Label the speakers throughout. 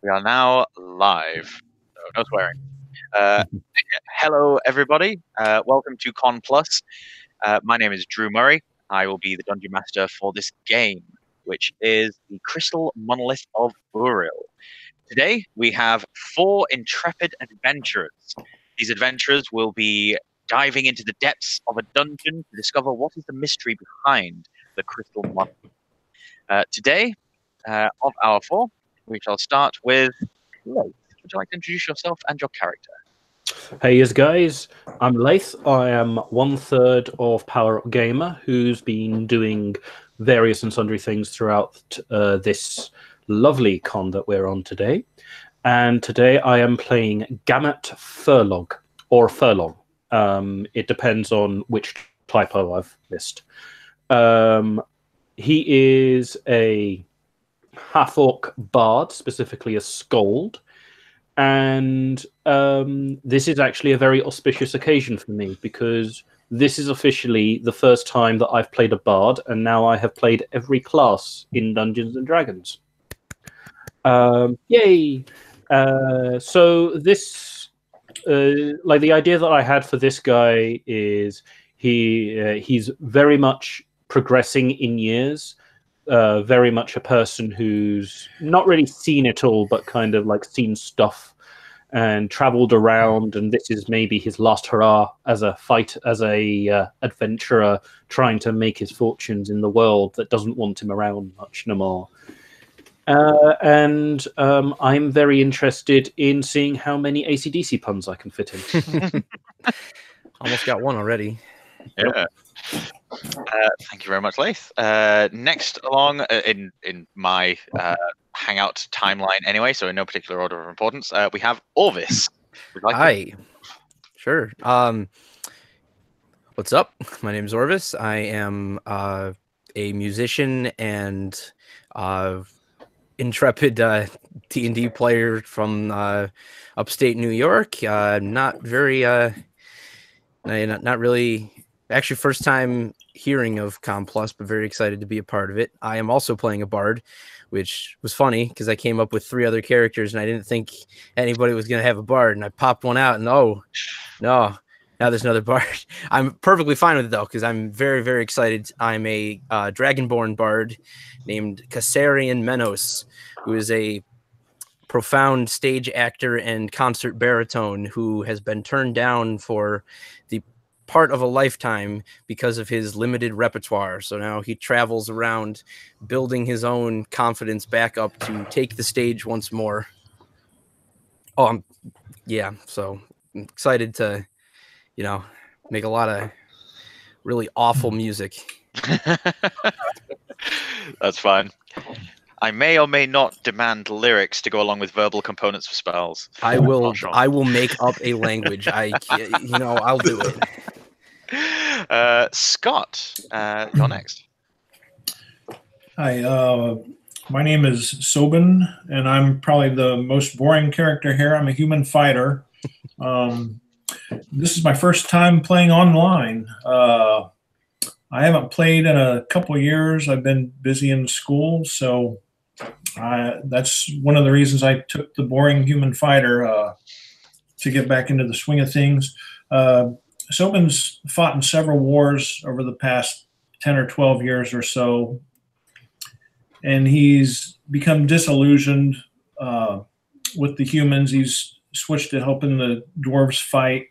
Speaker 1: We are now live. So no swearing. Uh, Hello, everybody. Welcome to Con Plus. My name is Drew Murray. I will be the dungeon master for this game, which is the Crystal Monolith of Uril. Today, we have 4 intrepid adventurers. These adventurers will be diving into the depths of a dungeon to discover what is the mystery behind the Crystal Monolith. Today, of our 4, we shall start with Leith. Would you like to introduce yourself and your character?
Speaker 2: Hey yes guys, I'm Leith. I am 1/3 of Power Up Gamer, who's been doing various and sundry things throughout this lovely con that we're on today. And today I am playing Gamut Furlong, or Furlong. It depends on which typo I've missed. He is a half-orc bard, specifically a skald. And this is actually a very auspicious occasion for me because this is officially the first time that I've played a bard, and now I have played every class in Dungeons and Dragons. Yay! So this, like the idea that I had for this guy is he's very much progressing in years. Very much a person who's not really seen it all, but kind of like seen stuff and traveled around. And this is maybe his last hurrah as a adventurer trying to make his fortunes in the world that doesn't want him around much no more. And I'm very interested in seeing how many AC/DC puns I can fit in.
Speaker 3: Almost got one already.
Speaker 1: Yeah. Thank you very much, Leith. Next along in my Hangout timeline anyway, so in no particular order of importance, we have Orvis.
Speaker 3: Hi. Sure. What's up? My name is Orvis. I am a musician and intrepid D&D player from upstate New York. Not really. Actually, first time hearing of Com Plus, but very excited to be a part of it. I am also playing a bard, which was funny because I came up with 3 other characters and I didn't think anybody was going to have a bard. And I popped one out and no, now there's another bard. I'm perfectly fine with it though because I'm very, very excited. I'm a dragonborn bard named Kassarian Menos, who is a profound stage actor and concert baritone who has been turned down for the part of a lifetime because of his limited repertoire. So now he travels around building his own confidence back up to take the stage once more. So I'm excited to, make a lot of really awful music.
Speaker 1: That's fine. I may or may not demand lyrics to go along with verbal components for spells.
Speaker 3: I will make up a language. I'll do it.
Speaker 1: Scott, you're next.
Speaker 4: Hi, my name is Sobin, and I'm probably the most boring character here. I'm a human fighter. This is my first time playing online. I haven't played in a couple of years. I've been busy in school, so that's one of the reasons I took the boring human fighter to get back into the swing of things. Sobin's fought in several wars over the past 10 or 12 years or so, and he's become disillusioned with the humans. He's switched to helping the dwarves fight.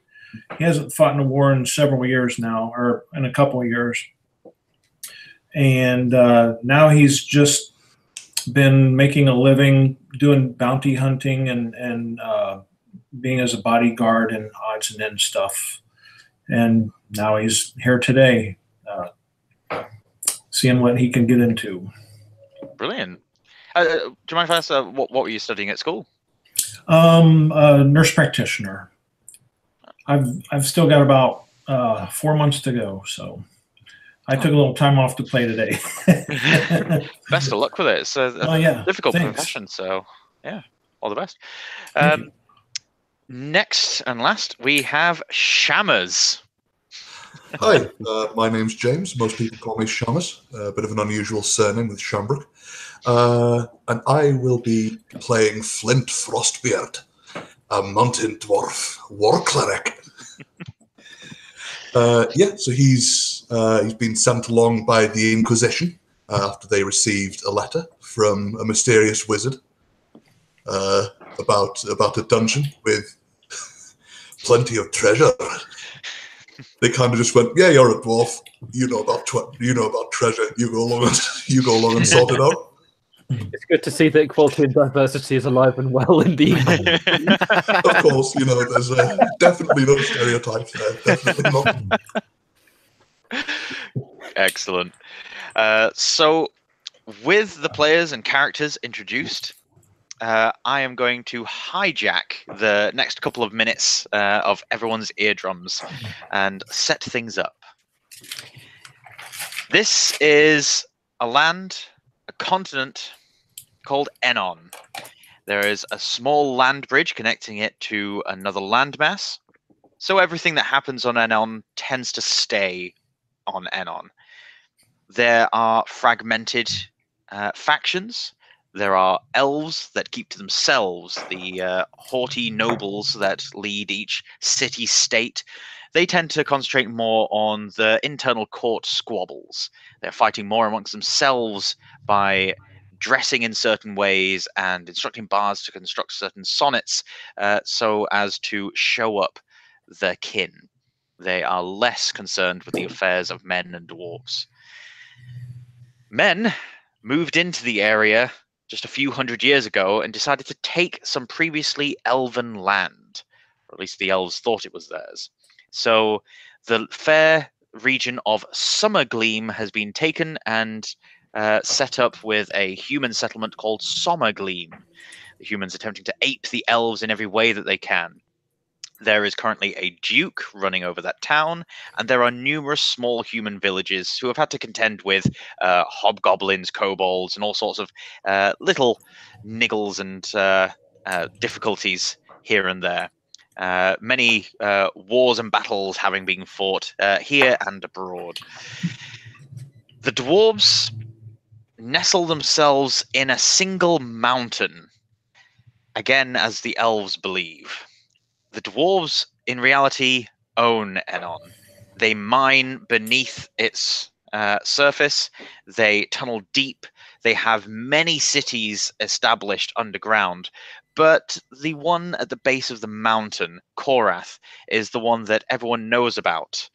Speaker 4: He hasn't fought in a war in several years now, or in a couple of years. And now he's just been making a living doing bounty hunting and being as a bodyguard and odds and ends stuff. And now he's here today, seeing what he can get into.
Speaker 1: Brilliant. Do you mind if I ask, what were you studying at school?
Speaker 4: A nurse practitioner. I've still got about 4 months to go, so I took a little time off to play today.
Speaker 1: Best of luck with it. It's a difficult profession, so yeah, all the best. Next and last, we have Shammers.
Speaker 5: Hi, my name's James. Most people call me Shamus, a bit of an unusual surname with Shambrook. And I will be playing Flint Frostbeard, a mountain dwarf war cleric. So he's been sent along by the Inquisition after they received a letter from a mysterious wizard about a dungeon with plenty of treasure. They kind of just went, "Yeah, you're a dwarf. You know about treasure. You go along and sort it out."
Speaker 2: It's good to see that equality and diversity is alive and well in the.
Speaker 5: Of course, there's definitely no stereotypes there. Definitely not.
Speaker 1: Excellent. So, with the players and characters introduced, I am going to hijack the next couple of minutes of everyone's eardrums and set things up. This is a land, a continent called Enon. There is a small land bridge connecting it to another landmass. So everything that happens on Enon tends to stay on Enon. There are fragmented factions. There are elves that keep to themselves, the haughty nobles that lead each city-state. They tend to concentrate more on the internal court squabbles. They're fighting more amongst themselves by dressing in certain ways and instructing bards to construct certain sonnets so as to show up their kin. They are less concerned with the affairs of men and dwarves. Men moved into the area just a few hundred years ago and decided to take some previously elven land, or at least the elves thought it was theirs. So the fair region of Summergleam has been taken and set up with a human settlement called Sommergleam. The humans attempting to ape the elves in every way that they can. There is currently a duke running over that town, and there are numerous small human villages who have had to contend with hobgoblins, kobolds, and all sorts of little niggles and difficulties here and there. Many wars and battles having been fought here and abroad. The dwarves nestle themselves in a single mountain, again as the elves believe. The dwarves, in reality, own Enon. They mine beneath its surface. They tunnel deep. They have many cities established underground. But the one at the base of the mountain, Korath, is the one that everyone knows about.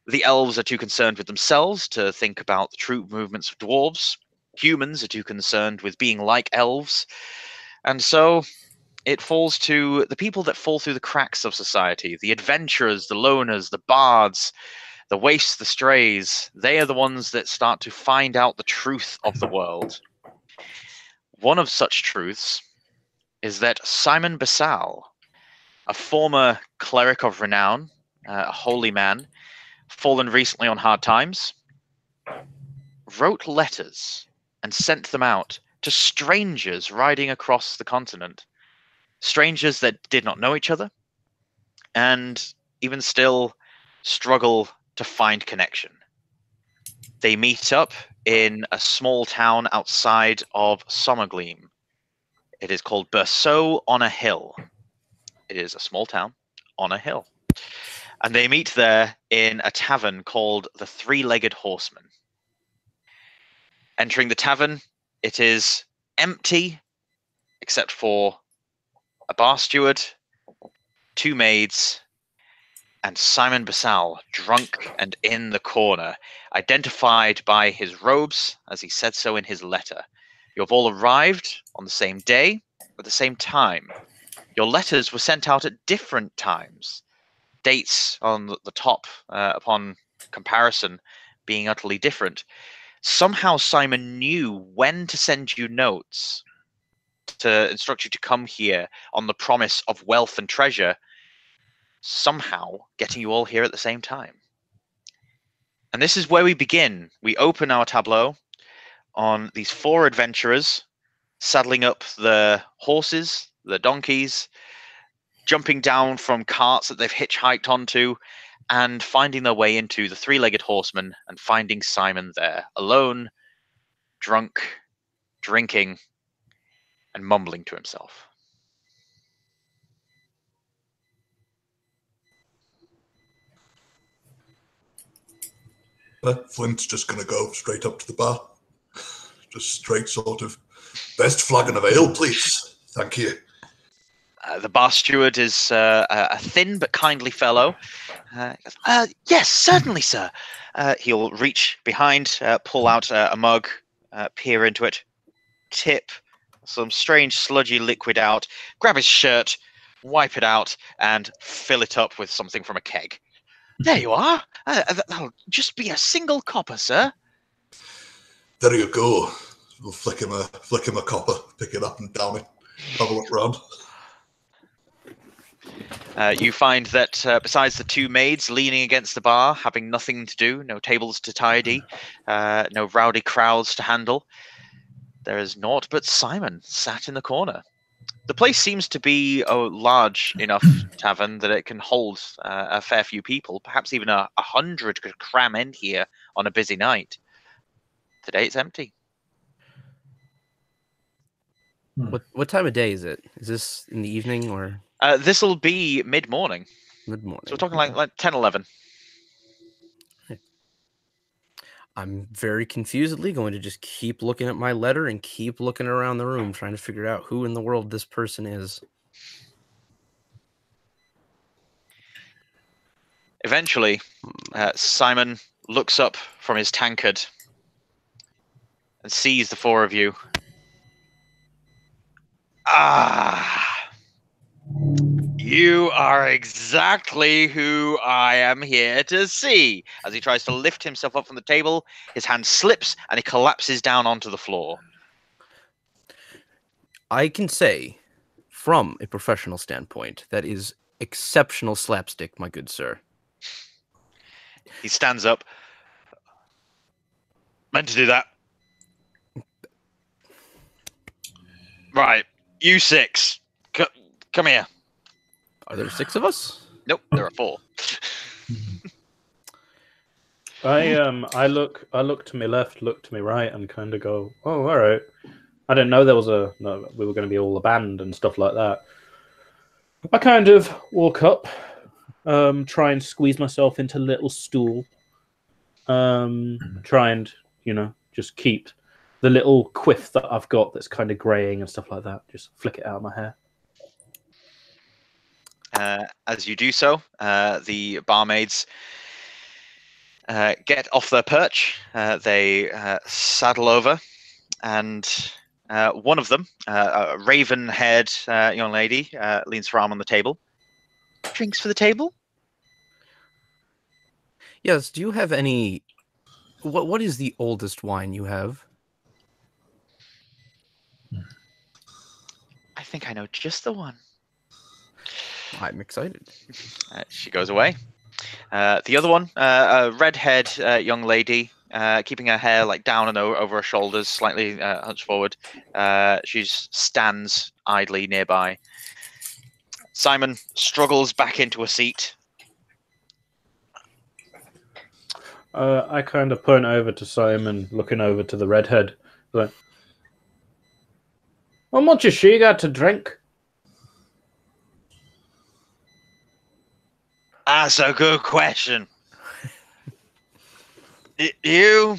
Speaker 1: The elves are too concerned with themselves to think about the troop movements of dwarves. Humans are too concerned with being like elves. And so it falls to the people that fall through the cracks of society, the adventurers, the loners, the bards, the waifs, the strays. They are the ones that start to find out the truth of the world. One of such truths is that Simon Basal, a former cleric of renown, a holy man, fallen recently on hard times, wrote letters and sent them out to strangers riding across the continent. Strangers that did not know each other, and even still struggle to find connection. They meet up in a small town outside of Sommergleam. It is called Berceau on a hill. It is a small town on a hill. And they meet there in a tavern called the Three-Legged Horseman. Entering the tavern, it is empty except for a bar steward, two maids, and Simon Basal, drunk and in the corner, identified by his robes, as he said so in his letter. You have all arrived on the same day, at the same time. Your letters were sent out at different times. Dates on the top, upon comparison, being utterly different. Somehow Simon knew when to send you notes to instruct you to come here on the promise of wealth and treasure, somehow getting you all here at the same time. And this is where we begin. We open our tableau on these four adventurers saddling up the horses, the donkeys, jumping down from carts that they've hitchhiked onto, and finding their way into the three-legged horseman and finding Simon there, alone, drunk, drinking, and mumbling to himself.
Speaker 5: Flint's just going to go straight up to the bar. Just straight sort of, best flagon of ale, please. Thank you.
Speaker 1: The bar steward is a thin but kindly fellow. Yes, certainly, sir. He'll reach behind, pull out a mug, peer into it, tip some strange sludgy liquid out, grab his shirt, wipe it out, and fill it up with something from a keg. There you are. That'll just be a single copper, sir.
Speaker 5: There you go. We'll flick him a copper, pick it up and down it. Have a look round.
Speaker 1: You find that besides the two maids leaning against the bar, having nothing to do, no tables to tidy, no rowdy crowds to handle, there is naught but Simon sat in the corner. The place seems to be a large enough tavern that it can hold a fair few people. Perhaps even 100 could cram in here on a busy night. Today it's empty.
Speaker 3: What time of day is it? Is this in the evening or
Speaker 1: This'll be mid-morning.
Speaker 3: mid-morning?
Speaker 1: So we're talking like 10, 11.
Speaker 3: I'm very confusedly going to just keep looking at my letter and keep looking around the room, trying to figure out who in the world this person is.
Speaker 1: Eventually, Simon looks up from his tankard and sees the four of you. You are exactly who I am here to see. As he tries to lift himself up from the table, his hand slips and he collapses down onto the floor.
Speaker 3: I can say, from a professional standpoint, that is exceptional slapstick, my good sir.
Speaker 1: He stands up. Meant to do that. Right, you six. Come here.
Speaker 3: Are there 6 of us?
Speaker 1: Nope, there are 4.
Speaker 2: I look to my left, look to my right, and kind of go, "Oh, all right." I didn't know there was we were going to be all a band and stuff like that. I kind of walk up, try and squeeze myself into a little stool, try and just keep the little quiff that I've got that's kind of graying and stuff like that. Just flick it out of my hair.
Speaker 1: As you do so, the barmaids get off their perch. They saddle over, and one of them, a raven-haired young lady, leans her arm on the table. Drinks for the table?
Speaker 3: Yes. Do you have any? What is the oldest wine you have?
Speaker 1: I think I know just the one.
Speaker 3: I'm excited.
Speaker 1: She goes away. The other one, a red-haired young lady, keeping her hair like down and over her shoulders, slightly hunched forward. She stands idly nearby. Simon struggles back into a seat.
Speaker 2: I kind of point over to Simon, looking over to the redhead. Like, how much has she got to drink?
Speaker 1: That's a good question. You,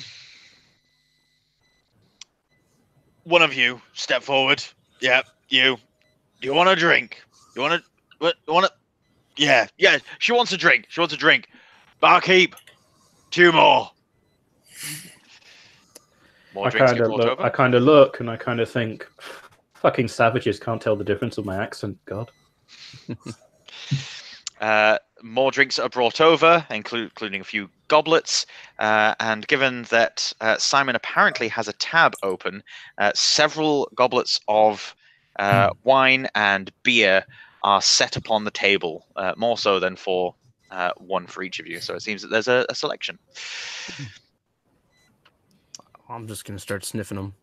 Speaker 1: one of you, step forward. Yeah, you. You want a drink? You want to? What? Want to? Yeah. She wants a drink. Barkeep, 2 more. More drinks get brought over.
Speaker 2: I kind of look and I kind of think, fucking savages can't tell the difference of my accent. God.
Speaker 1: More drinks are brought over, including a few goblets. And given that Simon apparently has a tab open, several goblets of wine and beer are set upon the table, more so than for one for each of you. So it seems that there's a selection.
Speaker 3: I'm just going to start sniffing them.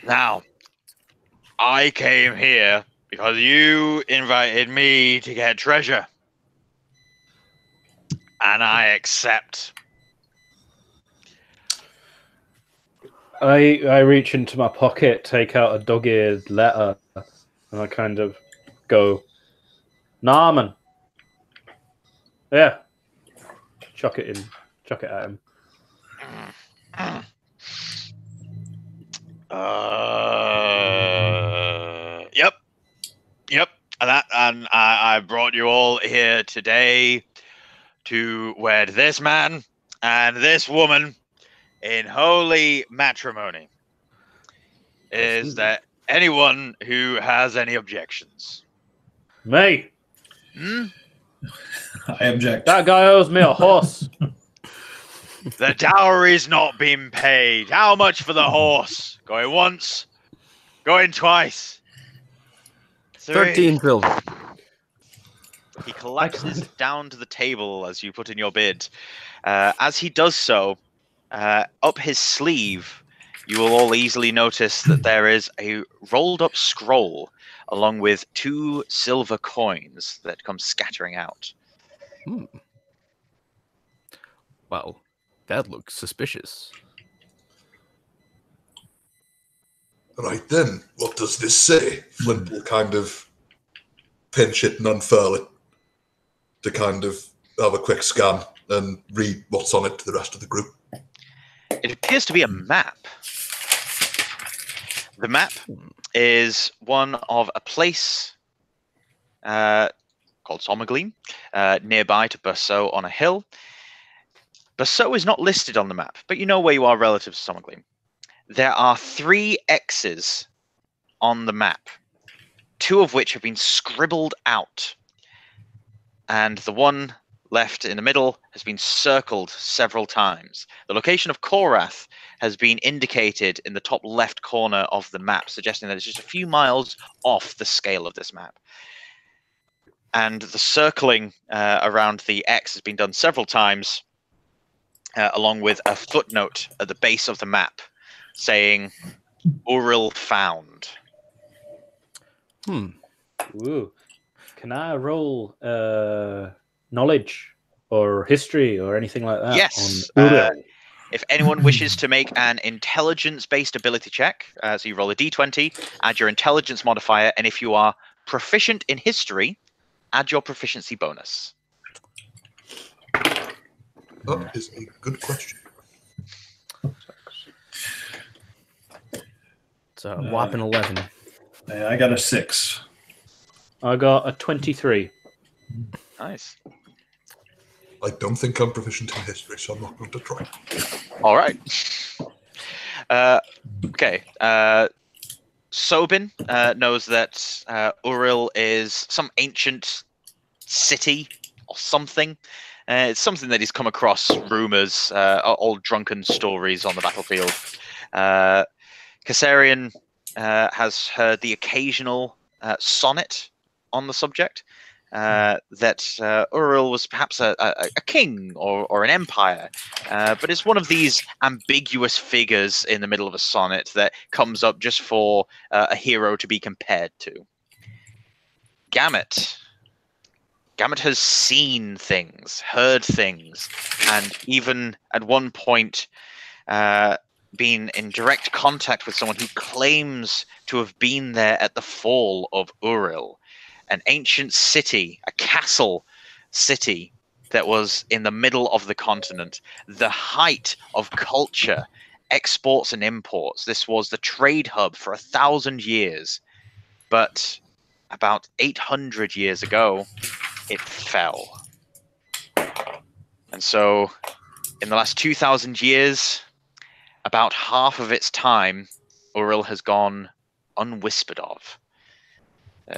Speaker 1: Now, I came here because you invited me to get treasure. and I accept.
Speaker 2: I reach into my pocket, take out a dog-eared letter, and I kind of go, "Nah, man. Yeah." Chuck it at him.
Speaker 1: Yep. And I brought you all here today to wed this man and this woman in holy matrimony. Is there anyone who has any objections?
Speaker 2: Me.
Speaker 4: I object.
Speaker 2: That guy owes me a horse.
Speaker 1: The dowry's not been paid. How much for the horse? Going once, going twice.
Speaker 3: 13 silver.
Speaker 1: He collapses down to the table as you put in your bid. As he does so, up his sleeve, you will all easily notice that there is a rolled up scroll along with 2 silver coins that come scattering out.
Speaker 3: Well, that looks suspicious.
Speaker 5: Right then, what does this say? Flint will kind of pinch it and unfurl it to kind of have a quick scan and read what's on it to the rest of the group.
Speaker 1: It appears to be a map. The map is one of a place called Sommergleam, nearby to Berceau on a hill. Berceau is not listed on the map, but you know where you are relative to Sommergleam. There are 3 X's on the map, 2 of which have been scribbled out. And the one left in the middle has been circled several times. The location of Korath has been indicated in the top left corner of the map, suggesting that it's just a few miles off the scale of this map. And the circling around the X has been done several times, along with a footnote at the base of the map saying, Uril found.
Speaker 2: Ooh. Can I roll knowledge or history or anything like that?
Speaker 1: Yes.
Speaker 2: On Uril?
Speaker 1: If anyone wishes to make an intelligence-based ability check, so you roll a d20, add your intelligence modifier, and if you are proficient in history, add your proficiency bonus.
Speaker 5: That is a good question.
Speaker 3: It's a whopping 11.
Speaker 4: I got a 6.
Speaker 2: I got a 23.
Speaker 1: Nice.
Speaker 5: I don't think I'm proficient in history, so I'm not going to try.
Speaker 1: All right. Okay. Sobin knows that Uril is some ancient city or something. It's something that he's come across rumors, old drunken stories on the battlefield. Kassarian has heard the occasional sonnet on the subject, that Uril was perhaps a king or an empire, but it's one of these ambiguous figures in the middle of a sonnet that comes up just for a hero to be compared to. Gamut has seen things, heard things, and even at one point been in direct contact with someone who claims to have been there at the fall of Uril, an ancient city, a castle city that was in the middle of the continent, the height of culture, exports and imports. This was the trade hub for 1,000 years, but about 800 years ago, it fell. And so in the last 2,000 years, about half of its time, Uril has gone unwhispered of.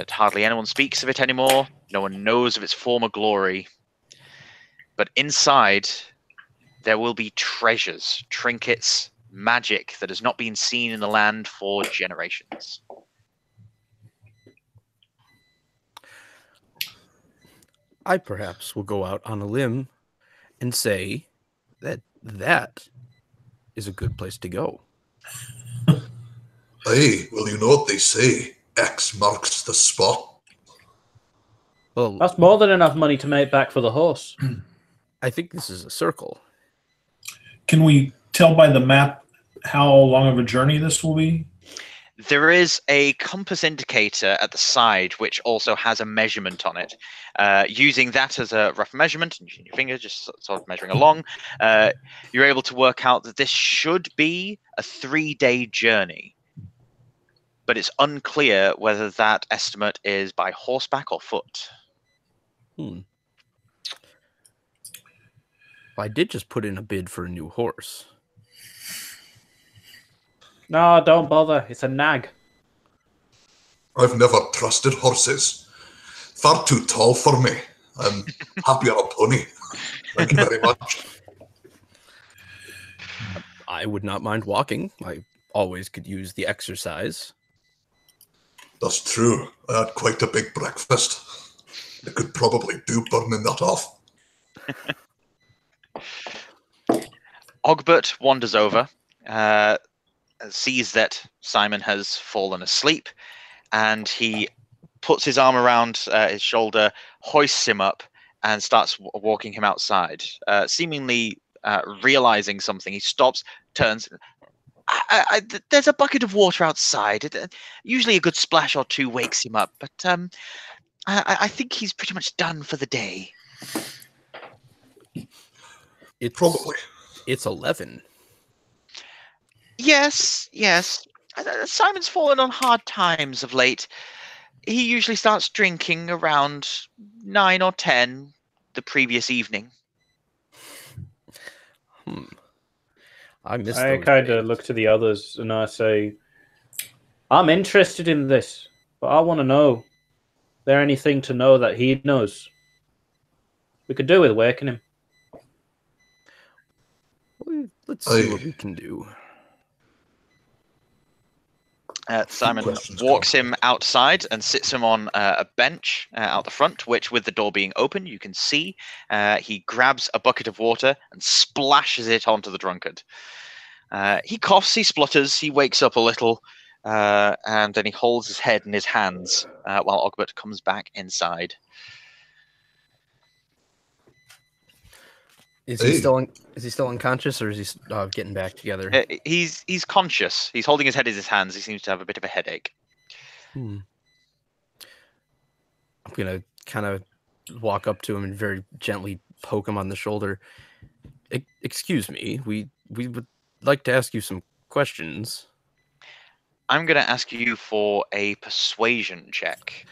Speaker 1: Hardly anyone speaks of it anymore. No one knows of its former glory. But inside, there will be treasures, trinkets, magic that has not been seen in the land for generations.
Speaker 3: I perhaps will go out on a limb and say that that is a good place to go.
Speaker 5: Hey, well, you know what they say. X marks the spot.
Speaker 3: Well,
Speaker 2: That's more than enough money to make back for the horse.
Speaker 3: I think this is a circle.
Speaker 4: Can we tell by the map how long of a journey this will be?
Speaker 1: There is a compass indicator at the side which also has a measurement on it. Using that as a rough measurement, and using your finger just sort of measuring along, you're able to work out that this should be a 3-day journey. But it's unclear whether that estimate is by horseback or foot.
Speaker 3: Well, I did just put in a bid for a new horse.
Speaker 2: No, don't bother. It's a nag.
Speaker 5: I've never trusted horses. Far too tall for me. I'm happy on a pony. Thank you very much.
Speaker 3: I would not mind walking. I always could use the exercise.
Speaker 5: That's true. I had quite a big breakfast. I could probably do burning that off.
Speaker 1: Ogbert wanders over, sees that Simon has fallen asleep, and he puts his arm around his shoulder, hoists him up, and starts walking him outside. Seemingly realizing something, he stops, turns. There's a bucket of water outside. Usually a good splash or two wakes him up, but I think he's pretty much done for the day.
Speaker 5: Probably.
Speaker 3: It's 11.
Speaker 1: Yes. Simon's fallen on hard times of late. He usually starts drinking around 9 or 10 the previous evening.
Speaker 3: I
Speaker 2: kind of look to the others and I say, I'm interested in this, but I want to know. Is there anything to know that he knows? We could do with waking him.
Speaker 3: Let's see what we can do.
Speaker 1: Simon walks him outside and sits him on a bench out the front, which, with the door being open, you can see. He grabs a bucket of water and splashes it onto the drunkard. He coughs, he splutters, he wakes up a little, and then he holds his head in his hands while Ogbert comes back inside.
Speaker 3: Is he still unconscious, or is he getting back together?
Speaker 1: He's conscious. He's holding his head in his hands. He seems to have a bit of a headache.
Speaker 3: I'm gonna kind of walk up to him and very gently poke him on the shoulder. Excuse me, we would like to ask you some questions.
Speaker 1: I'm gonna ask you for a persuasion check.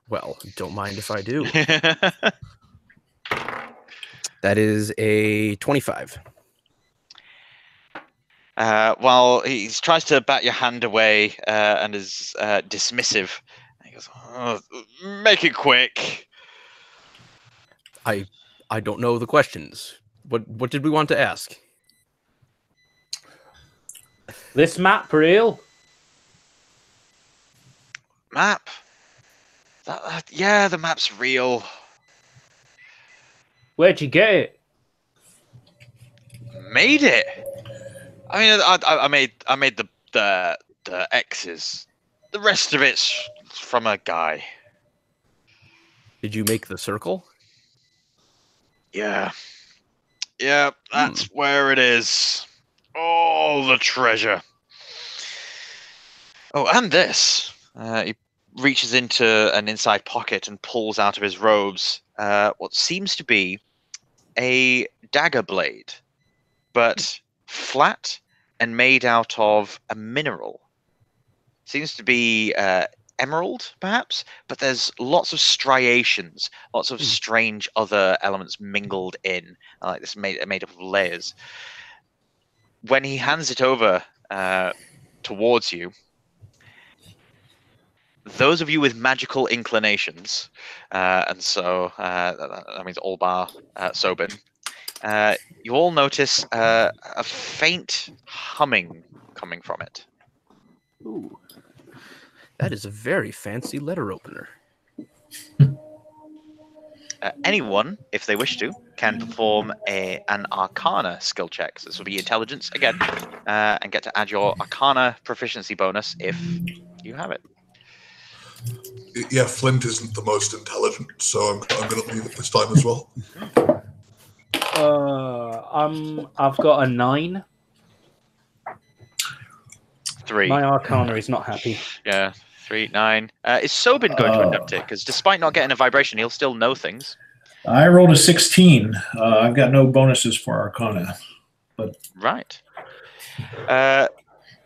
Speaker 3: Well, don't mind if I do. That is a 25.
Speaker 1: While he tries to bat your hand away and is dismissive, he goes, oh, "Make it quick."
Speaker 3: I don't know the questions. What did we want to ask?
Speaker 2: This map real?
Speaker 1: Map? Yeah, the map's real.
Speaker 2: Where'd you get it?
Speaker 1: Made it. I mean, I made the X's. The rest of it's from a guy.
Speaker 3: Did you make the circle?
Speaker 1: Yeah, that's where it is. All the treasure. Oh, and this. He reaches into an inside pocket and pulls out of his robes what seems to be a dagger blade, but flat and made out of a mineral. Seems to be emerald, perhaps, but there's lots of striations, lots of strange other elements mingled in, like this made up of layers. When he hands it over towards you, those of you with magical inclinations, and so that means all bar Sobin, you all notice a faint humming coming from it.
Speaker 3: Ooh, that is a very fancy letter opener.
Speaker 1: Anyone, if they wish to, can perform an Arcana skill check. So this will be intelligence again, and get to add your Arcana proficiency bonus if you have it.
Speaker 5: Yeah, Flint isn't the most intelligent, so I'm going to leave it this time as well.
Speaker 2: I've got a 9.
Speaker 1: 3.
Speaker 2: My Arcana is not happy.
Speaker 1: Yeah, 3, 9. Is Sobin going to induct it? Because despite not getting a vibration, he'll still know things.
Speaker 4: I rolled a 16. I've got no bonuses for Arcana. But
Speaker 1: Right.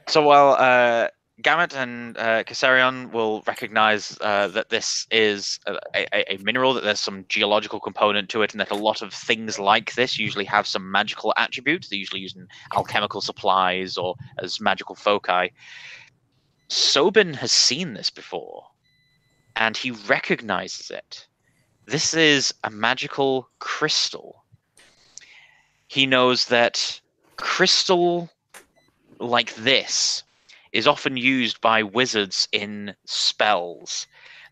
Speaker 1: So while Gamut and Kassarion will recognize that this is a mineral, that there's some geological component to it, and that a lot of things like this usually have some magical attributes. They're usually used in alchemical supplies or as magical foci. Sobin has seen this before, and he recognizes it. This is a magical crystal. He knows that crystal like this is often used by wizards in spells,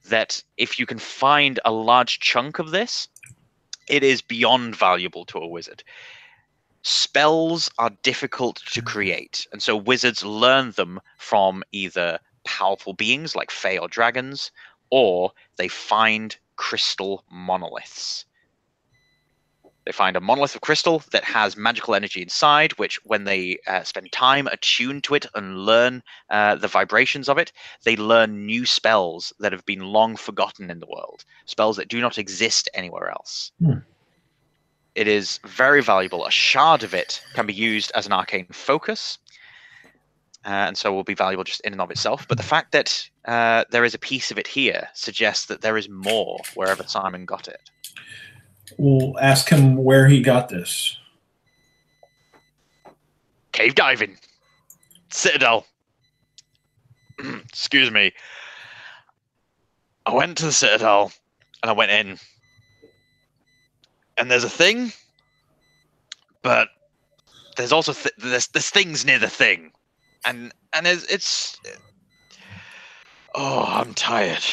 Speaker 1: that if you can find a large chunk of this, it is beyond valuable to a wizard. Spells are difficult to create, and so wizards learn them from either powerful beings like fae or dragons, or they find crystal monoliths. They find a monolith of crystal that has magical energy inside, which when they spend time attuned to it and learn the vibrations of it, they learn new spells that have been long forgotten in the world, spells that do not exist anywhere else. It is very valuable. A shard of it can be used as an arcane focus, and so will be valuable just in and of itself. But the fact that there is a piece of it here suggests that there is more wherever Simon got it.
Speaker 4: we'll ask him where he got this.
Speaker 1: Cave diving. Citadel. Excuse me. I went to the Citadel and I went in. And there's a thing, but there's also there's things near the thing. And it's oh, I'm tired.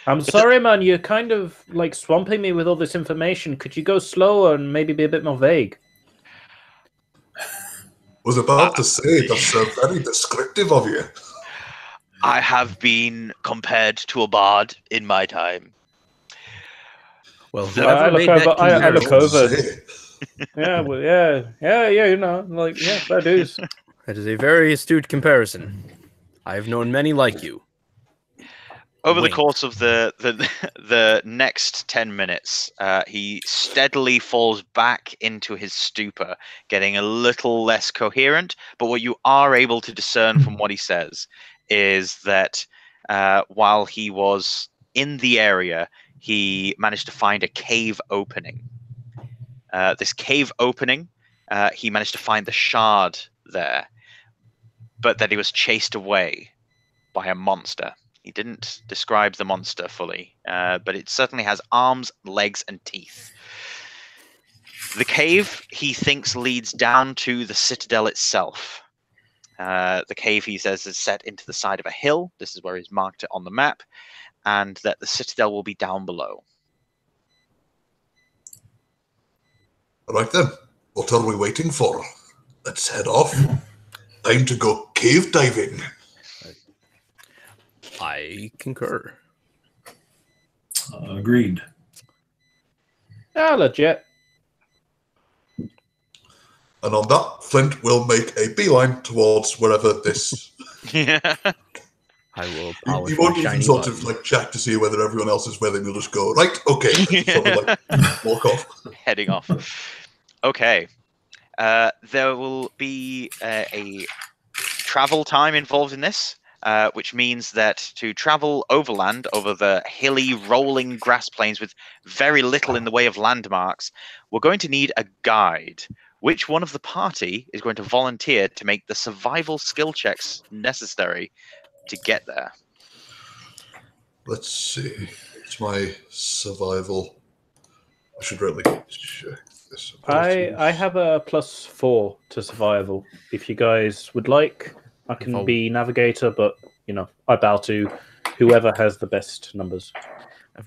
Speaker 2: I'm sorry, man. You're kind of like swamping me with all this information. Could you go slower and maybe be a bit more vague?
Speaker 5: Was about to say that's very descriptive of you.
Speaker 1: I have been compared to a bard in my time.
Speaker 3: Well,
Speaker 2: I look over. I look over.
Speaker 5: Say.
Speaker 2: Yeah, well, yeah. You know, like that is.
Speaker 3: That is a very astute comparison. I have known many like you.
Speaker 1: Over
Speaker 3: Wink.
Speaker 1: the course of the next 10 minutes, he steadily falls back into his stupor, getting a little less coherent. But what you are able to discern from what he says is that while he was in the area, he managed to find a cave opening. This cave opening, he managed to find the shard there, but that he was chased away by a monster. He didn't describe the monster fully, but it certainly has arms, legs, and teeth. The cave, he thinks, leads down to the citadel itself. The cave, he says, is set into the side of a hill. This is where he's marked it on the map, and that the citadel will be down below.
Speaker 5: All right then, what are we waiting for? Let's head off. Time to go cave diving.
Speaker 3: I concur.
Speaker 4: Agreed.
Speaker 2: Yeah, legit.
Speaker 5: And on that, Flint will make a beeline towards wherever this.
Speaker 1: Yeah.
Speaker 3: I will
Speaker 5: He
Speaker 3: polish
Speaker 5: won't
Speaker 3: my
Speaker 5: even
Speaker 3: shiny
Speaker 5: sort
Speaker 3: button.
Speaker 5: of like check to see whether everyone else is where. He'll just go right. Okay, and sort of like walk off.
Speaker 1: Heading off. Okay. There will be a travel time involved in this, which means that to travel overland over the hilly, rolling grass plains with very little in the way of landmarks, we're going to need a guide. Which one of the party is going to volunteer to make the survival skill checks necessary to get there?
Speaker 5: Let's see. It's my survival. I should really check this.
Speaker 2: I have a +4 to survival. If you guys would like, I can be navigator, but you know, I bow to whoever has the best numbers.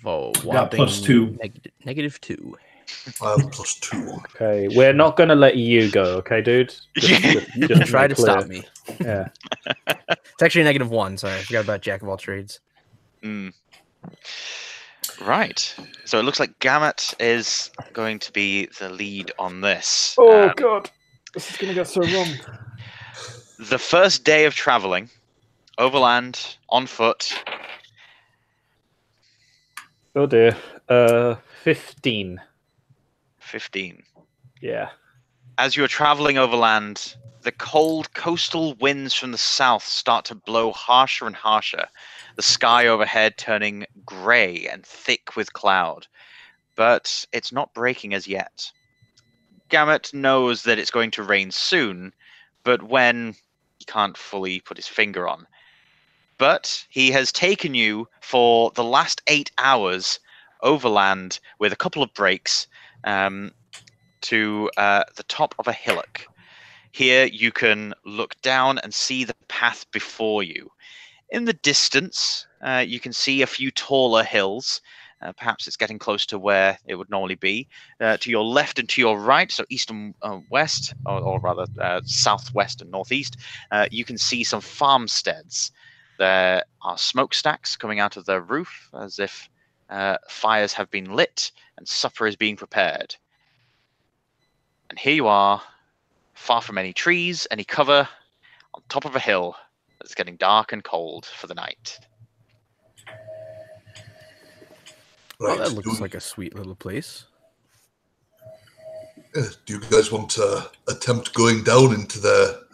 Speaker 4: Got +2.
Speaker 3: -2.
Speaker 5: I have +2.
Speaker 2: Okay, we're not going to let you go, okay, dude?
Speaker 3: Just try to stop me.
Speaker 2: Yeah.
Speaker 3: It's actually a -1. Sorry, I forgot about Jack of all trades.
Speaker 1: Mm. Right. So it looks like Gamut is going to be the lead on this.
Speaker 2: God, this is gonna get so wrong.
Speaker 1: The first day of traveling, overland, on foot.
Speaker 2: Oh dear. 15.
Speaker 1: 15.
Speaker 2: Yeah.
Speaker 1: As you are traveling overland, the cold coastal winds from the south start to blow harsher and harsher, the sky overhead turning grey and thick with cloud. But it's not breaking as yet. Gamut knows that it's going to rain soon, but when, he can't fully put his finger on. But he has taken you for the last 8 hours overland with a couple of breaks to the top of a hillock. Here you can look down and see the path before you. In the distance, you can see a few taller hills. Perhaps it's getting close to where it would normally be. To your left and to your right, so east and west, or rather southwest and northeast, you can see some farmsteads. There are smokestacks coming out of the roof as if fires have been lit and supper is being prepared. And here you are, far from any trees, any cover, on top of a hill that's getting dark and cold for the night.
Speaker 3: Well, that
Speaker 5: Right.
Speaker 3: looks like a sweet little place.
Speaker 5: Do you guys want to attempt going down into the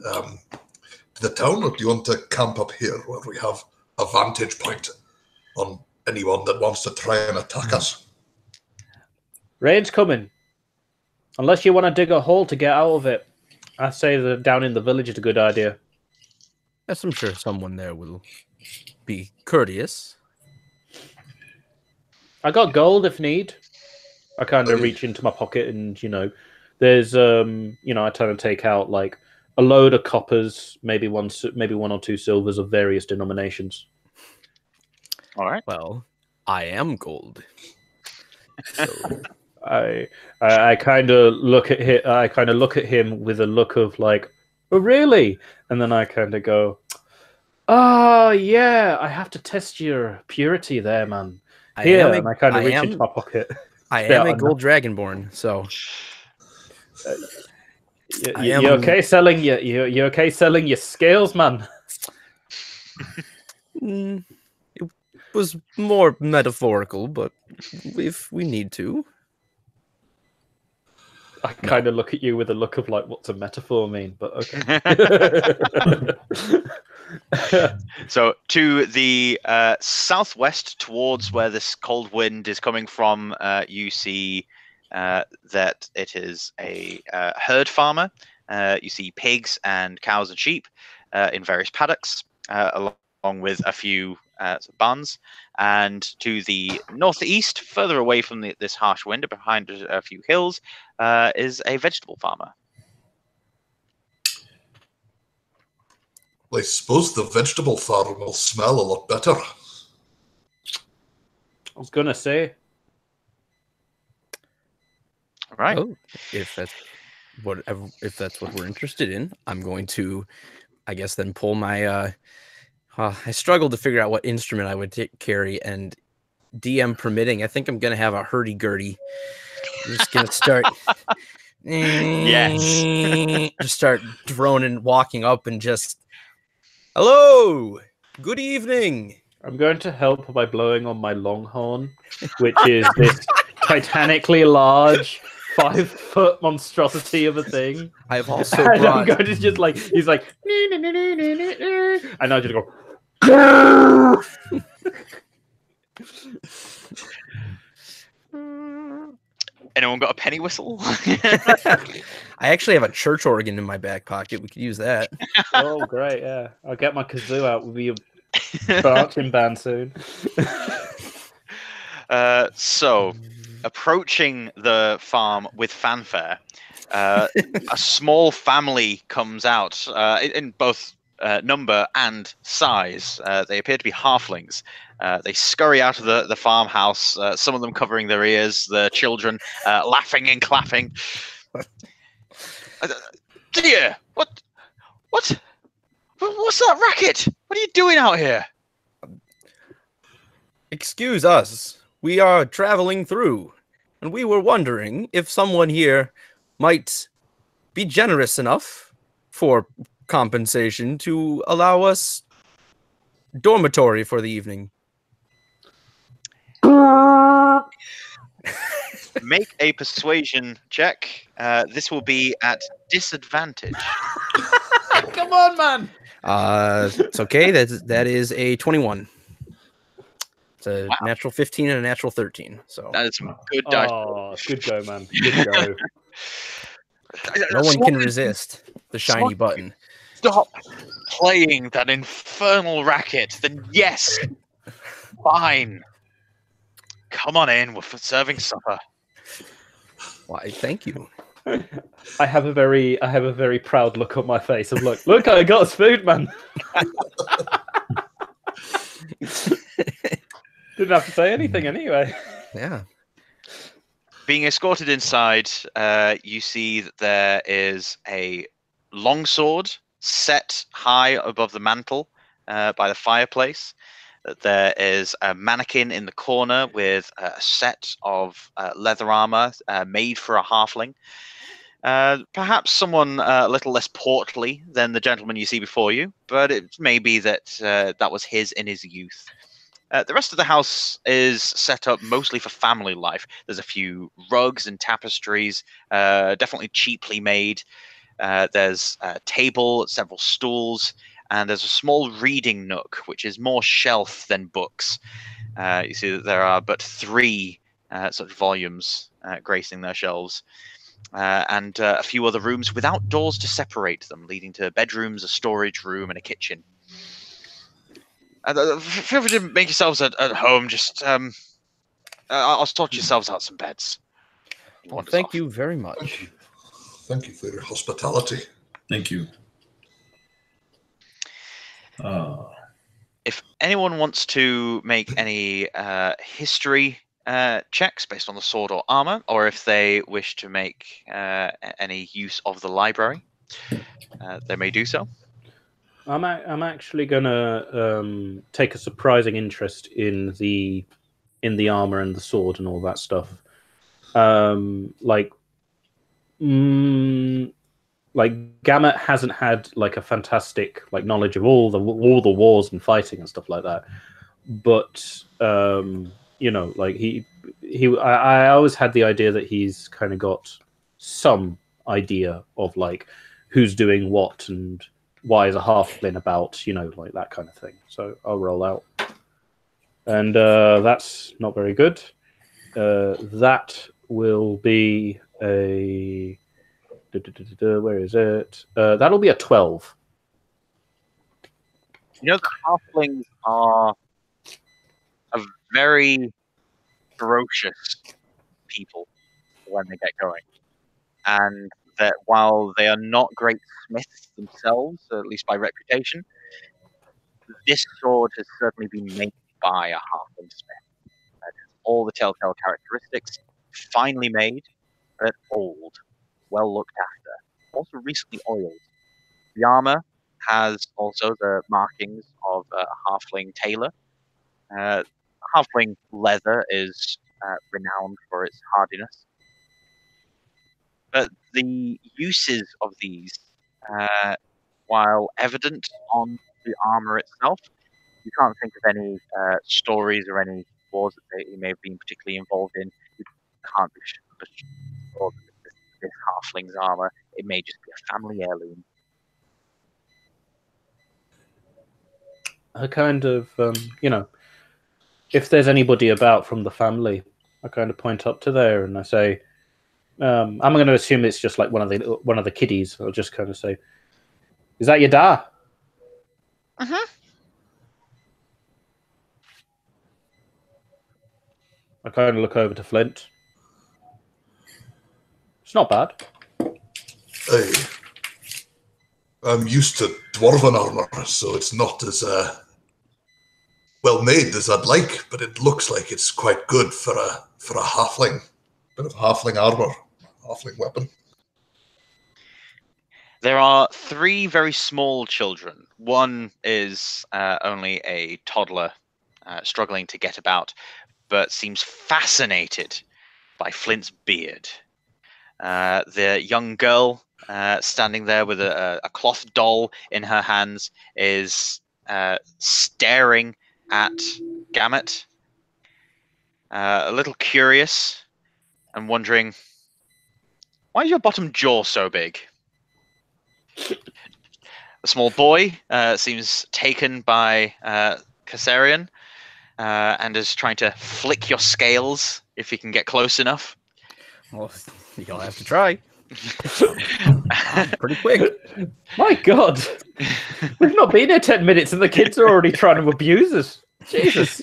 Speaker 5: town, or do you want to camp up here where we have a vantage point on anyone that wants to try and attack us?
Speaker 2: Rain's coming. Unless you want to dig a hole to get out of it. I say that down in the village is a good idea.
Speaker 3: Yes, I'm sure someone there will be courteous.
Speaker 2: I got gold if need. I kind of reach into my pocket and, there's, I try to take out like a load of coppers, maybe one or two silvers of various denominations.
Speaker 1: All right.
Speaker 3: Well, I am gold. So
Speaker 2: I kind of look at him. I kind of look at him with a look of like, oh really? And then I kind of go, oh yeah, I have to test your purity there, man. And I kind of reach into my pocket.
Speaker 3: I am a gold dragonborn, so
Speaker 2: you okay selling you okay selling your scales, man?
Speaker 3: It was more metaphorical, but if we need to.
Speaker 2: I kind of look at you with a look of like, what's a metaphor mean? But okay.
Speaker 1: So to the southwest, towards where this cold wind is coming from, you see that it is a herd farmer. You see pigs and cows and sheep in various paddocks, along with a few barns. And to the northeast, further away from this harsh wind, behind a few hills, is a vegetable farmer.
Speaker 5: Well, I suppose the vegetable farm will smell a lot better.
Speaker 2: I was gonna say.
Speaker 1: Right.
Speaker 3: Oh, if that's what we're interested in, I'm going to, I guess, then pull my. I struggled to figure out what instrument I would carry, and DM permitting, I think I'm gonna have a hurdy-gurdy. I'm just gonna start.
Speaker 1: Yes.
Speaker 3: Just start droning, walking up, and just. Hello. Good evening.
Speaker 2: I'm going to help by blowing on my longhorn, which is this titanically large 5-foot monstrosity of a thing.
Speaker 3: I've also
Speaker 2: And
Speaker 3: brought.
Speaker 2: I'm going to just like, he's like, and I just go.
Speaker 1: Anyone got a penny whistle?
Speaker 3: I actually have a church organ in my back pocket. We could use that.
Speaker 2: Oh, great! Yeah, I'll get my kazoo out. We'll be a marching band soon.
Speaker 1: So, approaching the farm with fanfare, a small family comes out in both number and size. They appear to be halflings. They scurry out of the farmhouse, some of them covering their ears, the children laughing and clapping. Dear, what's that racket? What are you doing out here?
Speaker 3: Excuse us. We are traveling through, and we were wondering if someone here might be generous enough for compensation to allow us dormitory for the evening.
Speaker 1: Make a persuasion check. This will be at disadvantage.
Speaker 2: Come on, man.
Speaker 3: It's okay. That is a 21. It's a
Speaker 1: Wow.
Speaker 3: natural 15 and a natural 13. So
Speaker 1: That is some good dice.
Speaker 2: Oh, good go, man. Good go.
Speaker 3: no one can resist the shiny button.
Speaker 1: Stop playing that infernal racket. Then yes, fine. Come on in. We're serving supper.
Speaker 3: Why, thank you.
Speaker 2: I have a very proud look on my face of look, I got us food, man. Didn't have to say anything anyway.
Speaker 3: Yeah.
Speaker 1: Being escorted inside, you see that there is a longsword set high above the mantle by the fireplace. That there is a mannequin in the corner with a set of leather armor made for a halfling. Perhaps someone a little less portly than the gentleman you see before you, but it may be that that was his in his youth. The rest of the house is set up mostly for family life. There's a few rugs and tapestries, definitely cheaply made. There's a table, several stools, and there's a small reading nook, which is more shelf than books. You see that there are but 3 such volumes gracing their shelves. And a few other rooms without doors to separate them, leading to bedrooms, a storage room, and a kitchen. Feel free to make yourselves at home. Just I'll sort yourselves out some beds.
Speaker 3: Well, thank you very much.
Speaker 5: Thank you for your hospitality.
Speaker 4: Thank you.
Speaker 1: If anyone wants to make any history checks based on the sword or armor, or if they wish to make any use of the library, they may do so.
Speaker 2: I'm actually gonna take a surprising interest in the armor and the sword and all that stuff. Like Gamut hasn't had like a fantastic like knowledge of all the wars and fighting and stuff like that, but you know, like I always had the idea that he's kind of got some idea of like who's doing what and why is a halfling about, you know, like that kind of thing. So I'll roll out, and that's not very good. That will be a where is it? That'll be a 12.
Speaker 1: You know, the halflings are a very ferocious people when they get going, and that while they are not great smiths themselves, at least by reputation, this sword has certainly been made by a halfling smith. All the telltale characteristics, finely made, but old, well looked after, also recently oiled. The armor has also the markings of a halfling tailor. Halfling leather is renowned for its hardiness. But the uses of these, while evident on the armor itself, you can't think of any stories or any wars that he may have been particularly involved in. You can't be sure that this halfling's armor. It may just be a family heirloom.
Speaker 2: I kind of, you know, if there's anybody about from the family, I kind of point up to there and I say, I'm going to assume it's just like one of the kiddies. I'll just kind of say, "Is that your dad?"
Speaker 1: Uh-huh.
Speaker 2: I kind of look over to Flint. It's not bad.
Speaker 5: Hey, I'm used to dwarven armor, so it's not as well made as I'd like, but it looks like it's quite good for a halfling. Bit of halfling armor, halfling weapon.
Speaker 1: There are 3 very small children. One is only a toddler, struggling to get about. but seems fascinated by Flint's beard. The young girl standing there with a cloth doll in her hands is staring at Gamut, a little curious and wondering, why is your bottom jaw so big? The small boy seems taken by Kassarian and is trying to flick your scales if he can get close enough.
Speaker 3: Well, you'll have to try. Pretty quick.
Speaker 2: My God. We've not been here 10 minutes and the kids are already trying to abuse us. Jesus.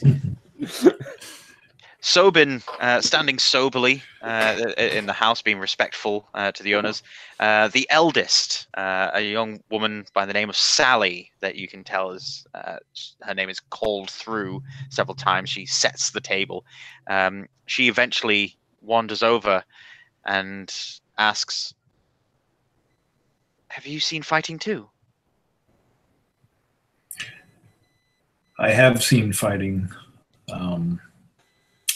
Speaker 1: Sobin, standing soberly in the house, being respectful to the owners. The eldest, a young woman by the name of Sally, that you can tell is her name is called through several times. She sets the table. She eventually wanders over and asks, "Have you seen fighting too?"
Speaker 4: I have seen fighting.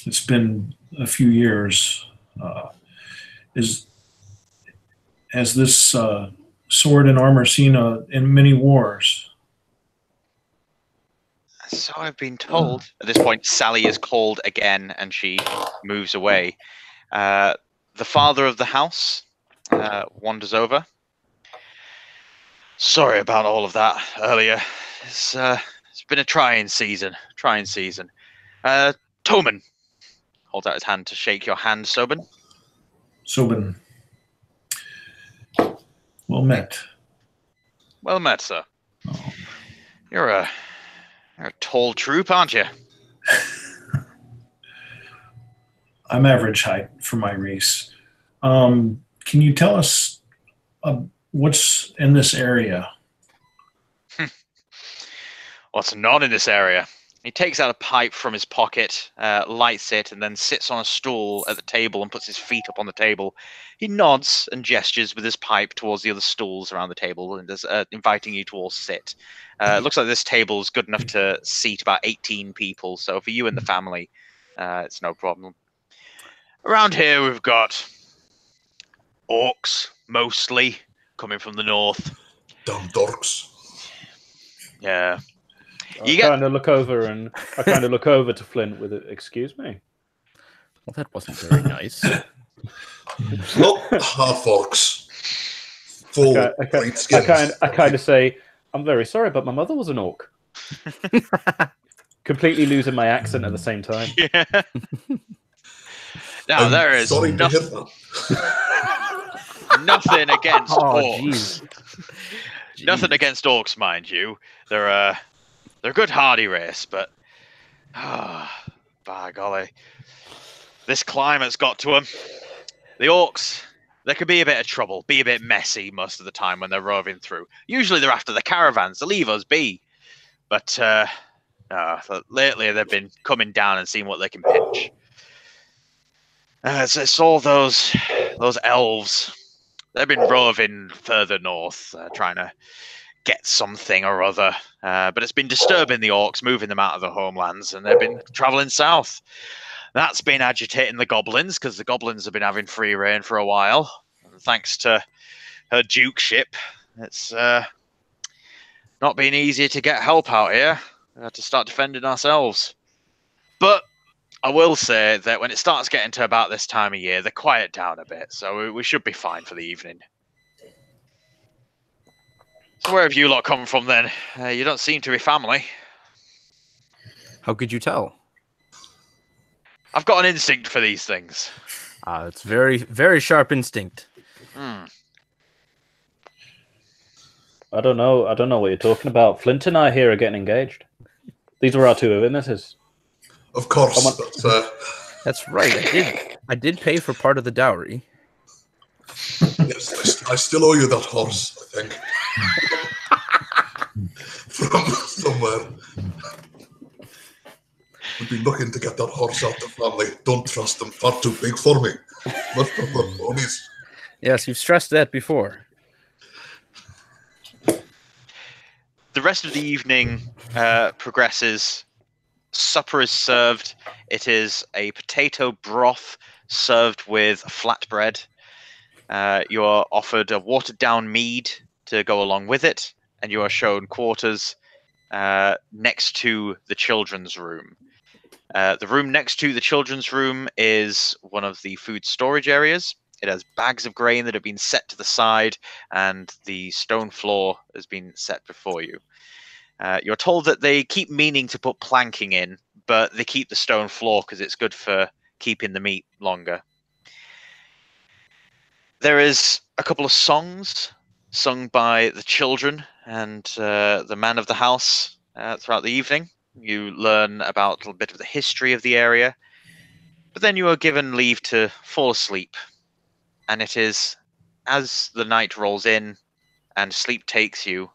Speaker 4: It's been a few years. Has this sword and armor seen in many wars?
Speaker 1: So I've been told. At this point, Sally is called again, and she moves away. The father of the house wanders over. Sorry about all of that earlier. It's been a trying season. Toman holds out his hand to shake your hand, Sobin.
Speaker 4: Sobin. Well met.
Speaker 1: Well met, sir.
Speaker 4: Oh.
Speaker 1: You're a tall troop, aren't you?
Speaker 4: I'm average height for my race. Can you tell us what's in this area?
Speaker 1: What's not in this area? He takes out a pipe from his pocket, lights it, and then sits on a stool at the table and puts his feet up on the table. He nods and gestures with his pipe towards the other stools around the table and is inviting you to all sit. It looks like this table is good enough to seat about 18 people, so for you and the family, it's no problem. Around here we've got orcs, mostly, coming from the north.
Speaker 5: Dumb dorks.
Speaker 1: Yeah.
Speaker 2: I kind of look over to Flint with it. Excuse me.
Speaker 3: Well, that wasn't very nice.
Speaker 5: Not half orcs. Full white skins.
Speaker 2: I kind of say, I'm very sorry, but my mother was an orc. Completely losing my accent at the same time.
Speaker 1: Yeah. Now, there is
Speaker 5: sorry to hear that.
Speaker 1: nothing against orcs.
Speaker 3: Jeez.
Speaker 1: Nothing against orcs, mind you. They're a good hardy race, but by golly, this climate's got to them. The orcs, they can be a bit of trouble, be a bit messy most of the time when they're roving through. Usually they're after the caravans to leave us be, but lately they've been coming down and seeing what they can pitch. It's all those elves. They've been roving further north, trying to get something or other. But it's been disturbing the orcs, moving them out of their homelands, and they've been traveling south. That's been agitating the goblins, because the goblins have been having free reign for a while. And thanks to her dukeship, it's not been easy to get help out here. We had to start defending ourselves. But I will say that when it starts getting to about this time of year, they quiet down a bit, so we should be fine for the evening. So where have you lot come from then? You don't seem to be family.
Speaker 3: How could you tell?
Speaker 1: I've got an instinct for these things.
Speaker 3: It's very, very sharp instinct.
Speaker 2: I don't know what you're talking about. Flint and I here are getting engaged. These were our two witnesses.
Speaker 5: Of course.
Speaker 3: That's right. I did pay for part of the dowry.
Speaker 5: Yes, I still owe you that horse, I think. From somewhere. We've been looking to get that horse out the family. Don't trust them. Far too big for me. Must prefer ponies.
Speaker 3: Yes, you've stressed that before.
Speaker 1: The rest of the evening progresses supper is served. It is a potato broth served with flatbread. You are offered a watered-down mead to go along with it, and you are shown quarters next to the children's room. The room next to the children's room is one of the food storage areas. It has bags of grain that have been set to the side, and the stone floor has been set before you. You're told that they keep meaning to put planking in, but they keep the stone floor because it's good for keeping the meat longer. There is a couple of songs sung by the children and the man of the house throughout the evening. You learn about a little bit of the history of the area, but then you are given leave to fall asleep. And it is as the night rolls in and sleep takes you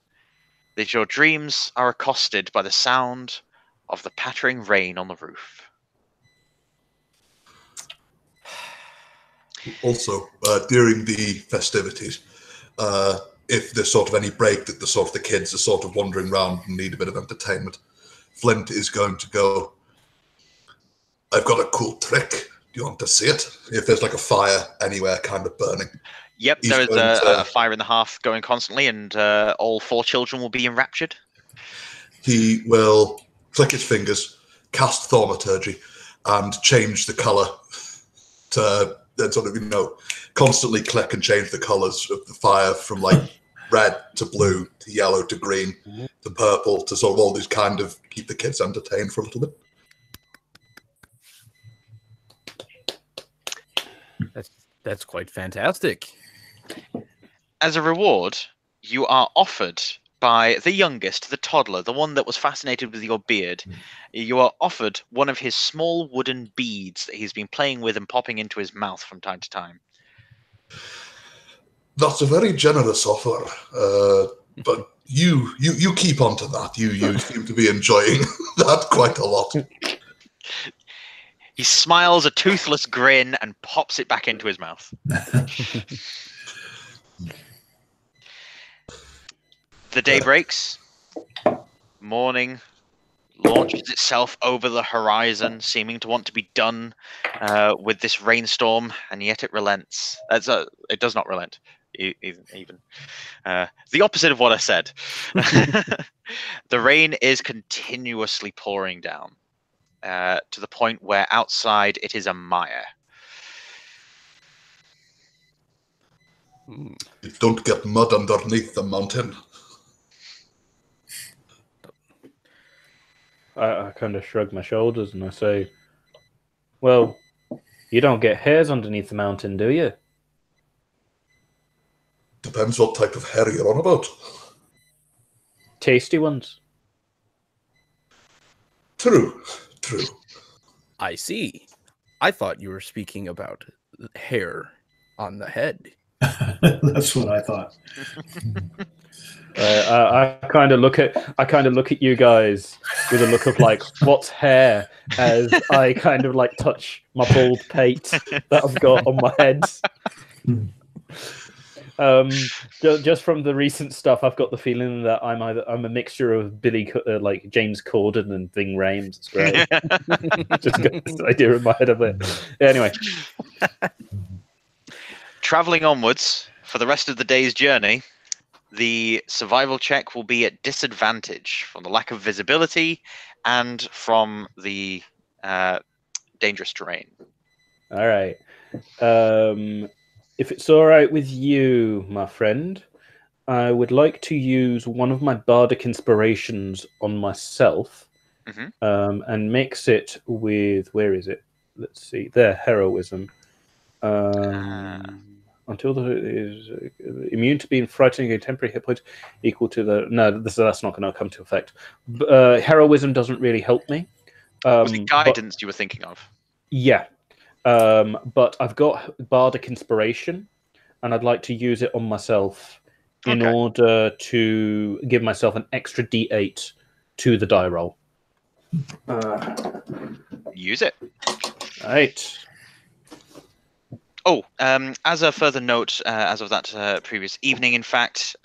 Speaker 1: that your dreams are accosted by the sound of the pattering rain on the roof.
Speaker 5: Also, during the festivities, if there's sort of any break that the kids are sort of wandering around and need a bit of entertainment, Flint is going to go, I've got a cool trick. Do you want to see it? If there's like a fire anywhere kind of burning.
Speaker 1: Yep, there is a fire in the hearth going constantly, and all 4 children will be enraptured.
Speaker 5: He will click his fingers, cast thaumaturgy, and change the colour to sort of, constantly click and change the colours of the fire from like red to blue to yellow to green to purple to sort of all these kind of keep the kids entertained for a little bit.
Speaker 3: That's quite fantastic.
Speaker 1: As a reward, you are offered by the youngest, the toddler, the one that was fascinated with your beard. You are offered one of his small wooden beads that he's been playing with and popping into his mouth from time to time.
Speaker 5: That's a very generous offer, but you keep on to that. You seem to be enjoying that quite a lot.
Speaker 1: He smiles a toothless grin and pops it back into his mouth. The day breaks. Morning launches itself over the horizon, seeming to want to be done with this rainstorm, and yet it relents. It does not relent, even. The opposite of what I said. The rain is continuously pouring down to the point where outside it is a mire.
Speaker 5: You don't get mud underneath the mountain.
Speaker 2: I kind of shrug my shoulders and I say, well, you don't get hairs underneath the mountain, do you?
Speaker 5: Depends what type of hair you're on about.
Speaker 2: Tasty ones.
Speaker 5: True.
Speaker 3: I see. I thought you were speaking about hair on the head.
Speaker 4: That's what I thought.
Speaker 2: I kind of look at you guys with a look of like, what's hair? As I kind of like touch my bald pate that I've got on my head. Just from the recent stuff, I've got the feeling that I'm a mixture of like James Corden and Ving Rhames. It's great. Just got this idea in my head of it. Anyway,
Speaker 1: traveling onwards for the rest of the day's journey, the survival check will be at disadvantage from the lack of visibility and from the dangerous terrain.
Speaker 2: All right. If it's all right with you, my friend, I would like to use one of my bardic inspirations on myself, and mix it with, where is it? Let's see, there, heroism. Until it is immune to being frightening, a temporary hit point equal to the... No, that's not going to come to effect. Heroism doesn't really help me.
Speaker 1: Was it guidance you were thinking of?
Speaker 2: Yeah. But I've got bardic inspiration, and I'd like to use it on myself in order to give myself an extra D8 to the die roll.
Speaker 1: Use it.
Speaker 2: All right.
Speaker 1: Oh, as a further note, as of that previous evening, in fact,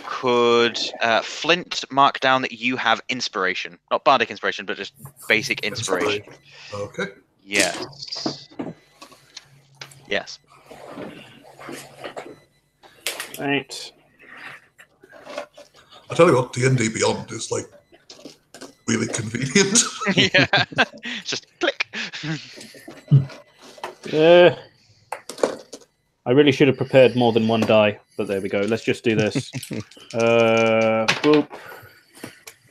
Speaker 1: could Flint mark down that you have inspiration? Not bardic inspiration, but just basic inspiration.
Speaker 5: Okay.
Speaker 1: Yes. Yes.
Speaker 2: Right.
Speaker 5: I tell you what, D&D Beyond is like really convenient.
Speaker 1: Yeah. Just click.
Speaker 2: I really should have prepared more than one die, but there we go. Let's just do this. Boop.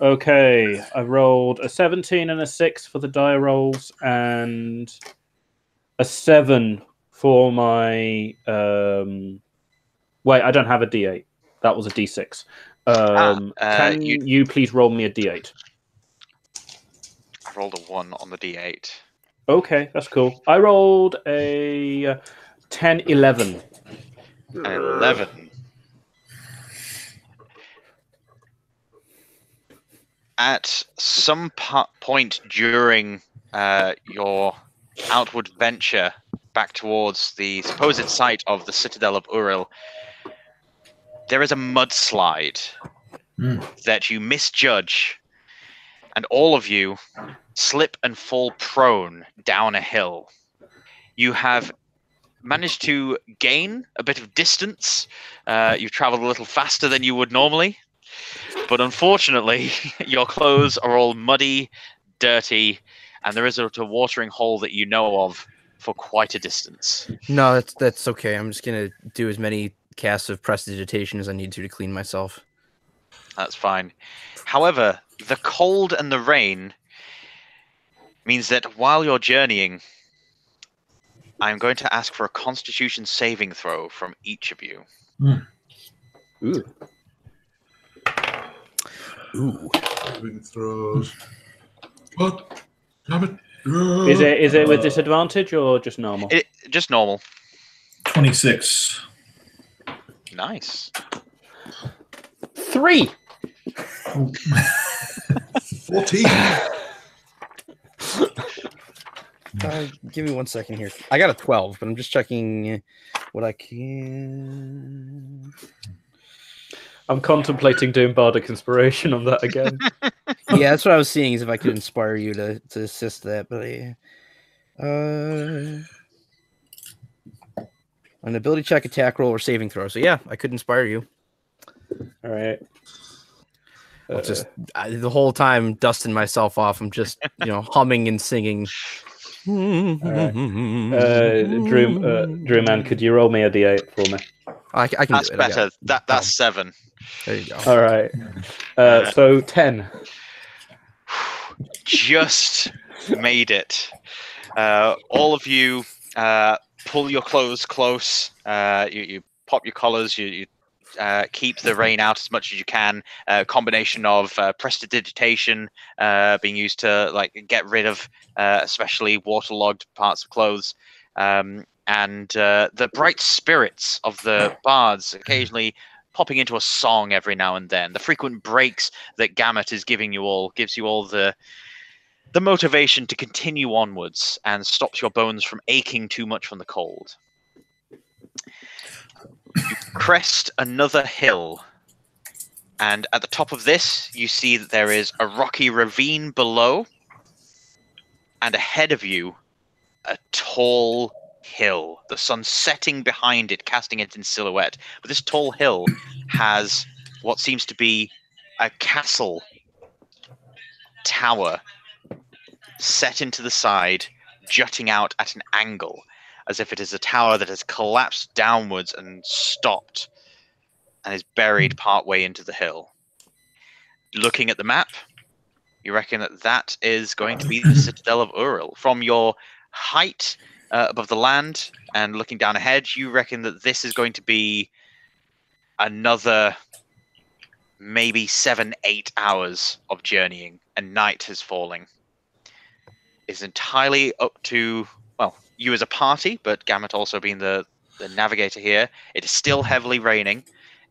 Speaker 2: Okay, I rolled a 17 and a 6 for the die rolls, and a 7 for my... Wait, I don't have a D8. That was a D6. Can you please roll me a D8?
Speaker 1: I rolled a 1 on the D8.
Speaker 2: Okay, that's cool. I rolled a 10, 11.
Speaker 1: 11. At some point during your outward venture back towards the supposed site of the Citadel of Uril, there is a mudslide that you misjudge, and all of you slip and fall prone down a hill. You have managed to gain a bit of distance. You've traveled a little faster than you would normally, but unfortunately, your clothes are all muddy, dirty, and there is a watering hole that you know of for quite a distance.
Speaker 3: No, that's okay. I'm just gonna do as many casts of prestidigitation as I need to clean myself.
Speaker 1: That's fine. However, the cold and the rain means that while you're journeying, I'm going to ask for a Constitution saving throw from each of you.
Speaker 2: Ooh.
Speaker 3: Ooh.
Speaker 5: Saving throws. What? Damn it.
Speaker 2: Is it with disadvantage or just normal?
Speaker 1: Just normal.
Speaker 4: 26.
Speaker 1: Nice.
Speaker 2: 3.
Speaker 5: 14.
Speaker 3: Give me 1 second here. I got a 12, but I'm just checking what I can.
Speaker 2: I'm contemplating doing bardic inspiration on that again.
Speaker 3: Yeah, that's what I was seeing, is if I could inspire you to assist that. But an ability check, attack roll, or saving throw. So yeah, I could inspire you.
Speaker 2: All right.
Speaker 3: Just the whole time dusting myself off. I'm just humming and singing.
Speaker 2: Drew man, could you roll me a d8 for me?
Speaker 3: I can
Speaker 1: That's
Speaker 3: do it.
Speaker 1: better. That's 7.
Speaker 3: There you go.
Speaker 2: All right. So 10.
Speaker 1: Just made it. All of you pull your clothes close. You pop your collars. You keep the rain out as much as you can. Combination of prestidigitation being used to get rid of especially waterlogged parts of clothes, and the bright spirits of the bards occasionally popping into a song every now and then. The frequent breaks that Gamut is giving you all gives you all the motivation to continue onwards and stops your bones from aching too much from the cold. You crest another hill, and at the top of this, you see that there is a rocky ravine below, and ahead of you, a tall hill. The sun setting behind it, casting it in silhouette. But this tall hill has what seems to be a castle tower set into the side, jutting out at an angle, as if it is a tower that has collapsed downwards and stopped and is buried partway into the hill. Looking at the map, you reckon that is going to be the Citadel of Uril. From your height above the land and looking down ahead, you reckon that this is going to be another maybe 7-8 hours of journeying, and night is falling. It's entirely up to, well, you as a party, but Gamut also being the navigator here. It is still heavily raining.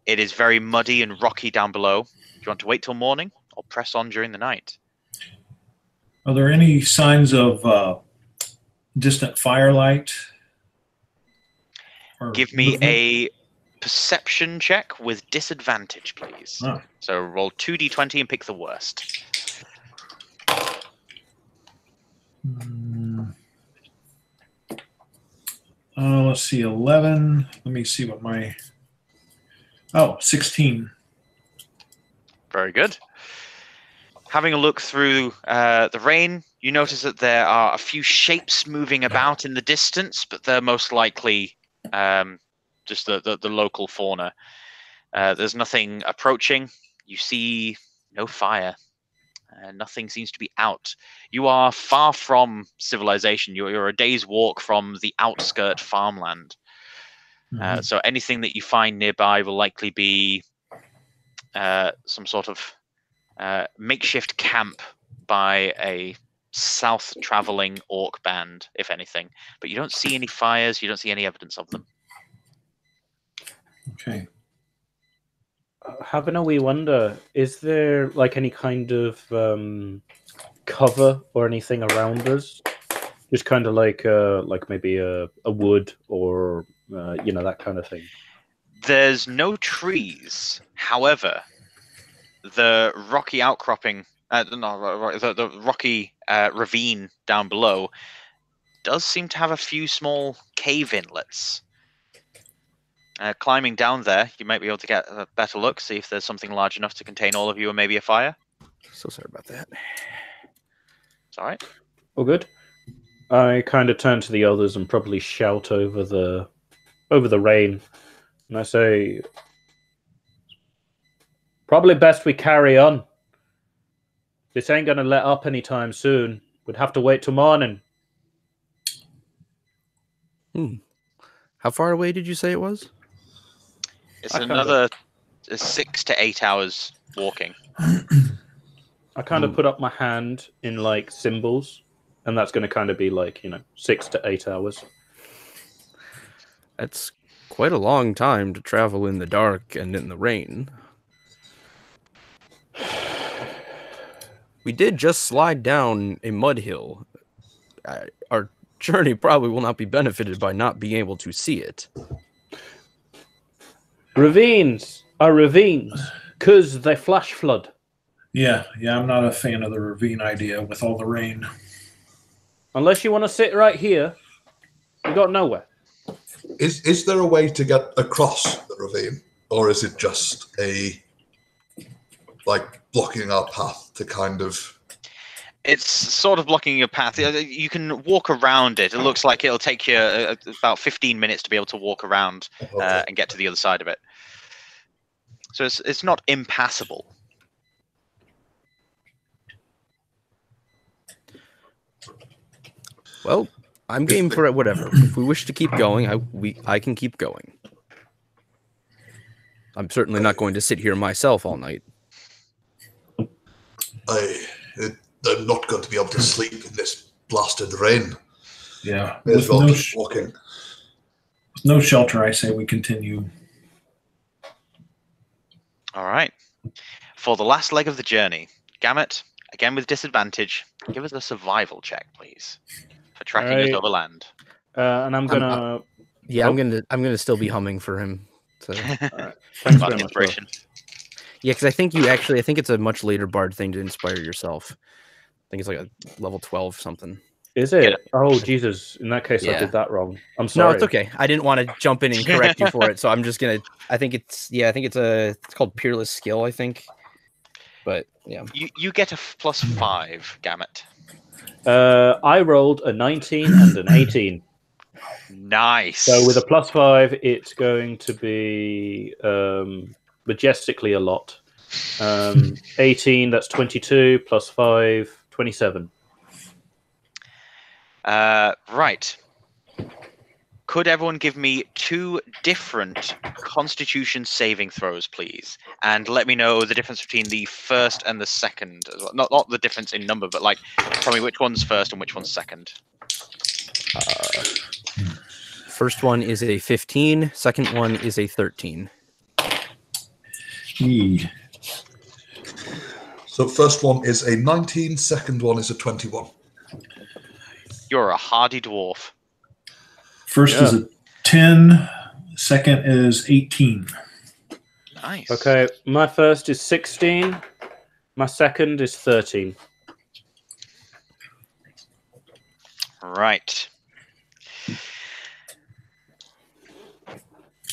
Speaker 1: It is very muddy and rocky down below. Do you want to wait till morning or press on during the night?
Speaker 4: Are there any signs of distant firelight?
Speaker 1: Give me a perception check with disadvantage, please.
Speaker 4: Oh.
Speaker 1: So roll 2d20 and pick the worst.
Speaker 4: Let's see, 11. Let me see what my... Oh, 16.
Speaker 1: Very good. Having a look through the rain, you notice that there are a few shapes moving about in the distance, but they're most likely just the local fauna. There's nothing approaching. You see no fire. Nothing seems to be out. You are far from civilization. You're a day's walk from the outskirt farmland. So anything that you find nearby will likely be some sort of makeshift camp by a south-traveling orc band, if anything. But you don't see any fires. You don't see any evidence of them.
Speaker 4: Okay.
Speaker 2: Having a wee wonder, is there like any kind of cover or anything around us? Just kind of like maybe a wood or that kind of thing.
Speaker 1: There's no trees. However, the rocky outcropping, the rocky ravine down below does seem to have a few small cave inlets. Climbing down there, you might be able to get a better look, see if there's something large enough to contain all of you or maybe a fire.
Speaker 3: So sorry about that.
Speaker 1: It's all right.
Speaker 2: All good. I kind of turn to the others and probably shout over the rain, and I say, "Probably best we carry on. This ain't gonna let up anytime soon. We'd have to wait till morning."
Speaker 3: How far away did you say it was?
Speaker 1: It's another 6 to 8 hours walking.
Speaker 2: I kind of put up my hand in like symbols, and that's going to kind of be like 6 to 8 hours.
Speaker 3: That's quite a long time to travel in the dark and in the rain. We did just slide down a mud hill. Our journey probably will not be benefited by not being able to see it.
Speaker 2: Ravines are ravines, 'cause they flash flood.
Speaker 4: Yeah, I'm not a fan of the ravine idea with all the rain.
Speaker 5: Unless you want to sit right here, you got nowhere.
Speaker 6: Is there a way to get across the ravine, or is it just blocking our path to kind of?
Speaker 1: It's sort of blocking your path. You can walk around it. It looks like it'll take you about 15 minutes to be able to walk around and get to the other side of it. So it's not impassable.
Speaker 3: Well, I'm game for it, whatever. If we wish to keep going, I can keep going. I'm certainly not going to sit here myself all night.
Speaker 6: I'm not going to be able to sleep in this blasted rain.
Speaker 4: Yeah.
Speaker 6: May as well keep walking.
Speaker 4: With no shelter, I say we continue.
Speaker 1: All right. For the last leg of the journey, Gamut, again with disadvantage, give us a survival check, please, for tracking us over land.
Speaker 2: And I'm gonna.
Speaker 3: I'm gonna still be humming for him. So.
Speaker 2: Right. Thanks very much. Bro.
Speaker 3: Yeah, because I think it's a much later bard thing to inspire yourself. I think it's like a level 12 something.
Speaker 2: Is it? Oh Jesus! In that case,
Speaker 3: Yeah.
Speaker 2: I did that wrong. I'm sorry.
Speaker 3: No, it's okay. I didn't want to jump in and correct you for it, so I'm just gonna. I think it's called Peerless Skill, I think. But yeah,
Speaker 1: you get a +5, Gamut.
Speaker 2: I rolled a 19 and an 18.
Speaker 1: Nice.
Speaker 2: So with a +5, it's going to be majestically a lot. 18, that's 22, +5, 27.
Speaker 1: Right. Could everyone give me 2 different Constitution saving throws, please? And let me know the difference between the first and the second. Not the difference in number, but tell me which one's first and which one's second.
Speaker 3: First one is a 15. Second one is a 13.
Speaker 6: So first one is a 19. Second one is a 21.
Speaker 1: You're a hardy dwarf.
Speaker 4: First is a 10. Second is 18.
Speaker 1: Nice.
Speaker 2: Okay, my first is 16. My second is 13.
Speaker 1: Right.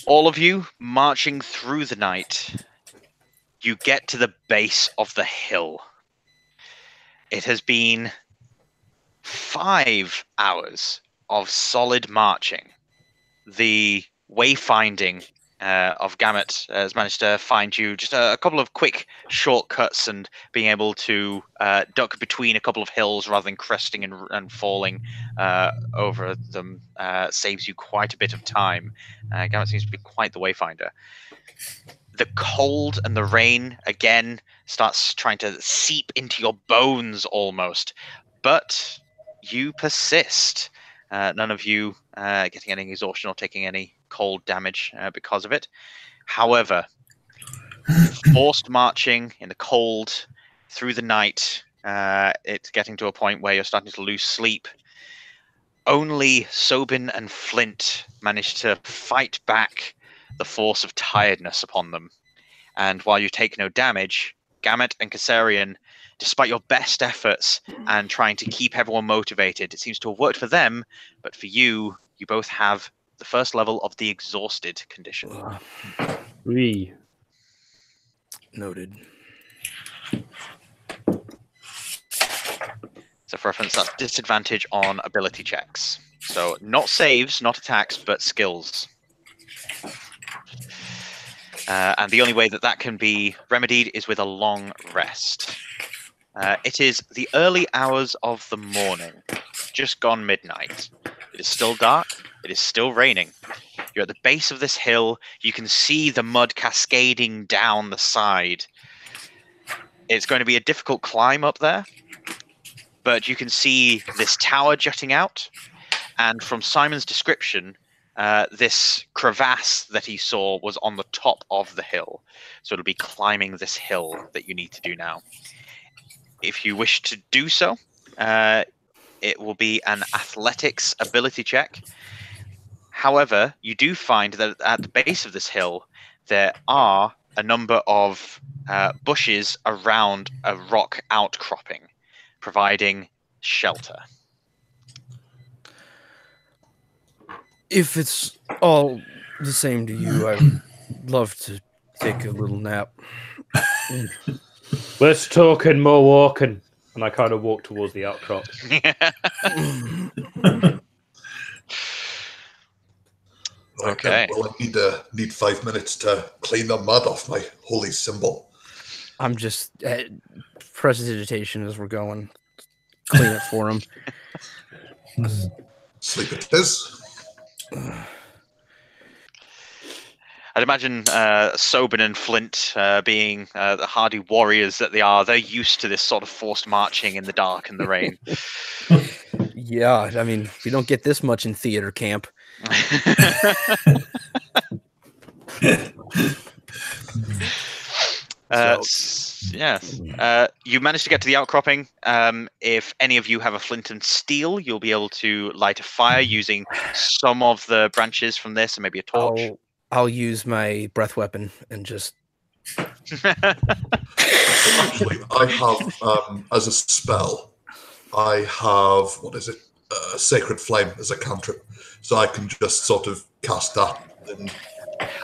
Speaker 1: All of you marching through the night, you get to the base of the hill. It has been 5 hours of solid marching. The wayfinding of Gamut has managed to find you just a couple of quick shortcuts, and being able to duck between a couple of hills rather than cresting and falling over them saves you quite a bit of time. Gamut seems to be quite the wayfinder. The cold and the rain again starts trying to seep into your bones almost, but you persist. None of you getting any exhaustion or taking any cold damage because of it. However, forced marching in the cold through the night, it's getting to a point where you're starting to lose sleep. Only Sobin and Flint managed to fight back the force of tiredness upon them. And while you take no damage, Gamut and Kassarian, despite your best efforts and trying to keep everyone motivated, it seems to have worked for them, but for you, you both have the first level of the exhausted condition.
Speaker 3: Noted.
Speaker 1: So for reference, that's disadvantage on ability checks. So not saves, not attacks, but skills. And the only way that that can be remedied is with a long rest. It is the early hours of the morning, just gone midnight. It is still dark. It is still raining. You're at the base of this hill. You can see the mud cascading down the side. It's going to be a difficult climb up there, but you can see this tower jutting out. And from Simon's description, this crevasse that he saw was on the top of the hill. So it'll be climbing this hill that you need to do now. If you wish to do so, it will be an athletics ability check. However, you do find that at the base of this hill, there are a number of bushes around a rock outcropping, providing shelter.
Speaker 3: If it's all the same to you, I would love to take a little nap.
Speaker 2: Less talking, more walking. And I kind of walk towards the outcrop.
Speaker 1: Okay.
Speaker 5: Well, I need 5 minutes to clean the mud off my holy symbol.
Speaker 3: I'm just prestidigitation as we're going. Clean it for him.
Speaker 5: Sleep it is.
Speaker 1: I'd imagine Sobin and Flint, being the hardy warriors that they are, they're used to this sort of forced marching in the dark and the rain.
Speaker 3: Yeah, I mean, we don't get this much in theater camp. You managed to get to the outcropping. If any of you have a flint and steel, you'll be able to light a fire using some of the branches from this, and maybe a torch. I'll use my breath weapon and just.
Speaker 5: Actually, I have as a spell. I have Sacred Flame as a cantrip, so I can just sort of cast that. And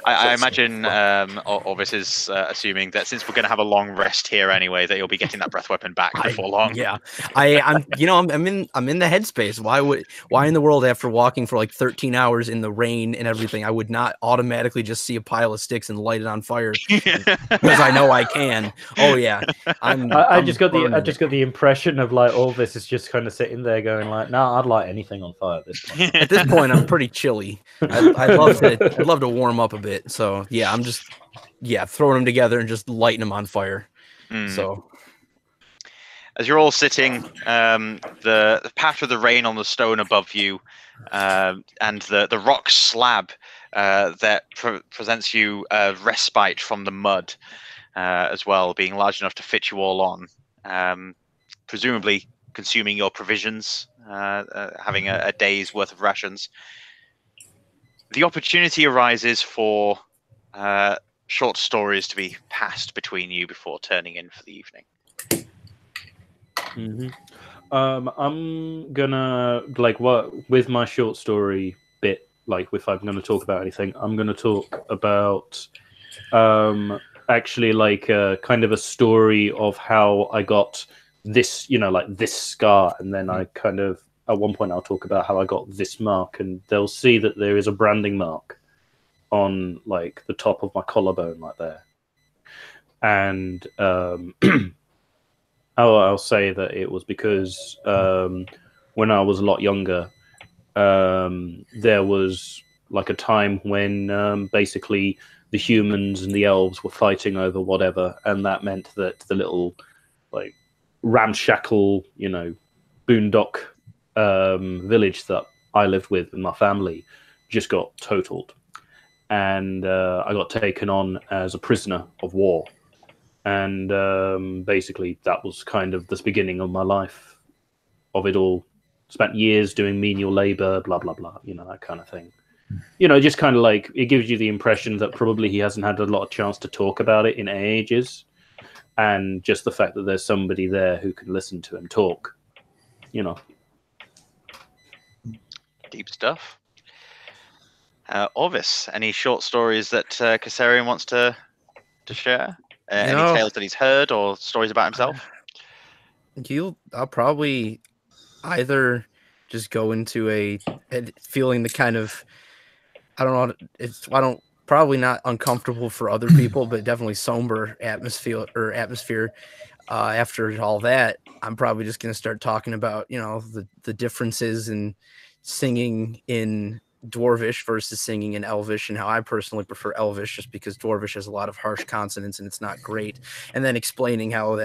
Speaker 1: I imagine Orvis is assuming that since we're going to have a long rest here anyway, that you'll be getting that breath weapon back before long.
Speaker 3: Yeah, I'm in the headspace. Why in the world, after walking for like 13 hours in the rain and everything, I would not automatically just see a pile of sticks and light it on fire because I know I can. Oh yeah,
Speaker 2: I just got the impression of like Orvis is just kind of sitting there going like, "No, I'd light anything on fire at this point."
Speaker 3: At this point, I'm pretty chilly. I'd love to warm up a bit. So yeah, I'm just throwing them together and just lighting them on fire. So
Speaker 1: as you're all sitting, the patter of the rain on the stone above you, and the rock slab that presents you a respite from the mud as well, being large enough to fit you all on, presumably consuming your provisions, having a day's worth of rations. the opportunity arises for short stories to be passed between you before turning in for the evening.
Speaker 2: I'm gonna with my short story bit. Like, if I'm going to talk about anything, I'm going to talk about actually kind of a story of how I got this, this scar, and then I kind of at one point I'll talk about how I got this mark, and they'll see that there is a branding mark on the top of my collarbone, like there, and I'll say that it was because when I was a lot younger, there was a time when basically the humans and the elves were fighting over whatever, and that meant that the little ramshackle, boondock village that I lived with my family just got totaled, and I got taken on as a prisoner of war. And basically that was kind of the beginning of my life, of it all. Spent years doing menial labor, blah blah blah, that kind of thing. Just kind of it gives you the impression that probably he hasn't had a lot of chance to talk about it in ages, and just the fact that there's somebody there who can listen to him talk.
Speaker 1: Deep stuff. Orvis, any short stories that Kassarian wants to share? Any tales that he's heard or stories about himself?
Speaker 3: I'll probably either just go into feeling the kind of, I don't know, probably not uncomfortable for other people, but definitely somber atmosphere. After all that, I'm probably just going to start talking about, the differences in singing in Dwarvish versus singing in Elvish, and how I personally prefer Elvish just because Dwarvish has a lot of harsh consonants and it's not great. And then explaining how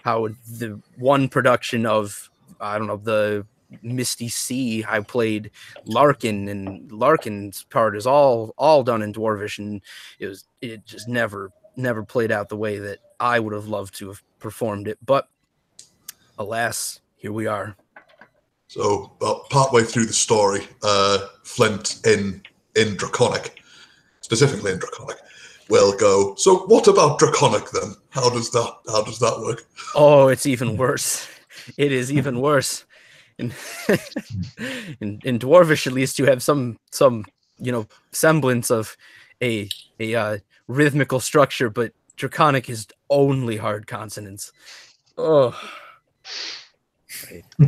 Speaker 3: how the one production of, I don't know, the Misty Sea, I played Larkin, and Larkin's part is all done in Dwarvish, and it just never played out the way that I would have loved to have performed it. But alas, here we are.
Speaker 5: So about partway through the story, Flint in Draconic, specifically in Draconic, will go, so what about Draconic then? How does that work?
Speaker 3: Oh, it's even worse. It is even worse. In Dwarvish, at least, you have some semblance of a rhythmical structure, but Draconic is only hard consonants. Oh.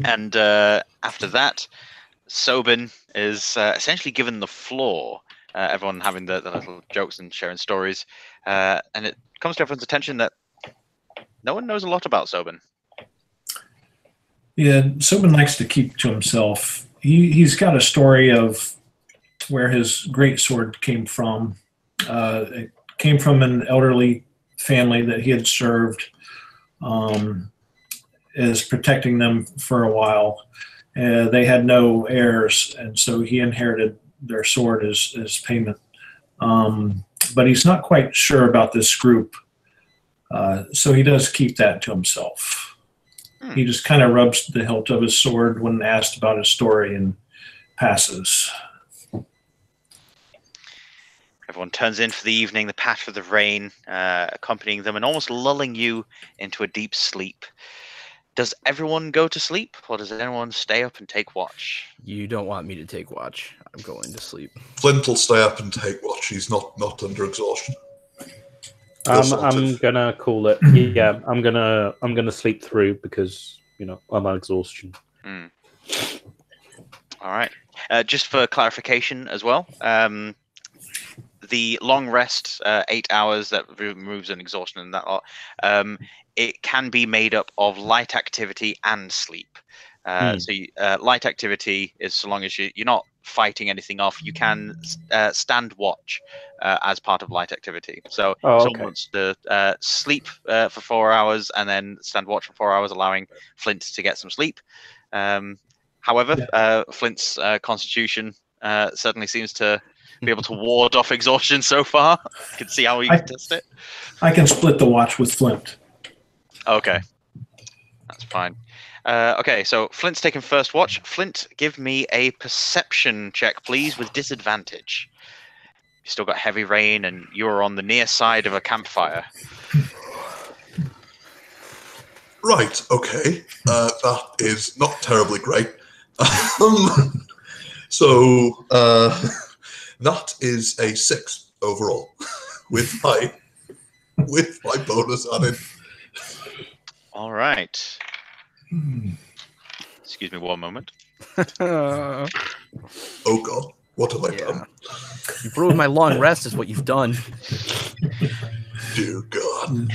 Speaker 1: And after that, Sobin is essentially given the floor. Everyone having the little jokes and sharing stories, and it comes to everyone's attention that no one knows a lot about Sobin.
Speaker 4: Yeah, Sobin likes to keep to himself. He's got a story of where his greatsword came from. It came from an elderly family that he had served, is protecting them for a while. They had no heirs, and so he inherited their sword as payment. But he's not quite sure about this group, so he does keep that to himself. He just kind of rubs the hilt of his sword when asked about his story and passes.
Speaker 1: Everyone turns in for the evening, the patter of the rain accompanying them and almost lulling you into a deep sleep. Does everyone go to sleep, or does anyone stay up and take watch?
Speaker 3: You don't want me to take watch. I'm going to sleep.
Speaker 5: Flint will stay up and take watch. He's not under exhaustion.
Speaker 2: I'm gonna call it. Yeah, I'm gonna sleep through because I'm on exhaustion.
Speaker 1: All right. Just for clarification as well, the long rest, 8 hours, that removes an exhaustion and that lot. It can be made up of light activity and sleep. So light activity is so long as you're not fighting anything off, you can stand watch as part of light activity. So someone wants to sleep for 4 hours and then stand watch for 4 hours, allowing Flint to get some sleep. However, Flint's constitution certainly seems to be able to ward off exhaustion so far. You can see how we can test it.
Speaker 4: I can split the watch with Flint.
Speaker 1: Okay. That's fine. Okay, so Flint's taking first watch. Flint, give me a perception check, please, with disadvantage. You've still got heavy rain, and you're on the near side of a campfire.
Speaker 5: Right, okay. That is not terribly great. So that is a 6 overall with my bonus on it.
Speaker 1: All right. Excuse me one moment.
Speaker 5: Oh god, what have I done?
Speaker 3: You ruined my long rest is what you've done.
Speaker 5: Dear God.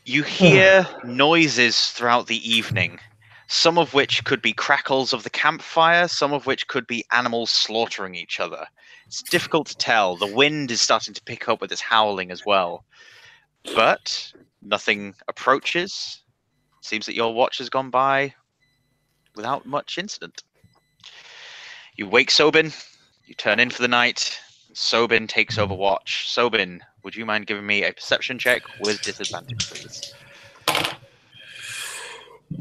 Speaker 1: You hear noises throughout the evening, some of which could be crackles of the campfire, some of which could be animals slaughtering each other. It's difficult to tell. The wind is starting to pick up with its howling as well. But nothing approaches. Seems that your watch has gone by without much incident. You wake Sobin, you turn in for the night, Sobin takes over watch. Sobin, would you mind giving me a perception check with disadvantage, please?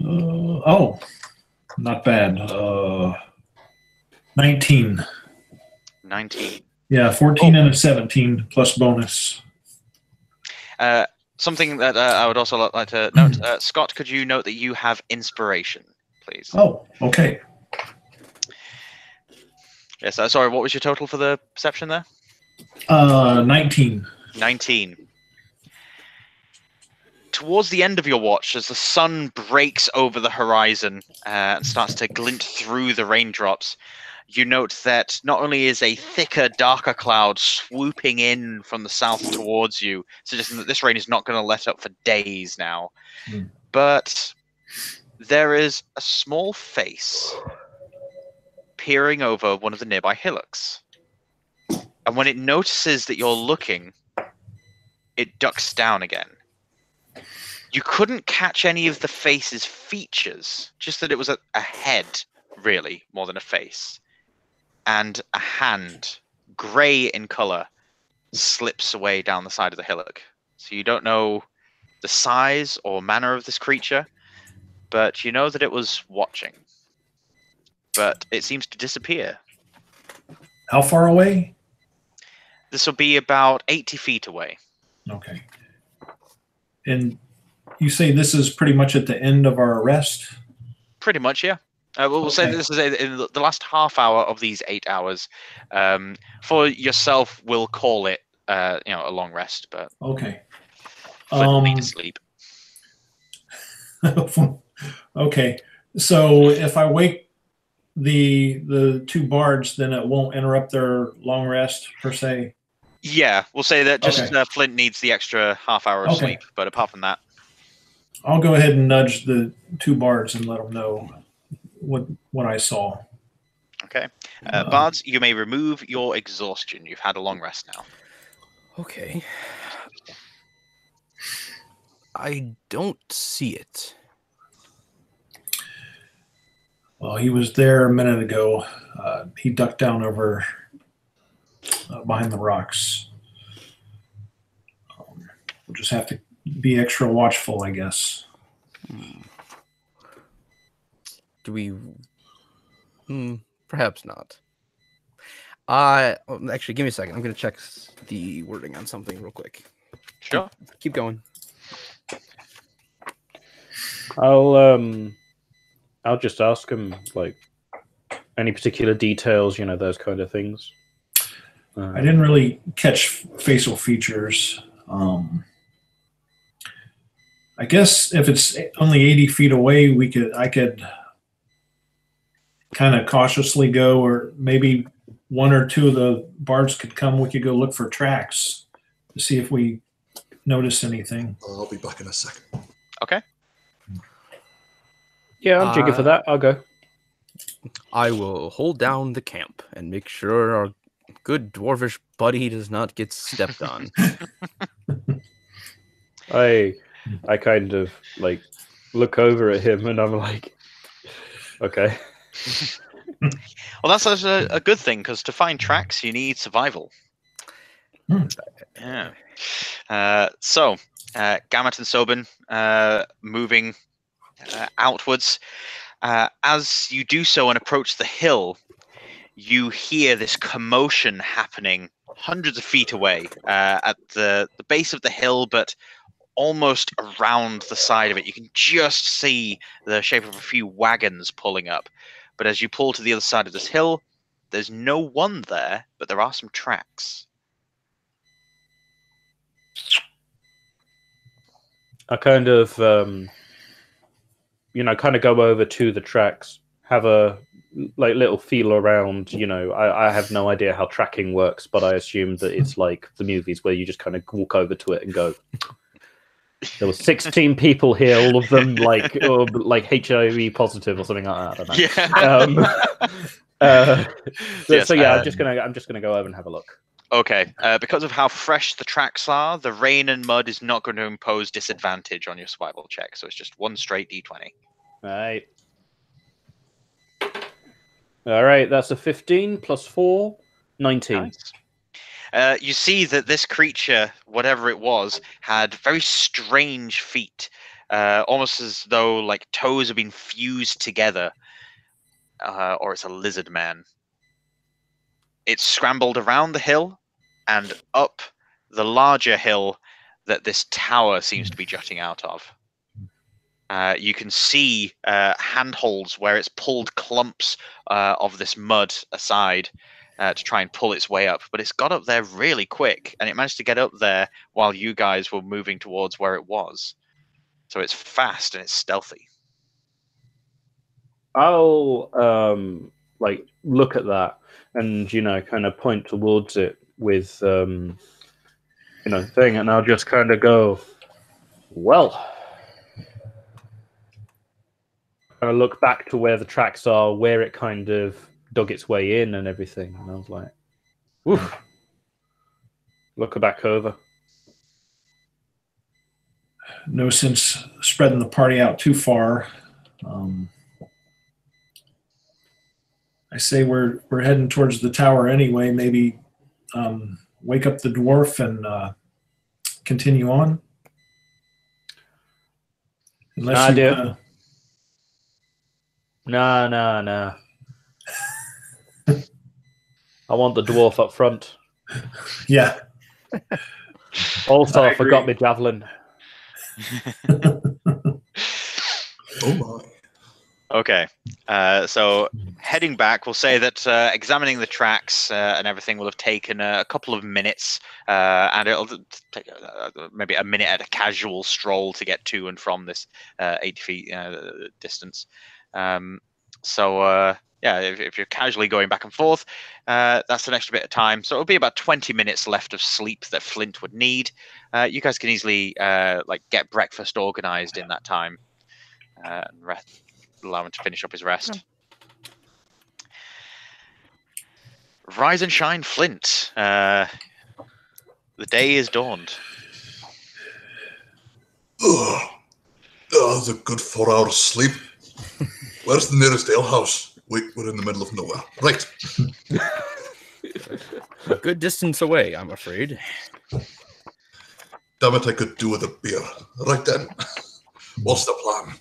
Speaker 4: Oh, not bad. 19.
Speaker 1: 19.
Speaker 4: Yeah, 14 and a 17 plus bonus.
Speaker 1: Something that I would also like to note, Scott, could you note that you have inspiration, please?
Speaker 4: Oh, okay.
Speaker 1: Yes, sorry, what was your total for the perception there?
Speaker 4: 19.
Speaker 1: 19. Towards the end of your watch, as the sun breaks over the horizon and starts to glint through the raindrops, you note that not only is a thicker, darker cloud swooping in from the south towards you, suggesting that this rain is not going to let up for days now, but there is a small face peering over one of the nearby hillocks. And when it notices that you're looking, it ducks down again. You couldn't catch any of the face's features, just that it was a head, really, more than a face. And a hand, grey in colour, slips away down the side of the hillock. So you don't know the size or manner of this creature, but you know that it was watching. But it seems to disappear.
Speaker 4: How far away?
Speaker 1: This will be about 80 feet away.
Speaker 4: Okay. And you say this is pretty much at the end of our rest?
Speaker 1: Pretty much, yeah. We'll say this is in the last half hour of these 8 hours. For yourself, we'll call it a long rest, but
Speaker 4: okay.
Speaker 1: For me to sleep.
Speaker 4: Okay. So if I wake the two bards, then it won't interrupt their long rest per se?
Speaker 1: Yeah, we'll say that just Flint needs the extra half hour of sleep, but apart from that,
Speaker 4: I'll go ahead and nudge the two bards and let them know what I saw.
Speaker 1: Okay. Bards, you may remove your exhaustion. You've had a long rest now.
Speaker 3: Okay. I don't see it.
Speaker 4: Well, he was there a minute ago. He ducked down over behind the rocks. We'll just have to be extra watchful, I guess.
Speaker 3: Do we? Perhaps not. Actually, give me a second. I'm going to check the wording on something real quick.
Speaker 1: Sure.
Speaker 3: Keep going.
Speaker 2: I'll just ask him, like, any particular details, those kind of things.
Speaker 4: I didn't really catch facial features. I guess if it's only 80 feet away, I could kind of cautiously go, or maybe one or two of the bards could come. We could go look for tracks to see if we notice anything.
Speaker 5: I'll be back in a second.
Speaker 1: Okay.
Speaker 2: Yeah, I'm jigger for that. I'll go.
Speaker 3: I will hold down the camp and make sure our good dwarvish buddy does not get stepped on.
Speaker 2: I kind of look over at him and I'm like, okay.
Speaker 1: Well, that's a good thing, because to find tracks, you need survival. Yeah. So, Gamut and Sobin moving outwards. As you do so and approach the hill, you hear this commotion happening hundreds of feet away at the base of the hill, but almost around the side of it. You can just see the shape of a few wagons pulling up. But as you pull to the other side of this hill, there's no one there, but there are some tracks.
Speaker 2: I kind of, kind of go over to the tracks, have a little feel around. I have no idea how tracking works, but I assume that it's like the movies where you just kind of walk over to it and go. There were 16 people here, all of them like HIV positive or something like that. I don't know.
Speaker 1: Yeah.
Speaker 2: Yes, I'm just gonna go over and have a look.
Speaker 1: Okay. Because of how fresh the tracks are, the rain and mud is not going to impose disadvantage on your survival check. So it's just one straight d20.
Speaker 2: All right. That's a 15 plus 4, 19.
Speaker 1: Nice. You see that this creature, whatever it was, had very strange feet, almost as though like toes have been fused together, or it's a lizard man. It scrambled around the hill and up the larger hill that this tower seems to be jutting out of. You can see handholds where it's pulled clumps of this mud aside to try and pull its way up, but it's got up there really quick, and it managed to get up there while you guys were moving towards where it was. So it's fast and it's stealthy.
Speaker 2: I'll look at that and kind of point towards it with thing, and I'll just kind of go, well. I look back to where the tracks are, where it kind of dug its way in and everything, and I was like, "Oof!" Look back over.
Speaker 4: No sense spreading the party out too far. I say we're heading towards the tower anyway. Maybe wake up the dwarf and continue on. Unless
Speaker 2: No. I want the dwarf up front.
Speaker 4: Yeah.
Speaker 2: Also, I forgot my javelin.
Speaker 5: Oh my.
Speaker 1: Okay, so heading back, we'll say that examining the tracks and everything will have taken a couple of minutes, and it'll take maybe a minute at a casual stroll to get to and from this 80 feet distance. If you're casually going back and forth, that's an extra bit of time. So it'll be about 20 minutes left of sleep that Flint would need. You guys can easily get breakfast organized in that time and rest. Allow him to finish up his rest. Rise and shine, Flint. The day is dawned.
Speaker 5: That's a good 4 hours sleep. Where's the nearest alehouse? We're in the middle of nowhere. Right.
Speaker 3: A good distance away, I'm afraid.
Speaker 5: Damn it, I could do with a beer. Right then. What's the plan?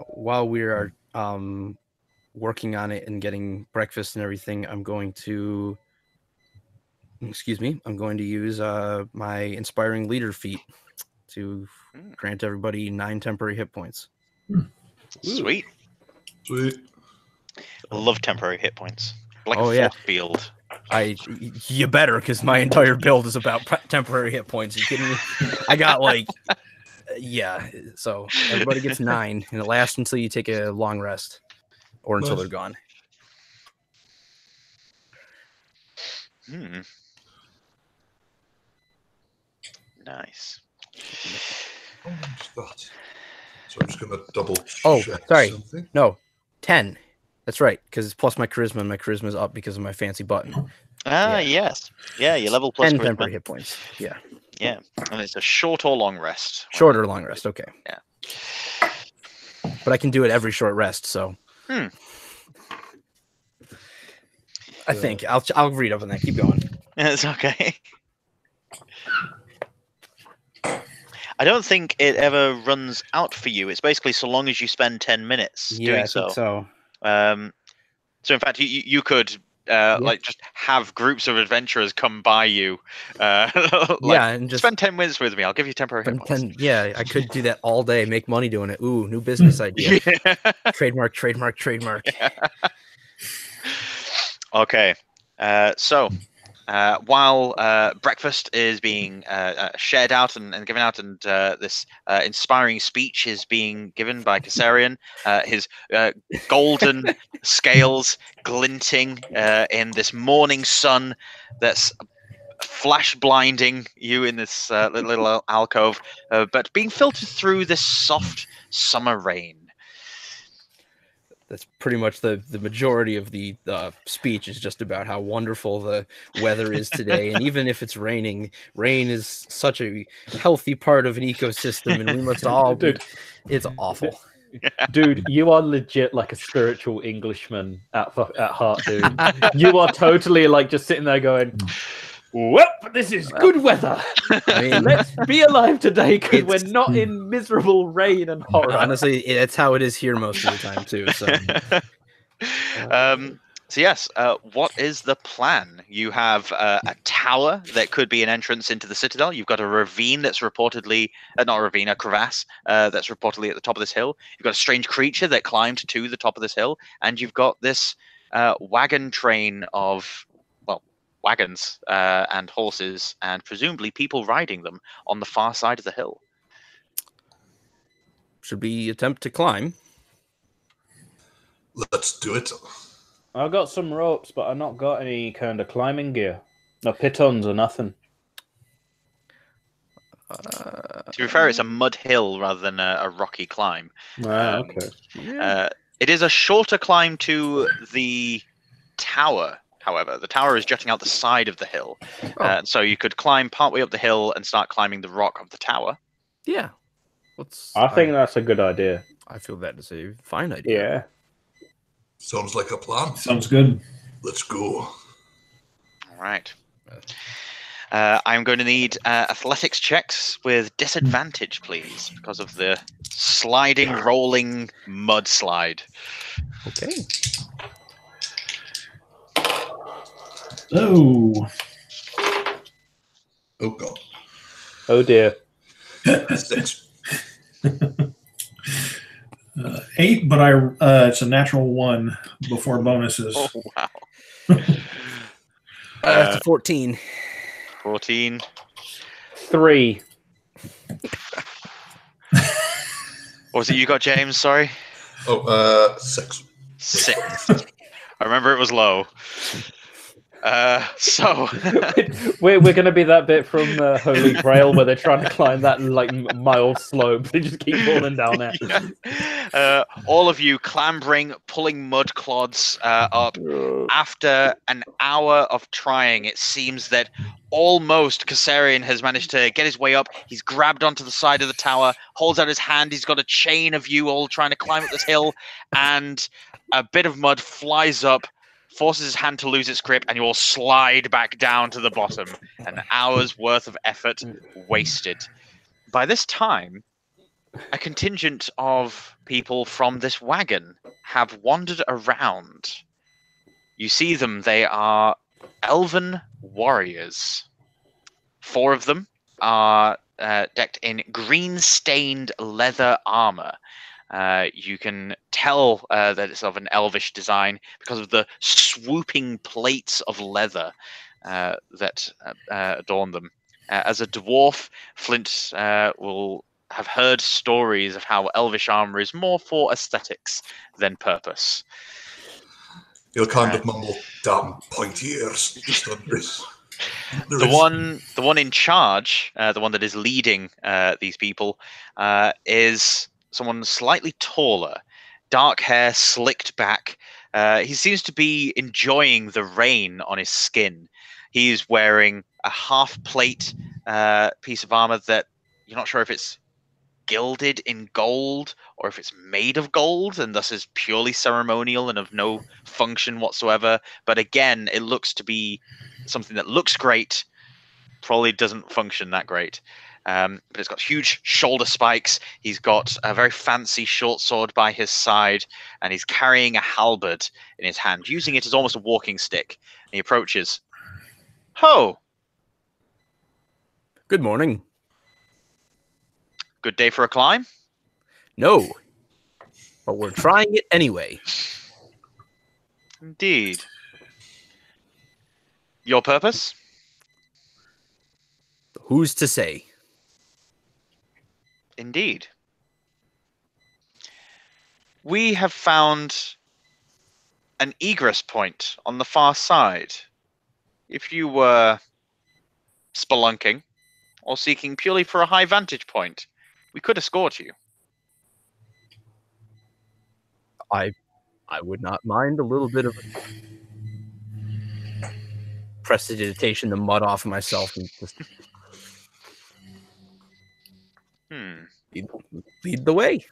Speaker 3: While we are working on it and getting breakfast and everything, I'm going to use my inspiring leader feat to grant everybody 9 temporary hit points.
Speaker 1: Sweet.
Speaker 5: Sweet.
Speaker 1: I love temporary hit points. Like a
Speaker 3: yeah.
Speaker 1: force field.
Speaker 3: You better, because my entire build is about temporary hit points. Are you kidding me? I got so everybody gets 9, and it lasts until you take a long rest or until they're gone.
Speaker 1: Nice.
Speaker 5: So I'm just going to double check.
Speaker 3: Oh, sorry.
Speaker 5: Something.
Speaker 3: No, 10. That's right, because it's plus my charisma, and my charisma is up because of my fancy button.
Speaker 1: Yes. Yeah, you level plus
Speaker 3: 10
Speaker 1: charisma.
Speaker 3: temporary hit points. Yeah.
Speaker 1: Yeah, and it's a short or long rest.
Speaker 3: Short or long rest, okay.
Speaker 1: Yeah.
Speaker 3: But I can do it every short rest, so. I think. I'll read up on that. Keep going.
Speaker 1: It's okay. I don't think it ever runs out for you. It's basically so long as you spend 10 minutes
Speaker 3: Yeah,
Speaker 1: doing
Speaker 3: I think so.
Speaker 1: So in fact, you could like just have groups of adventurers come by you. Like,
Speaker 3: and just
Speaker 1: spend 10 minutes with me. I'll give you temporary hit points.
Speaker 3: yeah, I could do that all day, make money doing it. Ooh, new business idea.
Speaker 1: Yeah.
Speaker 3: Trademark.
Speaker 1: Okay. So while breakfast is being shared out and given out, and this inspiring speech is being given by Kassarian, his golden scales glinting in this morning sun that's flash blinding you in this little alcove, but being filtered through this soft summer rain.
Speaker 3: That's pretty much the majority of the speech is just about how wonderful the weather is today. And even if it's raining, rain is such a healthy part of an ecosystem, and we must all it's awful.
Speaker 2: Dude, you are legit like a spiritual Englishman at heart, dude. You are totally like just sitting there going, well, this is good weather.
Speaker 3: I mean,
Speaker 2: Let's be alive today because we're not in miserable rain and horror.
Speaker 3: Honestly, that's how it is here most of the time too.
Speaker 1: So yes, what is the plan? You have a tower that could be an entrance into the citadel. You've got a ravine that's reportedly not a ravine, a crevasse that's reportedly at the top of this hill. You've got a strange creature that climbed to the top of this hill, and you've got this wagon train of wagons and horses, and presumably people riding them on the far side of the hill.
Speaker 3: Should we attempt to climb?
Speaker 5: Let's do it.
Speaker 2: I've got some ropes, but I've not got any kind of climbing gear. No pitons or nothing.
Speaker 1: To be fair, it's a mud hill rather than a rocky climb.
Speaker 2: Okay.
Speaker 1: It is a shorter climb to the tower. However, the tower is jutting out the side of the hill, so you could climb partway up the hill and start climbing the rock of the tower.
Speaker 3: Yeah,
Speaker 2: I think that's a good idea.
Speaker 3: I feel that is a fine idea.
Speaker 2: Yeah,
Speaker 5: Sounds like a plan.
Speaker 4: Sounds good.
Speaker 5: Let's go.
Speaker 1: All right. I'm going to need athletics checks with disadvantage, please, because of the sliding, rolling mudslide.
Speaker 3: Okay.
Speaker 4: Oh.
Speaker 5: Oh god.
Speaker 2: Oh dear.
Speaker 5: 6.
Speaker 4: 8, but it's a natural 1 before bonuses.
Speaker 1: Oh wow.
Speaker 3: That's a 14.
Speaker 1: 14.
Speaker 2: 3.
Speaker 1: What was it you got, James? Sorry.
Speaker 5: 6.
Speaker 1: 6. I remember it was low. So
Speaker 2: we're going to be that bit from Holy Grail where they're trying to climb that like mile slope. They just keep falling down it.
Speaker 1: Yeah. All of you clambering, pulling mud clods up. After an hour of trying, it seems that almost Kassarian has managed to get his way up. He's grabbed onto the side of the tower, holds out his hand. He's got a chain of you all trying to climb up this hill, and a bit of mud flies up, forces his hand to lose its grip, and you all slide back down to the bottom. An hour's worth of effort wasted. By this time, a contingent of people from this wagon have wandered around. You see them. They are elven warriors. 4 of them are decked in green-stained leather armor. You can tell that it's of an elvish design because of the swooping plates of leather that adorn them. As a dwarf, Flint will have heard stories of how elvish armor is more for aesthetics than purpose.
Speaker 5: You'll kind of mumble, damn pointy ears. Just under his...
Speaker 1: The one in charge, the one that is leading these people, is someone slightly taller, dark hair slicked back. He seems to be enjoying the rain on his skin. He's wearing a half plate piece of armor that you're not sure if it's gilded in gold or if it's made of gold and thus is purely ceremonial and of no function whatsoever. But again, it looks to be something that looks great, probably doesn't function that great. But it's got huge shoulder spikes. He's got a very fancy short sword by his side, and he's carrying a halberd in his hand, using it as almost a walking stick. And he approaches. Ho!
Speaker 3: Good morning.
Speaker 1: Good day for a climb?
Speaker 3: No, but we're trying it anyway.
Speaker 1: Indeed. Your purpose?
Speaker 3: Who's to say?
Speaker 1: Indeed. We have found an egress point on the far side. If you were spelunking or seeking purely for a high vantage point, we could escort you.
Speaker 3: I would not mind a little bit of prestidigitation, the mud off of myself, and just lead the way.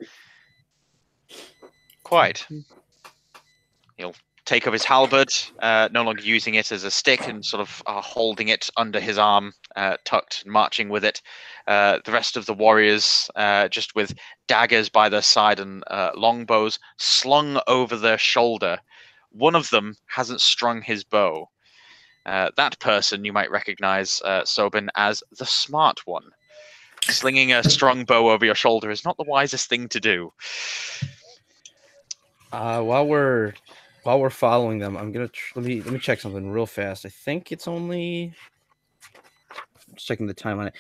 Speaker 1: Quite. He'll take up his halberd, no longer using it as a stick, and sort of holding it under his arm, tucked, marching with it. The rest of the warriors, just with daggers by their side and longbows slung over their shoulder. One of them hasn't strung his bow. That person you might recognize, Sobin, as the smart one. Slinging a strong bow over your shoulder is not the wisest thing to do.
Speaker 3: While we're following them, I'm gonna let me check something real fast. I think it's only just checking the time on it.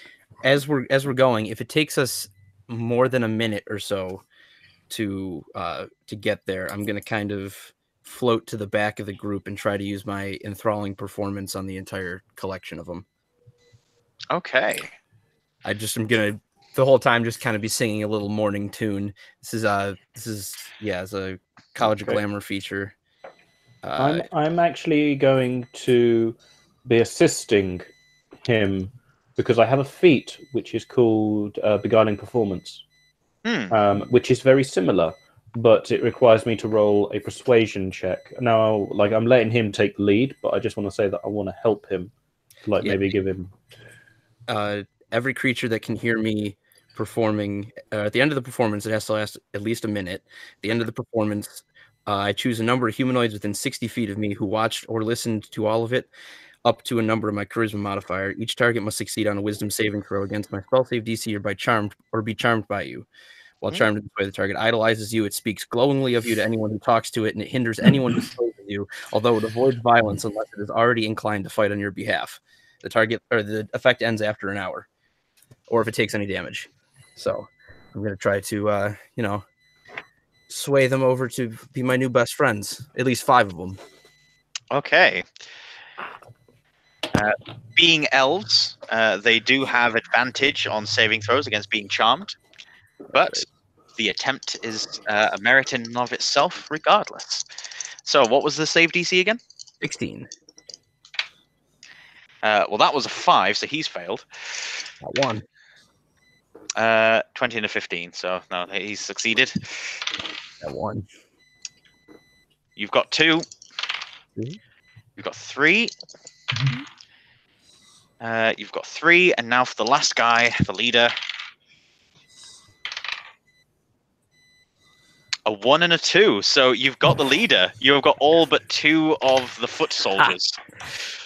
Speaker 3: As we're going, if it takes us more than a minute or so to get there, I'm gonna kind of float to the back of the group and try to use my enthralling performance on the entire collection of them.
Speaker 1: Okay.
Speaker 3: I just am gonna the whole time just kind of be singing a little morning tune. This is as a college glamour feature.
Speaker 2: I'm actually going to be assisting him because I have a feat which is called Beguiling Performance, which is very similar, but it requires me to roll a persuasion check. Now, like, I'm letting him take the lead, but I just want to say that I want to help him, maybe give him.
Speaker 3: Every creature that can hear me performing at the end of the performance, it has to last at least a minute. At the end of the performance, I choose a number of humanoids within 60 feet of me who watched or listened to all of it, up to a number of my charisma modifier. Each target must succeed on a wisdom saving throw against my spell save DC or be charmed by you. While charmed in this way, the target idolizes you. It speaks glowingly of you to anyone who talks to it, and it hinders anyone who plays with you, although it avoids violence unless it is already inclined to fight on your behalf. The target or the effect ends after an hour, or if it takes any damage. So I'm going to try to, sway them over to be my new best friends, at least 5 of them.
Speaker 1: Okay. Being elves, they do have advantage on saving throws against being charmed, but the attempt is a merit in and of itself regardless. So what was the save DC again?
Speaker 3: 16.
Speaker 1: Well, that was a 5, so he's failed.
Speaker 3: Not 1.
Speaker 1: 20 and a 15, so no, he's succeeded.
Speaker 3: At 1.
Speaker 1: You've got 2.
Speaker 3: Mm-hmm.
Speaker 1: You've got 3. You've got 3, and now for the last guy, the leader. A 1 and a 2, so you've got the leader. You've got all but 2 of the foot soldiers.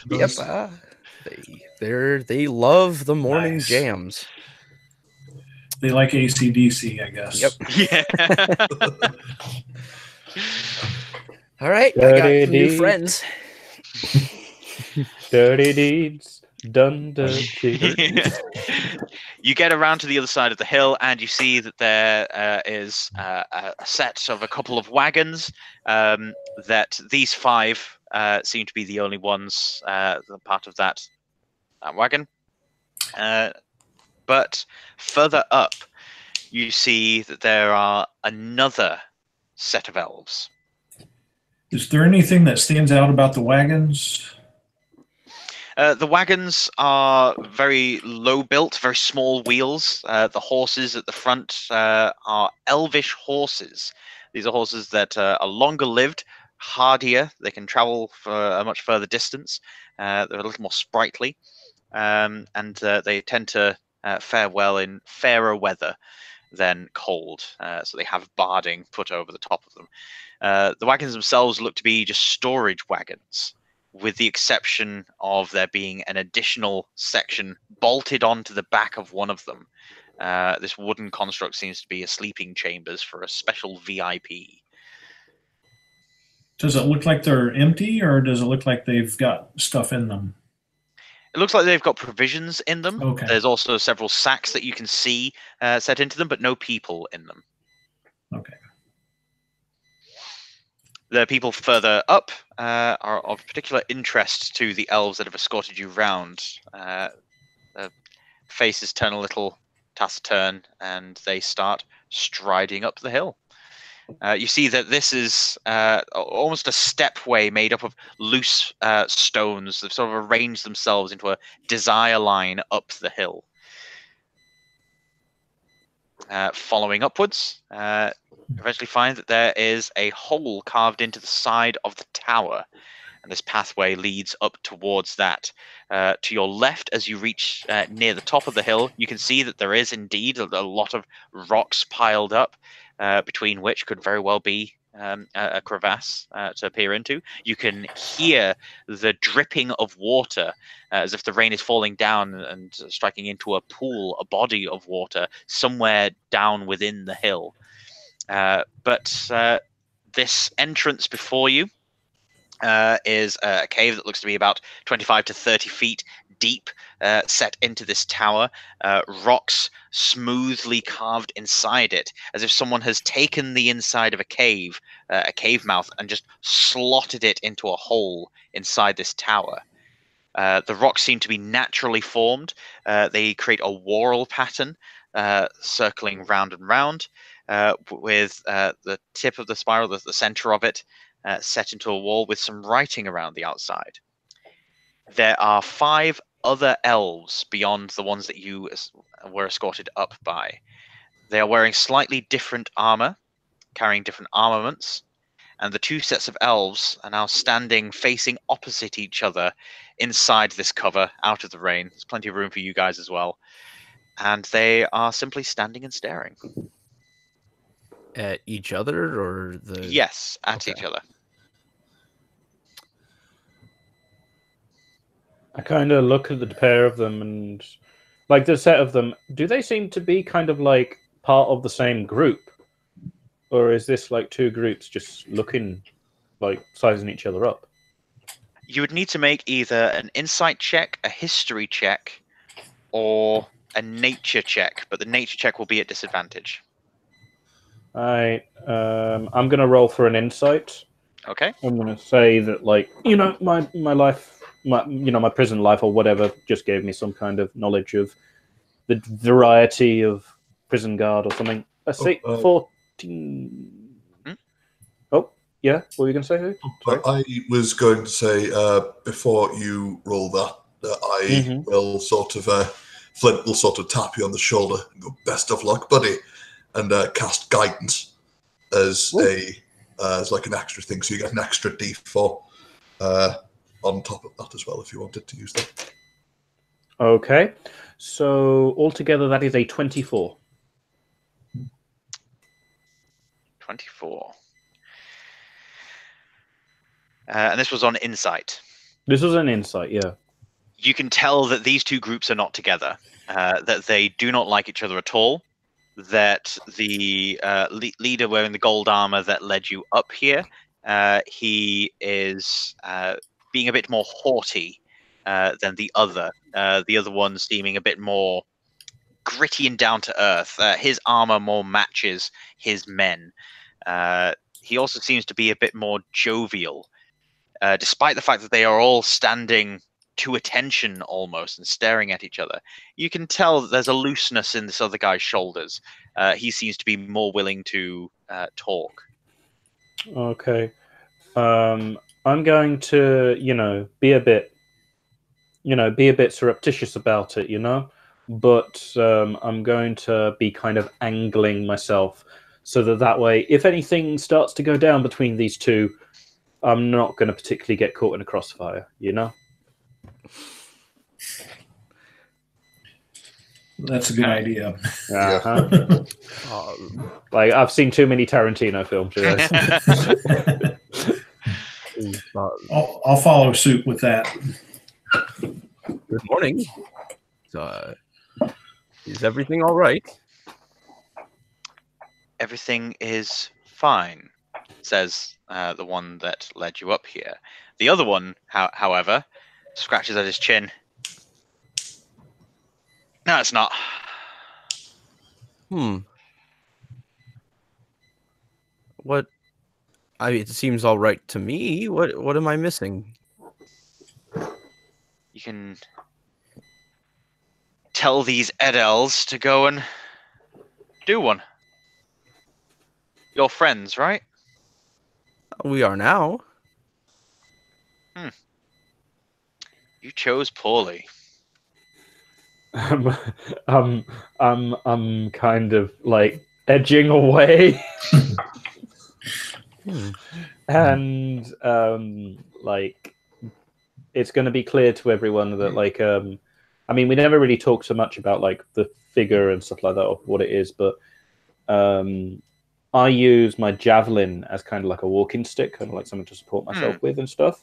Speaker 3: Yep. They love the morning jams.
Speaker 4: They like ACDC, I guess.
Speaker 3: Yep.
Speaker 1: Yeah.
Speaker 3: All right, I got some new friends.
Speaker 2: Dirty deeds done dirty.
Speaker 1: You get around to the other side of the hill, and you see that there is a set of a couple of wagons. That these 5 seem to be the only ones part of that wagon. But further up, you see that there are another set of elves.
Speaker 4: Is there anything that stands out about the wagons?
Speaker 1: The wagons are very low built, very small wheels. The horses at the front are elvish horses. These are horses that are longer lived, hardier. They can travel for a much further distance. They're a little more sprightly. And they tend to fare well in fairer weather than cold. So they have barding put over the top of them. The wagons themselves look to be just storage wagons, with the exception of there being an additional section bolted onto the back of one of them. This wooden construct seems to be a sleeping chambers for a special VIP.
Speaker 4: Does it look like they're empty, or does it look like they've got stuff in them?
Speaker 1: It looks like they've got provisions in them.
Speaker 4: Okay.
Speaker 1: There's also several sacks that you can see set into them, but no people in them.
Speaker 4: Okay.
Speaker 1: The people further up are of particular interest to the elves that have escorted you round. The faces turn a little taciturn, and they start striding up the hill. You see that this is almost a stepway made up of loose stones that sort of arranged themselves into a desire line up the hill. Following upwards, eventually find that there is a hole carved into the side of the tower, and this pathway leads up towards that. To your left, as you reach near the top of the hill, you can see that there is indeed a lot of rocks piled up, between which could very well be a crevasse to peer into. You can hear the dripping of water, as if the rain is falling down and striking into a pool, a body of water somewhere down within the hill. But this entrance before you is a cave that looks to be about 25 to 30 feet deep, set into this tower. Rocks smoothly carved inside it, as if someone has taken the inside of a cave mouth, and just slotted it into a hole inside this tower. The rocks seem to be naturally formed. They create a whorl pattern, circling round and round, with the tip of the spiral, the center of it, set into a wall with some writing around the outside. There are 5 other elves beyond the ones that you were escorted up by. They are wearing slightly different armor, carrying different armaments, and the 2 sets of elves are now standing facing opposite each other inside this cover, out of the rain. There's plenty of room for you guys as well. And they are simply standing and staring.
Speaker 3: At each other, or the...
Speaker 1: Yes, at each other.
Speaker 2: I kind of look at the pair of them, and like the set of them, do they seem to be kind of like part of the same group? Or is this like 2 groups just looking, like sizing each other up?
Speaker 1: You would need to make either an insight check, a history check, or a nature check, but the nature check will be at disadvantage.
Speaker 2: I'm going to roll for an insight.
Speaker 1: Okay.
Speaker 2: I'm going to say that, like, my life, my prison life or whatever just gave me some kind of knowledge of the variety of prison guard or something. I say 14. Oh, yeah. What were you going to say? Sorry?
Speaker 5: I was going to say, before you roll that, I will sort of, Flint will sort of tap you on the shoulder and go, "Best of luck, buddy," and cast guidance as as like an extra thing, so you get an extra D4 on top of that as well if you wanted to use that.
Speaker 2: Okay, so altogether that is a 24.
Speaker 1: 24. And this was on insight.
Speaker 2: This was an insight, yeah.
Speaker 1: You can tell that these 2 groups are not together, that they do not like each other at all, that the leader wearing the gold armor that led you up here, he is being a bit more haughty than the other. The other one seeming a bit more gritty and down to earth. His armor more matches his men. He also seems to be a bit more jovial, despite the fact that they are all standing to attention almost and staring at each other. You can tell that there's a looseness in this other guy's shoulders. He seems to be more willing to talk.
Speaker 2: Okay. I'm going to, be a bit surreptitious about it, but I'm going to be kind of angling myself so that way, if anything starts to go down between these 2, I'm not going to particularly get caught in a crossfire,
Speaker 4: That's a good idea.
Speaker 2: Uh-huh. Like, I've seen too many Tarantino films. You know?
Speaker 4: I'll follow suit with that.
Speaker 3: Good morning. Is everything all right?
Speaker 1: Everything is fine, says the one that led you up here. The other one, however, scratches at his chin. No, it's not.
Speaker 3: What? It seems all right to me. What am I missing?
Speaker 1: You can tell these Edels to go and do one. You're friends, right?
Speaker 3: We are now.
Speaker 1: You chose poorly.
Speaker 2: I'm kind of like edging away. And like, it's going to be clear to everyone that, like, I mean, we never really talked so much about like the figure and stuff like that, or what it is, but I use my javelin as kind of like a walking stick, kind of like something to support myself with and stuff.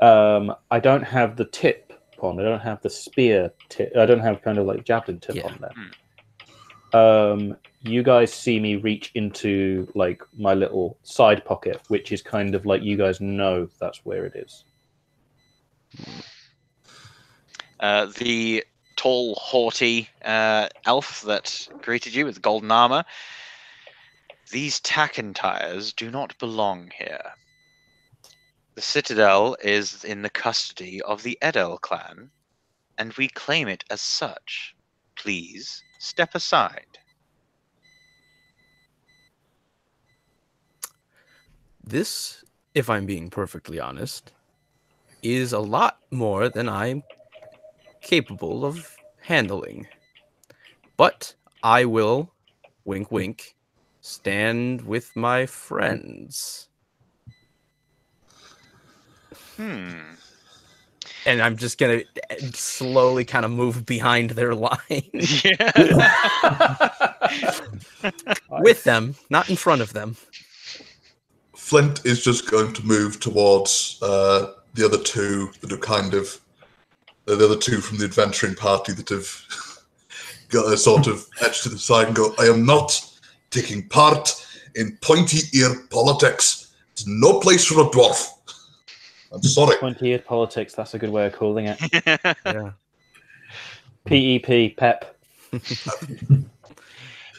Speaker 2: I don't have the tip on. I don't have the spear tip. I don't have kind of like javelin tip on there. You guys see me reach into like my little side pocket, which is kind of like, you guys know that's where it is.
Speaker 1: The tall, haughty elf that greeted you with golden armor. These Tackentires do not belong here. The Citadel is in the custody of the Edel clan, and we claim it as such. Please step aside.
Speaker 3: This, if I'm being perfectly honest, is a lot more than I'm capable of handling. But I will, wink wink, stand with my friends. And I'm just gonna slowly kind of move behind their line. With them, not in front of them.
Speaker 5: Flint is just going to move towards the other two that are kind of the other two from the adventuring party that have got a sort of edge to the side and go, I am not taking part in pointy-eared politics. It's no place for a dwarf. I'm sorry.
Speaker 2: Pointy-eared politics, that's a good way of calling it.
Speaker 3: Yeah.
Speaker 2: PEP, PEP.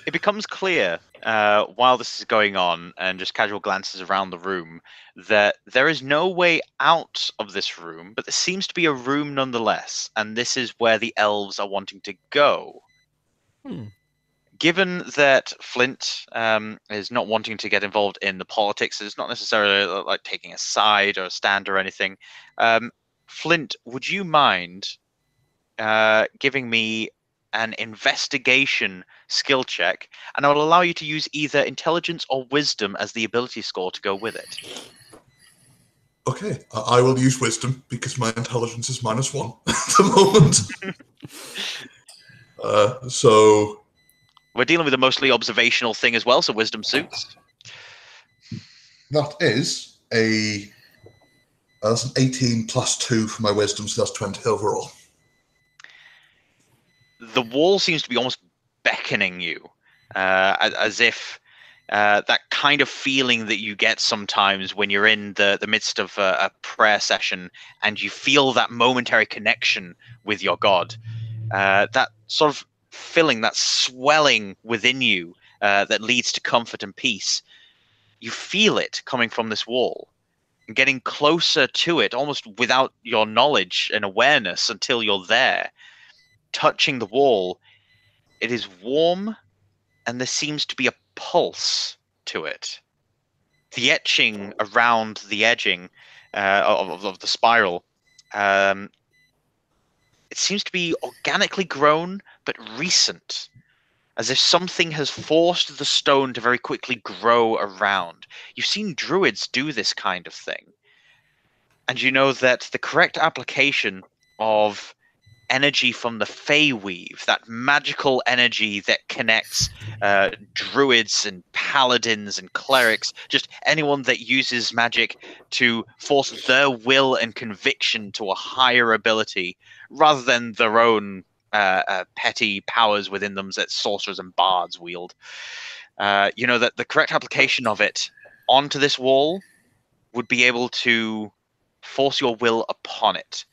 Speaker 1: It becomes clear while this is going on, and just casual glances around the room, that there is no way out of this room, but there seems to be a room nonetheless, and this is where the elves are wanting to go. Given that Flint is not wanting to get involved in the politics, it's not necessarily like taking a side or a stand or anything. Flint, would you mind giving me an investigation skill check, and I will allow you to use either intelligence or wisdom as the ability score to go with it.
Speaker 5: Okay, I will use wisdom because my intelligence is -1 at the moment. So
Speaker 1: we're dealing with a mostly observational thing as well, so wisdom suits.
Speaker 5: That is that's an 18 plus 2 for my wisdom, so that's 20 overall.
Speaker 1: The wall seems to be almost beckoning you, as if that kind of feeling that you get sometimes when you're in the midst of a prayer session and you feel that momentary connection with your God. That sort of filling, that swelling within you that leads to comfort and peace. You feel it coming from this wall and getting closer to it almost without your knowledge and awareness until you're there. Touching the wall, it is warm, and there seems to be a pulse to it. The etching around the edging of the spiral, it seems to be organically grown, but recent, as if something has forced the stone to very quickly grow around. You've seen druids do this kind of thing, and you know that the correct application of energy from the Feyweave, that magical energy that connects druids and paladins and clerics, just anyone that uses magic to force their will and conviction to a higher ability rather than their own petty powers within them that sorcerers and bards wield. You know, that the correct application of it onto this wall would be able to force your will upon it.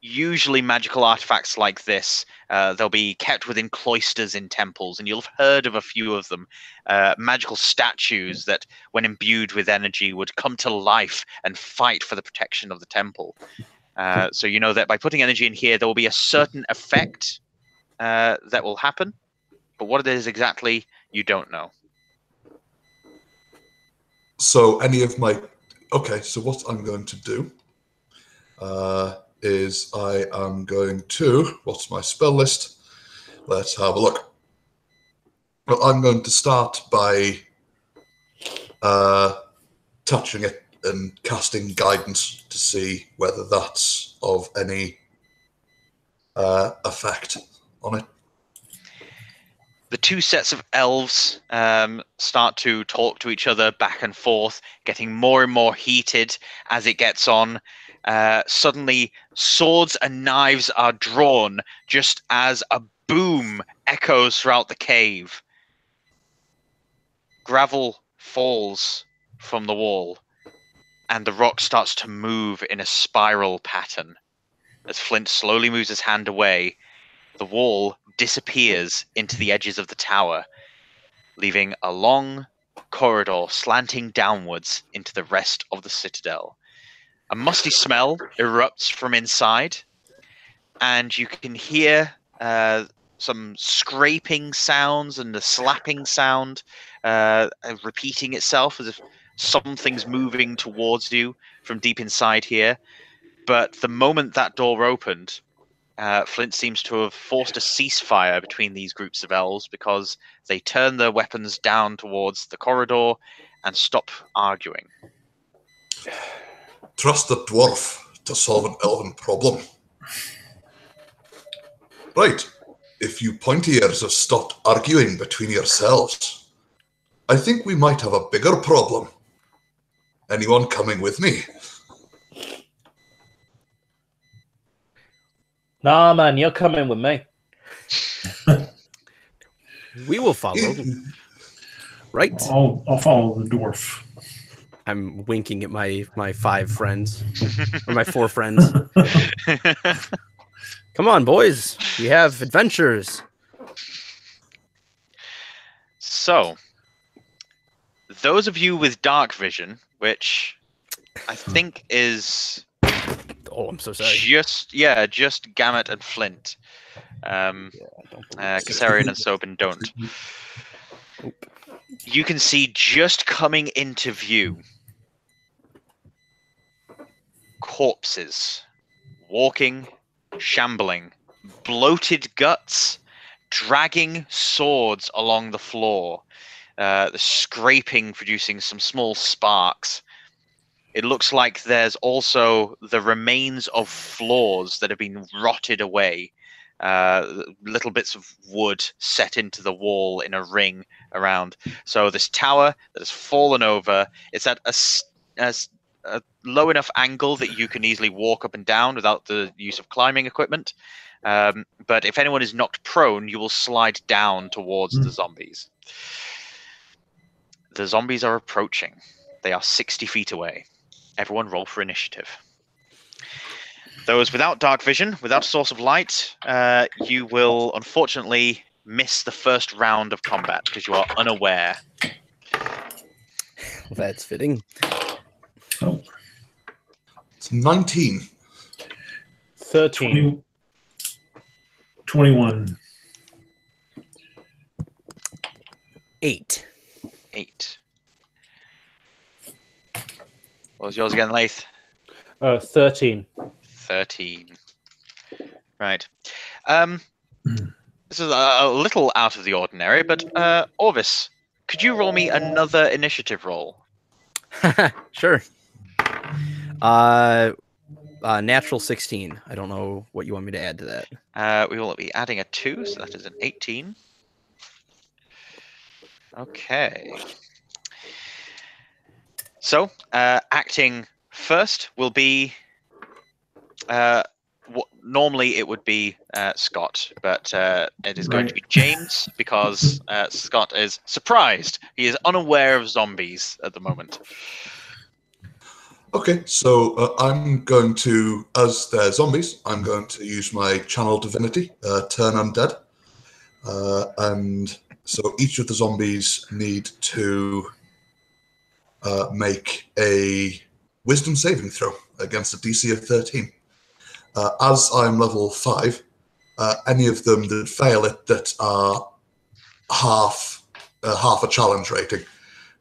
Speaker 1: Usually magical artifacts like this, they'll be kept within cloisters in temples, and you'll have heard of a few of them. Magical statues that, when imbued with energy, would come to life and fight for the protection of the temple. So you know that by putting energy in here, there will be a certain effect that will happen, but what it is exactly, you don't know.
Speaker 5: So any of my... Okay, so what I'm going to do is I am going to... What's my spell list? Let's have a look. Well, I'm going to start by touching it and casting guidance to see whether that's of any effect on it.
Speaker 1: The two sets of elves start to talk to each other back and forth, getting more and more heated as it gets on. Suddenly, swords and knives are drawn just as a boom echoes throughout the cave. Gravel falls from the wall, and the rock starts to move in a spiral pattern. As Flint slowly moves his hand away, the wall disappears into the edges of the tower, leaving a long corridor slanting downwards into the rest of the citadel. A musty smell erupts from inside, and you can hear some scraping sounds and a slapping sound repeating itself as if something's moving towards you from deep inside here. But the moment that door opened, Flint seems to have forced a ceasefire between these groups of elves because they turn their weapons down towards the corridor and stop arguing.
Speaker 5: Trust the dwarf to solve an elven problem. Right. If you pointy ears have stopped arguing between yourselves, I think we might have a bigger problem. Anyone coming with me?
Speaker 2: Nah, man, you're coming with me.
Speaker 3: We will follow. Right?
Speaker 4: I'll follow the dwarf.
Speaker 3: I'm winking at my 5 friends. Or my 4 friends. Come on, boys. We have adventures.
Speaker 1: So, those of you with dark vision, which I think is...
Speaker 3: Oh, I'm so sorry.
Speaker 1: Just Gamut and Flint. Kassarian and Sobin don't. You can see just coming into view corpses, walking, shambling, bloated guts, dragging swords along the floor, the scraping producing some small sparks. It looks like there's also the remains of floors that have been rotted away. Little bits of wood set into the wall in a ring around. So this tower that has fallen over, it's at a low enough angle that you can easily walk up and down without the use of climbing equipment. But if anyone is knocked prone, you will slide down towards the zombies. The zombies are approaching. They are 60 feet away. Everyone roll for initiative. Those without dark vision, without a source of light, you will unfortunately miss the first round of combat because you are unaware.
Speaker 3: That's fitting.
Speaker 4: Oh.
Speaker 5: It's 19.
Speaker 2: 13.
Speaker 4: 21.
Speaker 3: 8.
Speaker 1: 8. What was yours again, Laith?
Speaker 2: 13.
Speaker 1: 13. Right. This is a little out of the ordinary, but Orvis, could you roll me another initiative roll?
Speaker 3: Sure. I'll Natural 16. I don't know what you want me to add to that.
Speaker 1: We will be adding a 2, so that is an 18. Okay. So, acting first will be... normally it would be Scott, but it is going to be James because Scott is surprised. He is unaware of zombies at the moment.
Speaker 5: Okay, so I'm going to, as they're zombies, I'm going to use my channel divinity, turn undead. And so each of the zombies need to make a wisdom saving throw against a DC of 13. As I'm level 5, any of them that fail it that are half a challenge rating,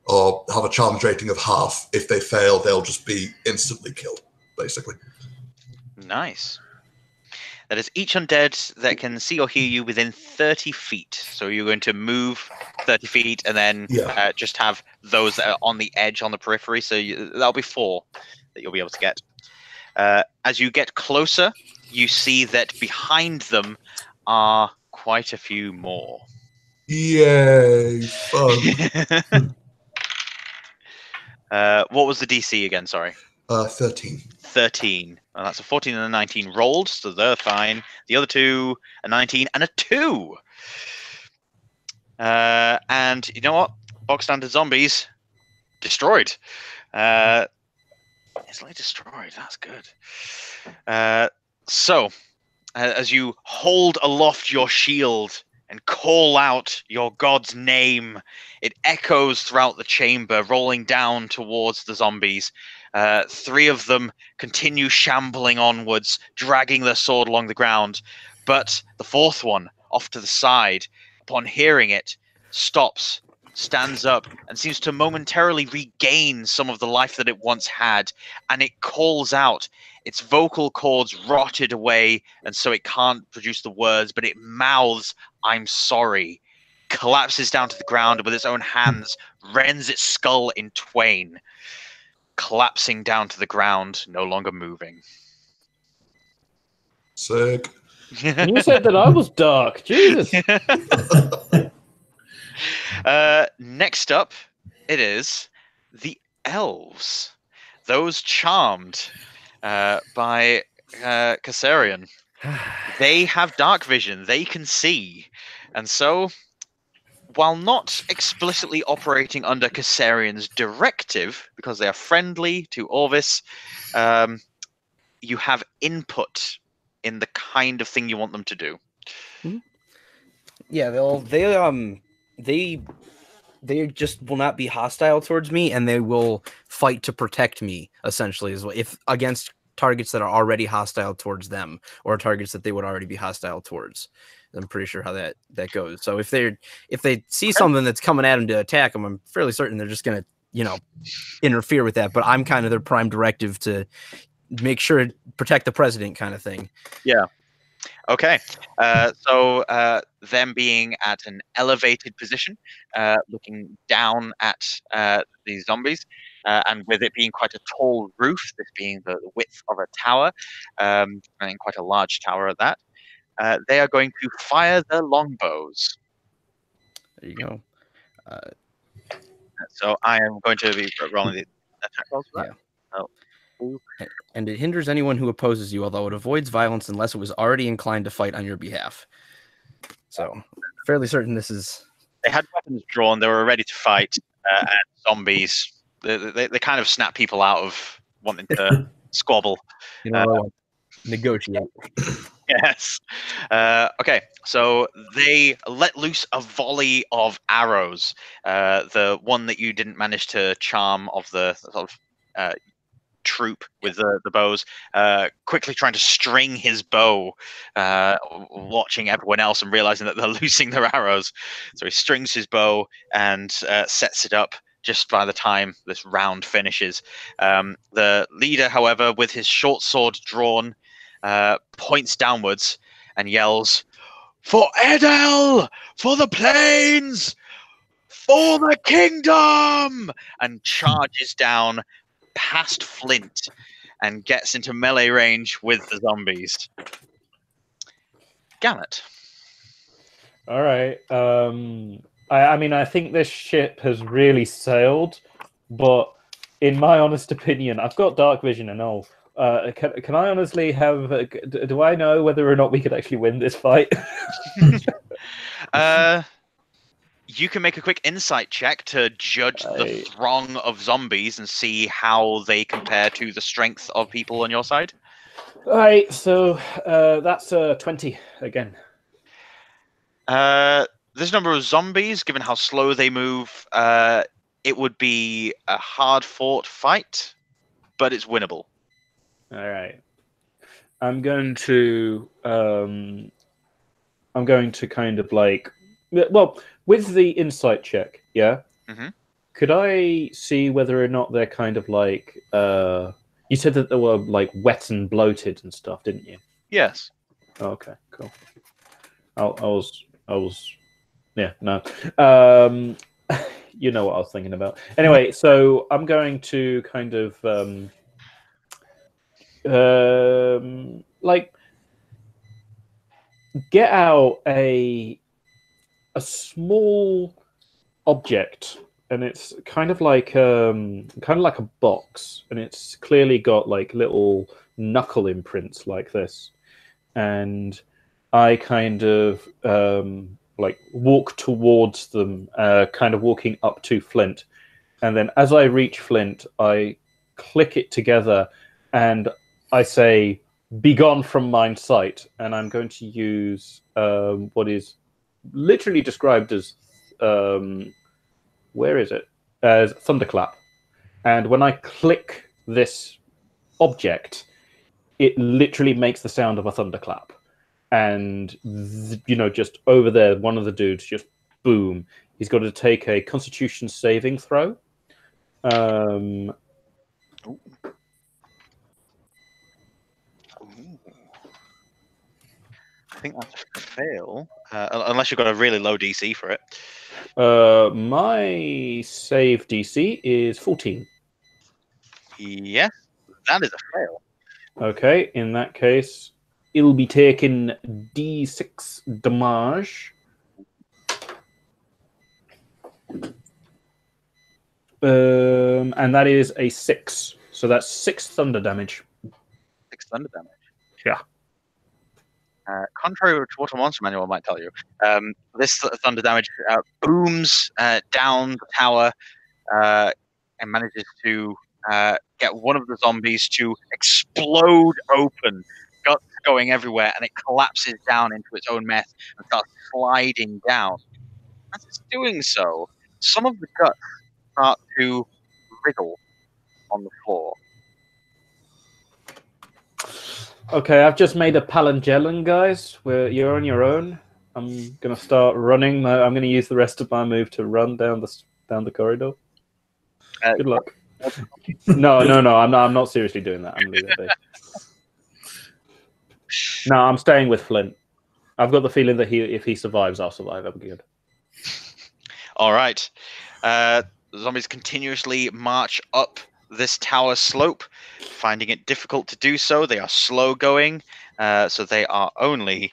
Speaker 5: or have a challenge rating of half, if they fail, they'll just be instantly killed, basically.
Speaker 1: Nice. That is each undead that can see or hear you within 30 feet. So you're going to move 30 feet and then just have those that are on the edge, on the periphery. So that'll be 4 that you'll be able to get. As you get closer, you see that behind them are quite a few more.
Speaker 5: Yay, fun.
Speaker 1: What was the DC again? Sorry.
Speaker 5: 13.
Speaker 1: 13. Well, that's a 14 and a 19 rolled, so they're fine. The other 2, a 19 and a 2. And you know what? Bog standard zombies destroyed. It's like destroyed. That's good. So, as you hold aloft your shield and call out your god's name, it echoes throughout the chamber, rolling down towards the zombies. 3 of them continue shambling onwards, dragging their sword along the ground. But the 4th one, off to the side, upon hearing it, stops, stands up, and seems to momentarily regain some of the life that it once had. And it calls out. Its vocal cords rotted away, and so it can't produce the words, but it mouths, "I'm sorry," collapses down to the ground, and with its own hands rends its skull in twain, collapsing down to the ground, no longer moving.
Speaker 5: Sick.
Speaker 2: You said that I was dark. Jesus.
Speaker 1: Next up, it is the elves. Those charmed by Kassarian. They have dark vision. They can see. And so, while not explicitly operating under Kassarian's directive, because they are friendly to Orvis, you have input in the kind of thing you want them to do.
Speaker 3: Yeah, they just will not be hostile towards me, and they will fight to protect me, essentially, as well, if against targets that are already hostile towards them, or targets that they would already be hostile towards. I'm pretty sure how that goes. So if they see something that's coming at them to attack them, I'm fairly certain they're just gonna, interfere with that. But I'm kind of their prime directive to make sure protect the president, kind of thing.
Speaker 1: Yeah. Okay, so them being at an elevated position, looking down at these zombies, and with it being quite a tall roof, this being the width of a tower, and quite a large tower at that, they are going to fire their longbows.
Speaker 3: There you go.
Speaker 1: So I am going to be rolling the attack rolls for that.
Speaker 3: Yeah.
Speaker 1: Oh.
Speaker 3: And it hinders anyone who opposes you, although it avoids violence unless it was already inclined to fight on your behalf. So, fairly certain this is...
Speaker 1: They had weapons drawn, they were ready to fight, and zombies, they kind of snap people out of wanting to squabble.
Speaker 3: Negotiate.
Speaker 1: Yes. Okay, so they let loose a volley of arrows. The one that you didn't manage to charm of the sort of... troop with the bows, quickly trying to string his bow, watching everyone else and realizing that they're losing their arrows. So he strings his bow and sets it up just by the time this round finishes. The leader, however, with his short sword drawn, points downwards and yells, "For Edel! For the plains! For the kingdom!" and charges down past Flint and gets into melee range with the zombies. Gamut.
Speaker 2: All right. I mean, I think this ship has really sailed, but in my honest opinion, I've got dark vision and all. Can I honestly have? Do I know whether or not we could actually win this fight?
Speaker 1: You can make a quick insight check to judge the throng of zombies and see how they compare to the strength of people on your side.
Speaker 2: All right, so that's 20 again.
Speaker 1: This number of zombies, given how slow they move, it would be a hard-fought fight, but it's winnable.
Speaker 2: All right, I'm going to kind of like, well, with the insight check, yeah.
Speaker 1: Mm-hmm.
Speaker 2: Could I see whether or not they're kind of like? You said that they were like wet and bloated and stuff, didn't you?
Speaker 1: Yes.
Speaker 2: Oh, okay, cool. I was, yeah, no. You know what I was thinking about. Anyway, so I'm going to kind of like get out a small object, and it's kind of like a box, and it's clearly got like little knuckle imprints like this, and I kind of like walk towards them, kind of walking up to Flint, and then as I reach Flint, I click it together, and I say, "Begone from mine sight," and I'm going to use what is literally described as where is it? As thunderclap. And when I click this object, it literally makes the sound of a thunderclap. And just over there, one of the dudes just boom. He's got to take a Constitution saving throw.
Speaker 1: I think that's a fail, unless you've got a really low DC for it.
Speaker 2: My save DC is 14.
Speaker 1: Yes, that is a fail.
Speaker 2: Okay, in that case, it'll be taking D6 damage. And that is a 6. So that's 6 thunder damage.
Speaker 1: 6 thunder damage.
Speaker 2: Yeah.
Speaker 1: Contrary to what a monster manual might tell you, this thunder damage booms down the tower and manages to get one of the zombies to explode open, guts going everywhere, and it collapses down into its own mess and starts sliding down. As it's doing so, some of the guts start to wriggle on the floor.
Speaker 2: Okay, I've just made a Palangelin, guys, where you're on your own. I'm gonna start running. I'm gonna use the rest of my move to run down the corridor. Good luck. No, I'm not seriously doing that. I'm leaving it be. No, I'm staying with Flint. I've got the feeling that if he survives, I'll survive. I'm good.
Speaker 1: All right. The zombies continuously march up this tower slope, finding it difficult to do so. They are slow going, so they are only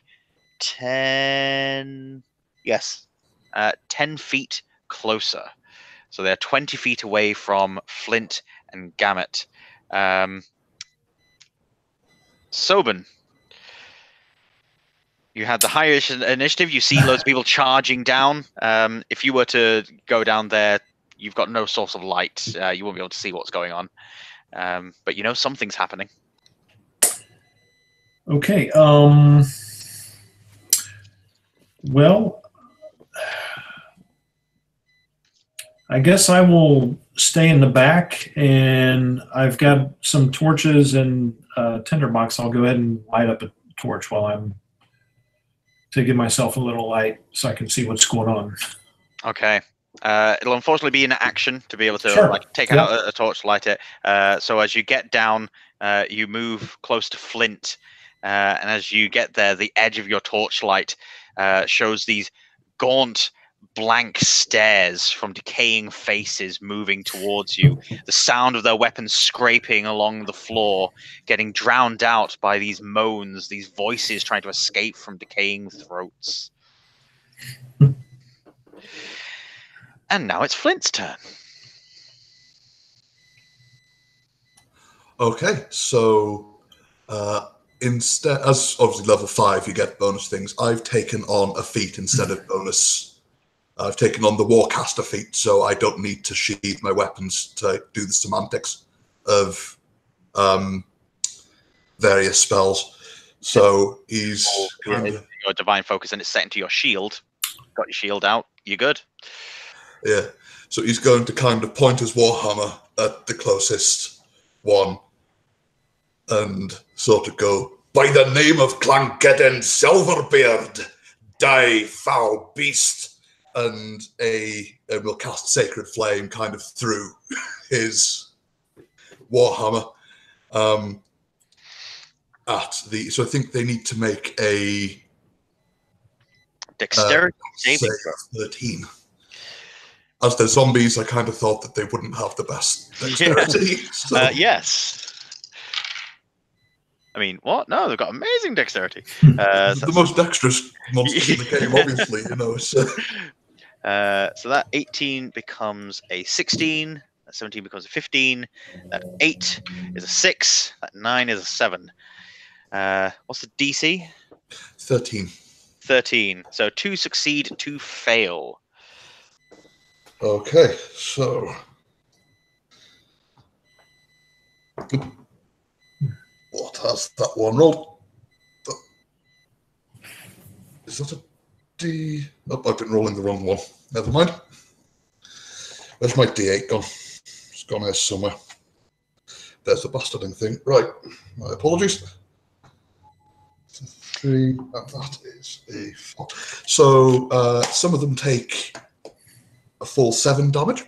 Speaker 1: 10 feet closer. So they're 20 feet away from Flint and Gamut. Soben, you had the highest initiative. You see loads of people charging down. If you were to go down there, you've got no source of light. You won't be able to see what's going on. But you know something's happening.
Speaker 4: Okay. Well, I guess I will stay in the back, and I've got some torches and tinderbox. I'll go ahead and light up a torch while I'm to give myself a little light so I can see what's going on.
Speaker 1: Okay. It'll unfortunately be an action to be able to
Speaker 4: Sure.
Speaker 1: take out a torch, light it. So as you get down, you move close to Flint, and as you get there, the edge of your torchlight shows these gaunt, blank stares from decaying faces moving towards you. The sound of their weapons scraping along the floor, getting drowned out by these moans, these voices trying to escape from decaying throats. And now it's Flint's turn.
Speaker 5: Okay, so instead, as obviously level 5, you get bonus things. I've taken on a feat instead of bonus. I've taken on the Warcaster feat, so I don't need to sheathe my weapons to do the semantics of various spells. So he's kind of,
Speaker 1: your divine focus, and it's set into your shield. Got your shield out. You're good.
Speaker 5: Yeah. So he's going to kind of point his warhammer at the closest one and sort of go, "By the name of Clangeddon Silverbeard, die, foul beast!" And will cast Sacred Flame kind of through his warhammer. So I think they need to make a
Speaker 1: dexterity saving throw.
Speaker 5: 13. As they're zombies, I kind of thought that they wouldn't have the best dexterity. So.
Speaker 1: Yes. I mean, what? No, they've got amazing dexterity.
Speaker 5: The most dexterous monsters in the game, obviously, you know. So
Speaker 1: that 18 becomes a 16. That 17 becomes a 15. That 8 is a 6. That 9 is a 7. What's the DC?
Speaker 5: 13.
Speaker 1: 13. So 2 succeed, 2 fail.
Speaker 5: Okay, so what has that one rolled? Is that a D? Oh, I've been rolling the wrong one. Never mind. Where's my D8 gone? It's gone here somewhere. There's the bastarding thing. Right. My apologies. 3, and that is a 4. So some of them take a full 7 damage,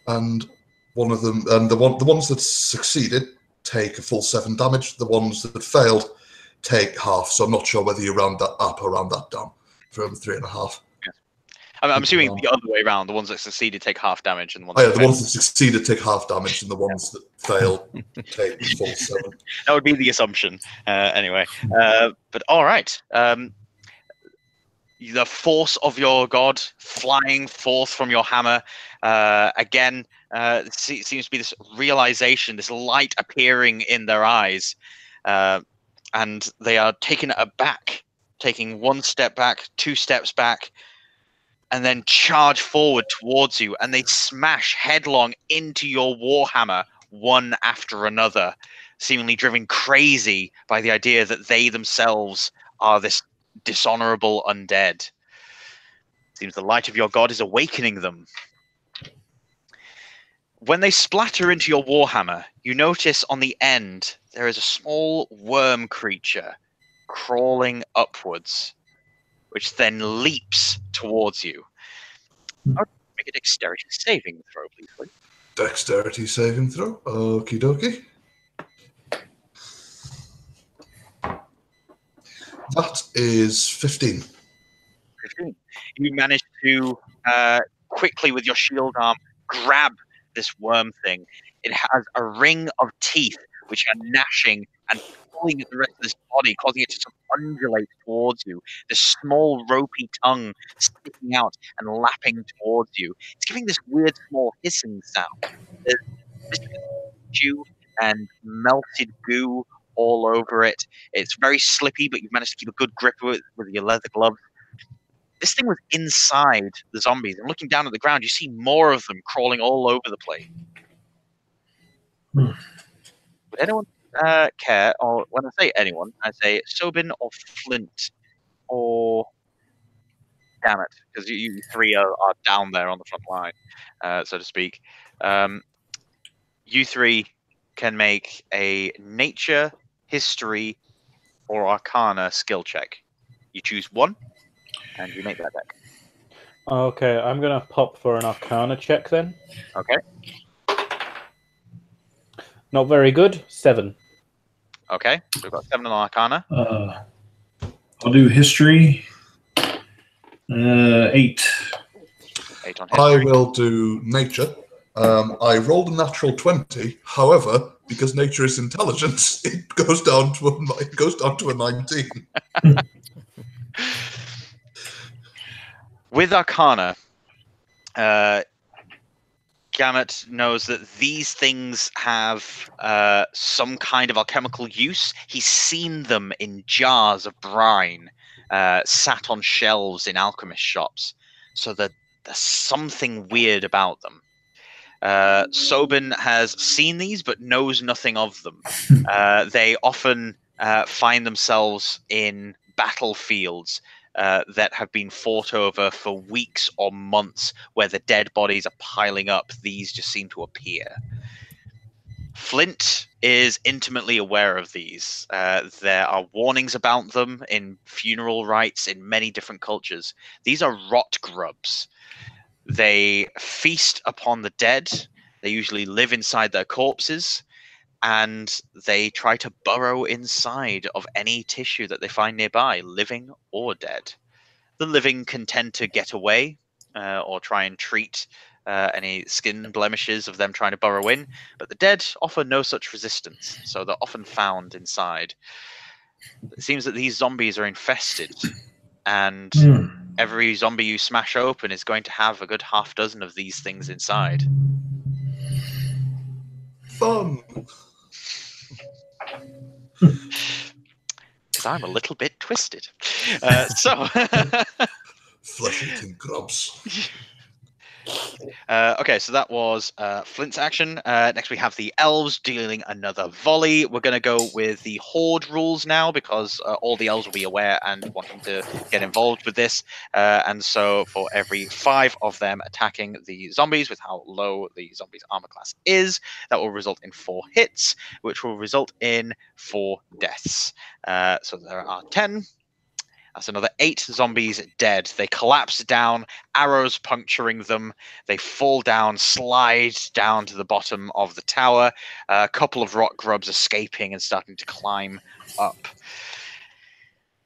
Speaker 5: and one of them, and the ones that succeeded take a full 7 damage. The ones that failed take half. So I'm not sure whether you round that up or round that down from 3.5.
Speaker 1: Yes. I'm assuming the other way around. The ones that succeeded take half damage, and the ones
Speaker 5: the ones that succeeded take half damage, and the ones that failed take full 7.
Speaker 1: That would be the assumption, anyway. But all right. The force of your god flying forth from your hammer. Again, seems to be this realization, this light appearing in their eyes. And they are taken aback, taking 1 step back, 2 steps back, and then charge forward towards you. And they smash headlong into your warhammer, one after another, seemingly driven crazy by the idea that they themselves are this dishonorable undead. Seems the light of your god is awakening them. When they splatter into your warhammer, you notice on the end there is a small worm creature crawling upwards, which then leaps towards you. Make a dexterity saving throw, please.
Speaker 5: Dexterity saving throw. Okie dokie. That is 15.
Speaker 1: 15. You manage to quickly, with your shield arm, grab this worm thing. It has a ring of teeth which are gnashing and pulling at the rest of this body, causing it to sort of undulate towards you. This small ropey tongue sticking out and lapping towards you. It's giving this weird small hissing sound. There's stew and melted goo all over it. It's very slippy, but you've managed to keep a good grip of it with your leather gloves. This thing was inside the zombies, and looking down at the ground, you see more of them crawling all over the place. Would anyone care, or when I say anyone, I say Sobin or Flint, or damn it, because you 3 are down there on the front line, so to speak. You 3 can make a nature, history, or arcana skill check. You choose one, and you make that deck.
Speaker 2: Okay, I'm going to pop for an arcana check then.
Speaker 1: Okay.
Speaker 2: Not very good. 7.
Speaker 1: Okay, so we've got 7 on arcana.
Speaker 4: I'll do history. 8.
Speaker 1: 8 on
Speaker 5: I
Speaker 1: history.
Speaker 5: will do nature. I rolled a natural 20. However, because nature is intelligence, it goes down to a 19.
Speaker 1: With Arcana, Gamut knows that these things have some kind of alchemical use. He's seen them in jars of brine, sat on shelves in alchemist shops, so that there's something weird about them. Sobin has seen these but knows nothing of them. They often find themselves in battlefields that have been fought over for weeks or months, where the dead bodies are piling up. These just seem to appear. Flint is intimately aware of these. There are warnings about them in funeral rites in many different cultures. These are rot grubs. They feast upon the dead. They usually live inside their corpses, and they try to burrow inside of any tissue that they find nearby, living or dead. The living can tend to get away or try and treat any skin blemishes of them trying to burrow in, but the dead offer no such resistance, so they're often found inside. It seems that these zombies are infested, and every zombie you smash open is going to have a good half dozen of these things inside.
Speaker 5: Fun.
Speaker 1: Because I'm a little bit twisted. So
Speaker 5: Flesh-eating grubs.
Speaker 1: okay, so that was Flint's action. Next we have the elves dealing another volley. We're going to go with the horde rules now, because all the elves will be aware and wanting to get involved with this. And so for every 5 of them attacking the zombies with how low the zombie's armor class is, that will result in 4 hits, which will result in 4 deaths. So there are 10. That's another 8 zombies dead. They collapse down, arrows puncturing them. They fall down, slide down to the bottom of the tower. A couple of rot grubs escaping and starting to climb up.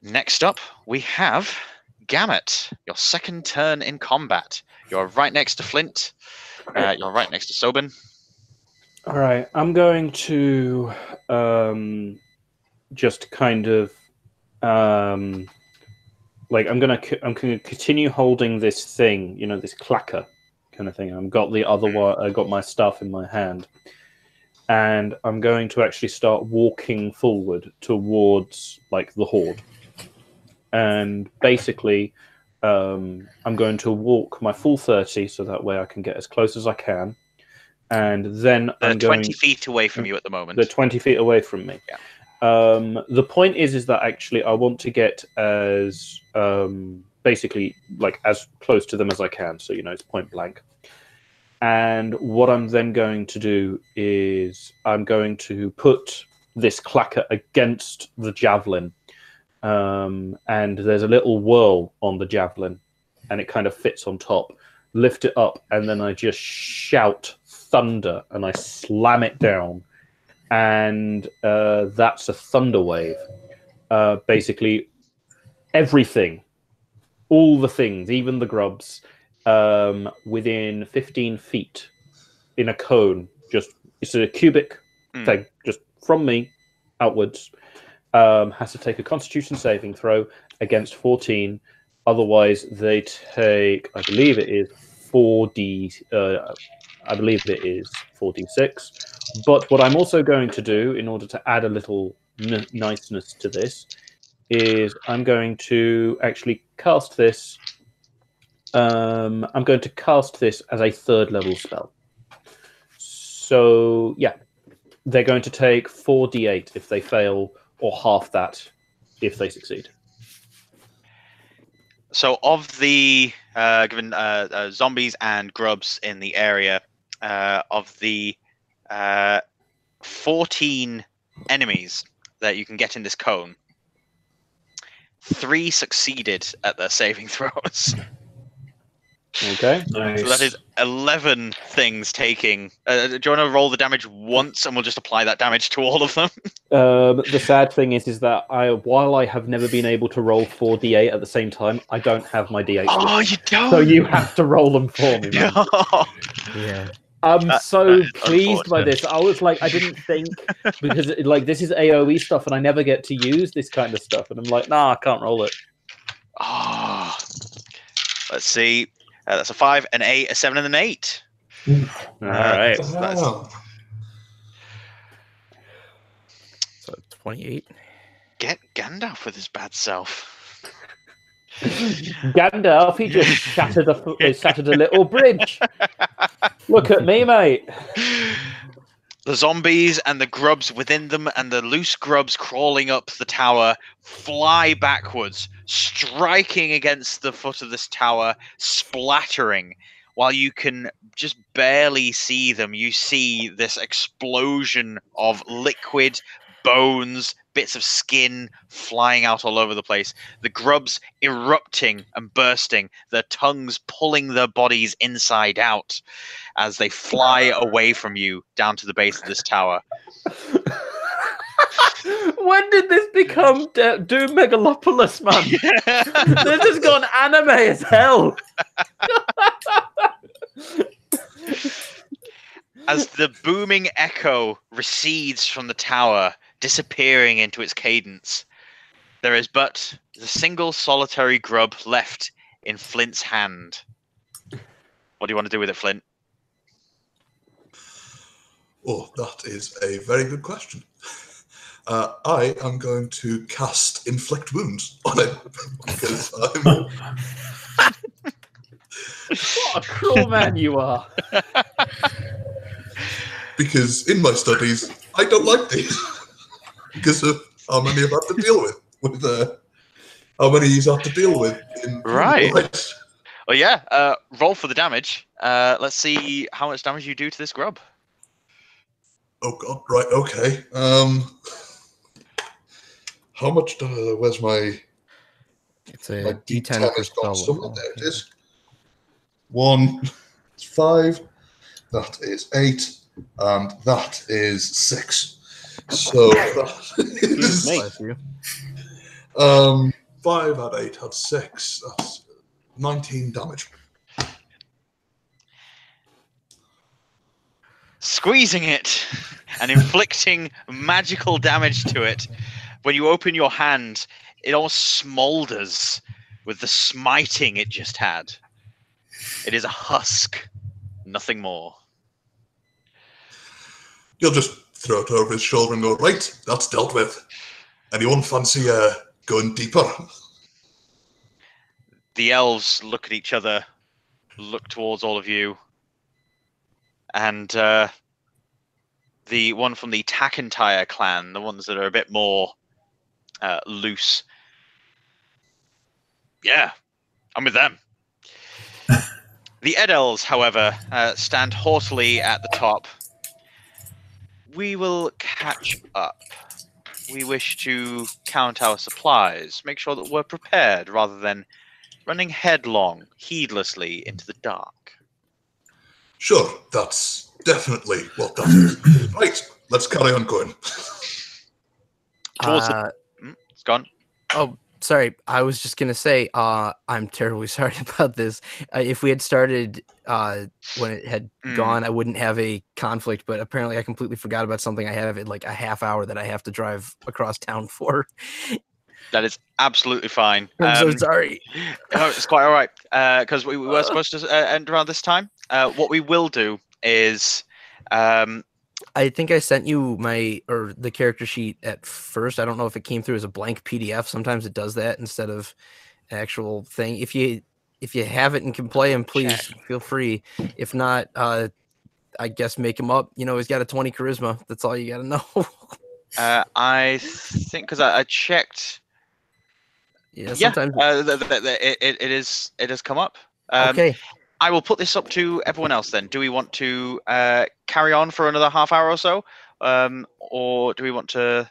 Speaker 1: Next up, we have Gamut, your second turn in combat. You're right next to Flint. You're right next to Sobin.
Speaker 2: All right, I'm going to just kind of I'm gonna continue holding this thing, this clacker kind of thing. I've got the other one. I got my stuff in my hand, and I'm going to actually start walking forward towards the horde. And basically, I'm going to walk my full 30, so that way I can get as close as I can. And then
Speaker 1: They're
Speaker 2: I'm going
Speaker 1: 20 feet away from you at the moment.
Speaker 2: They're 20 feet away from me.
Speaker 1: Yeah.
Speaker 2: The point is that actually I want to get as basically as close to them as I can, so it's point blank. And what I'm then going to do is I'm going to put this clacker against the javelin, and there's a little whirl on the javelin, and it kind of fits on top. Lift it up, and then I just shout thunder, and I slam it down. And that's a thunder wave. Basically, everything, all the things, even the grubs, within 15 feet in a cone, it's a cubic thing, just from me outwards, has to take a Constitution saving throw against 14. Otherwise, they take, I believe it is 4d6. But what I'm also going to do, in order to add a little niceness to this, is I'm going to actually cast this. I'm going to cast this as a 3rd level spell. So yeah, they're going to take 4d8 if they fail, or half that if they succeed.
Speaker 1: So of the given zombies and grubs in the area, of the 14 enemies that you can get in this cone, 3 succeeded at their saving throws.
Speaker 2: Okay.
Speaker 4: Nice.
Speaker 1: So that is 11 things taking. Do you want to roll the damage once, and we'll just apply that damage to all of them?
Speaker 2: The sad thing is that while I have never been able to roll 4d8 at the same time, I don't have my d8.
Speaker 1: Oh, you don't.
Speaker 2: So you have to roll them for me, man.
Speaker 3: Yeah.
Speaker 2: I'm so pleased by
Speaker 1: unfortunate.
Speaker 2: this. I was like, I didn't think because this is AOE stuff, and I never get to use this kind of stuff, and I'm like, nah, I can't roll it.
Speaker 1: Oh, let's see. That's a 5, an 8, a 7, and an 8.
Speaker 2: All right.
Speaker 5: Wow.
Speaker 3: So 28.
Speaker 1: Get Gandalf with his bad self.
Speaker 2: Gandalf, he just shattered a little bridge. Look at me, mate.
Speaker 1: The zombies and the grubs within them and the loose grubs crawling up the tower fly backwards, striking against the foot of this tower, splattering. While you can just barely see them, you see this explosion of liquid, bones, bits of skin flying out all over the place. The grubs erupting and bursting, their tongues pulling their bodies inside out as they fly away from you down to the base of this tower.
Speaker 2: When did this become Doom Megalopolis, man? This has gone anime as hell.
Speaker 1: As the booming echo recedes from the tower, disappearing into its cadence, there is but the single solitary grub left in Flint's hand. What do you want to do with it, Flint?
Speaker 5: Oh, that is a very good question. I am going to cast Inflict Wounds on it because I'm...
Speaker 2: What a cruel man you are.
Speaker 5: Because in my studies, I don't like these because of how many I've had to deal with how many he's had to deal with.
Speaker 1: Right. Well, yeah. Roll for the damage. Let's see how much damage you do to this grub.
Speaker 5: Oh God! Right. Okay. How much? Where's my?
Speaker 3: It's a
Speaker 5: My
Speaker 3: D10
Speaker 5: D10
Speaker 3: per
Speaker 5: has got
Speaker 3: spell.
Speaker 5: somewhere. There it is. 1, 5. That is 8, and that is 6. So that is
Speaker 3: Bless you.
Speaker 5: 5 had 8 had 6. That's 19 damage.
Speaker 1: Squeezing it and inflicting magical damage to it. When you open your hand, it almost smolders with the smiting it just had. It is a husk, nothing more.
Speaker 5: He'll just throw it over his shoulder and go, right, that's dealt with. Anyone fancy going deeper?
Speaker 1: The elves look at each other, look towards all of you, and the one from the Tackentire clan, the ones that are a bit more loose. Yeah, I'm with them. The Edells, however, stand haughtily at the top. We will catch up. We wish to count our supplies, make sure that we're prepared rather than running headlong, heedlessly into the dark.
Speaker 5: Sure, that's definitely what that is. Right, let's carry on going.
Speaker 1: It's gone.
Speaker 3: Oh, sorry. I was just gonna say, I'm terribly sorry about this. If we had started when it had gone, I wouldn't have a conflict. But apparently, I completely forgot about something. I have in like a half hour that I have to drive across town for.
Speaker 1: That is absolutely fine.
Speaker 3: I'm so sorry.
Speaker 1: No, it's quite all right because we were supposed to end around this time. What we will do is.
Speaker 3: I think I sent you the character sheet at first. I don't know if it came through as a blank PDF. Sometimes it does that instead of an actual thing. If you have it and can play him, please feel free. If not, I guess make him up. You know, he's got a 20 charisma. That's all you got to know.
Speaker 1: I think because I checked.
Speaker 3: Yeah, sometimes
Speaker 1: it has come up.
Speaker 3: okay.
Speaker 1: I will put this up to everyone else then. Do we want to carry on for another half hour or so? Or do we want to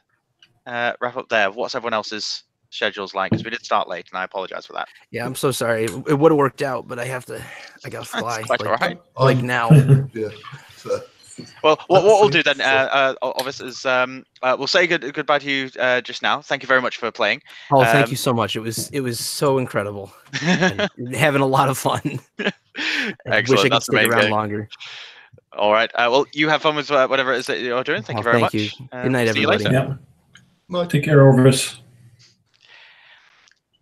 Speaker 1: wrap up there? What's everyone else's schedule's like, because we did start late, and I apologize for that.
Speaker 3: Yeah, I'm so sorry. It would have worked out, but I gotta fly.
Speaker 1: Quite all right.
Speaker 3: Like now.
Speaker 5: Yeah. So,
Speaker 1: Well, what we'll do then, obviously, is we'll say goodbye to you just now. Thank you very much for playing.
Speaker 3: Oh, thank you so much. It was so incredible. And having a lot of fun. I wish I could stick around longer.
Speaker 1: All right. Well, you have fun with whatever it is that you're doing. Thank you very much.
Speaker 3: Thank you. Good night, everybody.
Speaker 4: Yep. Take care, Orvis.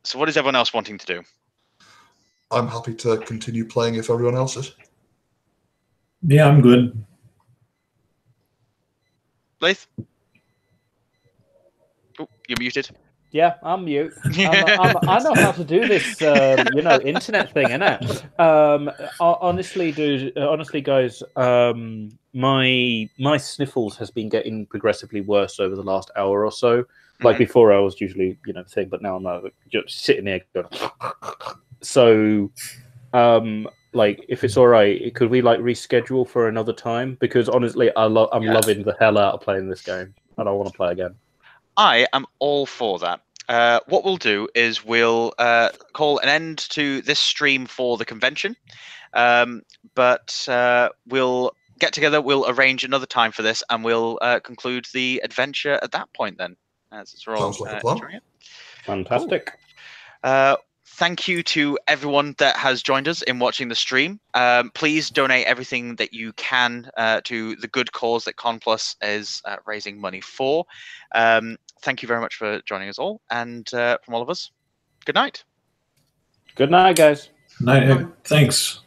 Speaker 1: So what is everyone else wanting to do?
Speaker 5: I'm happy to continue playing if everyone else is.
Speaker 4: Yeah, I'm good.
Speaker 1: Laith? Oh, you're muted.
Speaker 2: Yeah, I'm mute. I know how to do this, internet thing, innit? Honestly, dude. Honestly, guys. My sniffles has been getting progressively worse over the last hour or so. Like before, I was usually thing, but now I'm just sitting there going. So, like, if it's all right, could we like reschedule for another time? Because honestly, I'm loving the hell out of playing this game, and I want to play again. I
Speaker 1: am all for that. What we'll do is we'll call an end to this stream for the convention, but we'll get together. We'll arrange another time for this, and we'll conclude the adventure at that point. Then, as it's all
Speaker 5: sounds like a plan.
Speaker 2: Fantastic.
Speaker 1: Cool. Thank you to everyone that has joined us in watching the stream. Please donate everything that you can to the good cause that ConPlus is raising money for. Thank you very much for joining us all. And from all of us, good night.
Speaker 2: Good night, guys.
Speaker 4: Night. Thanks.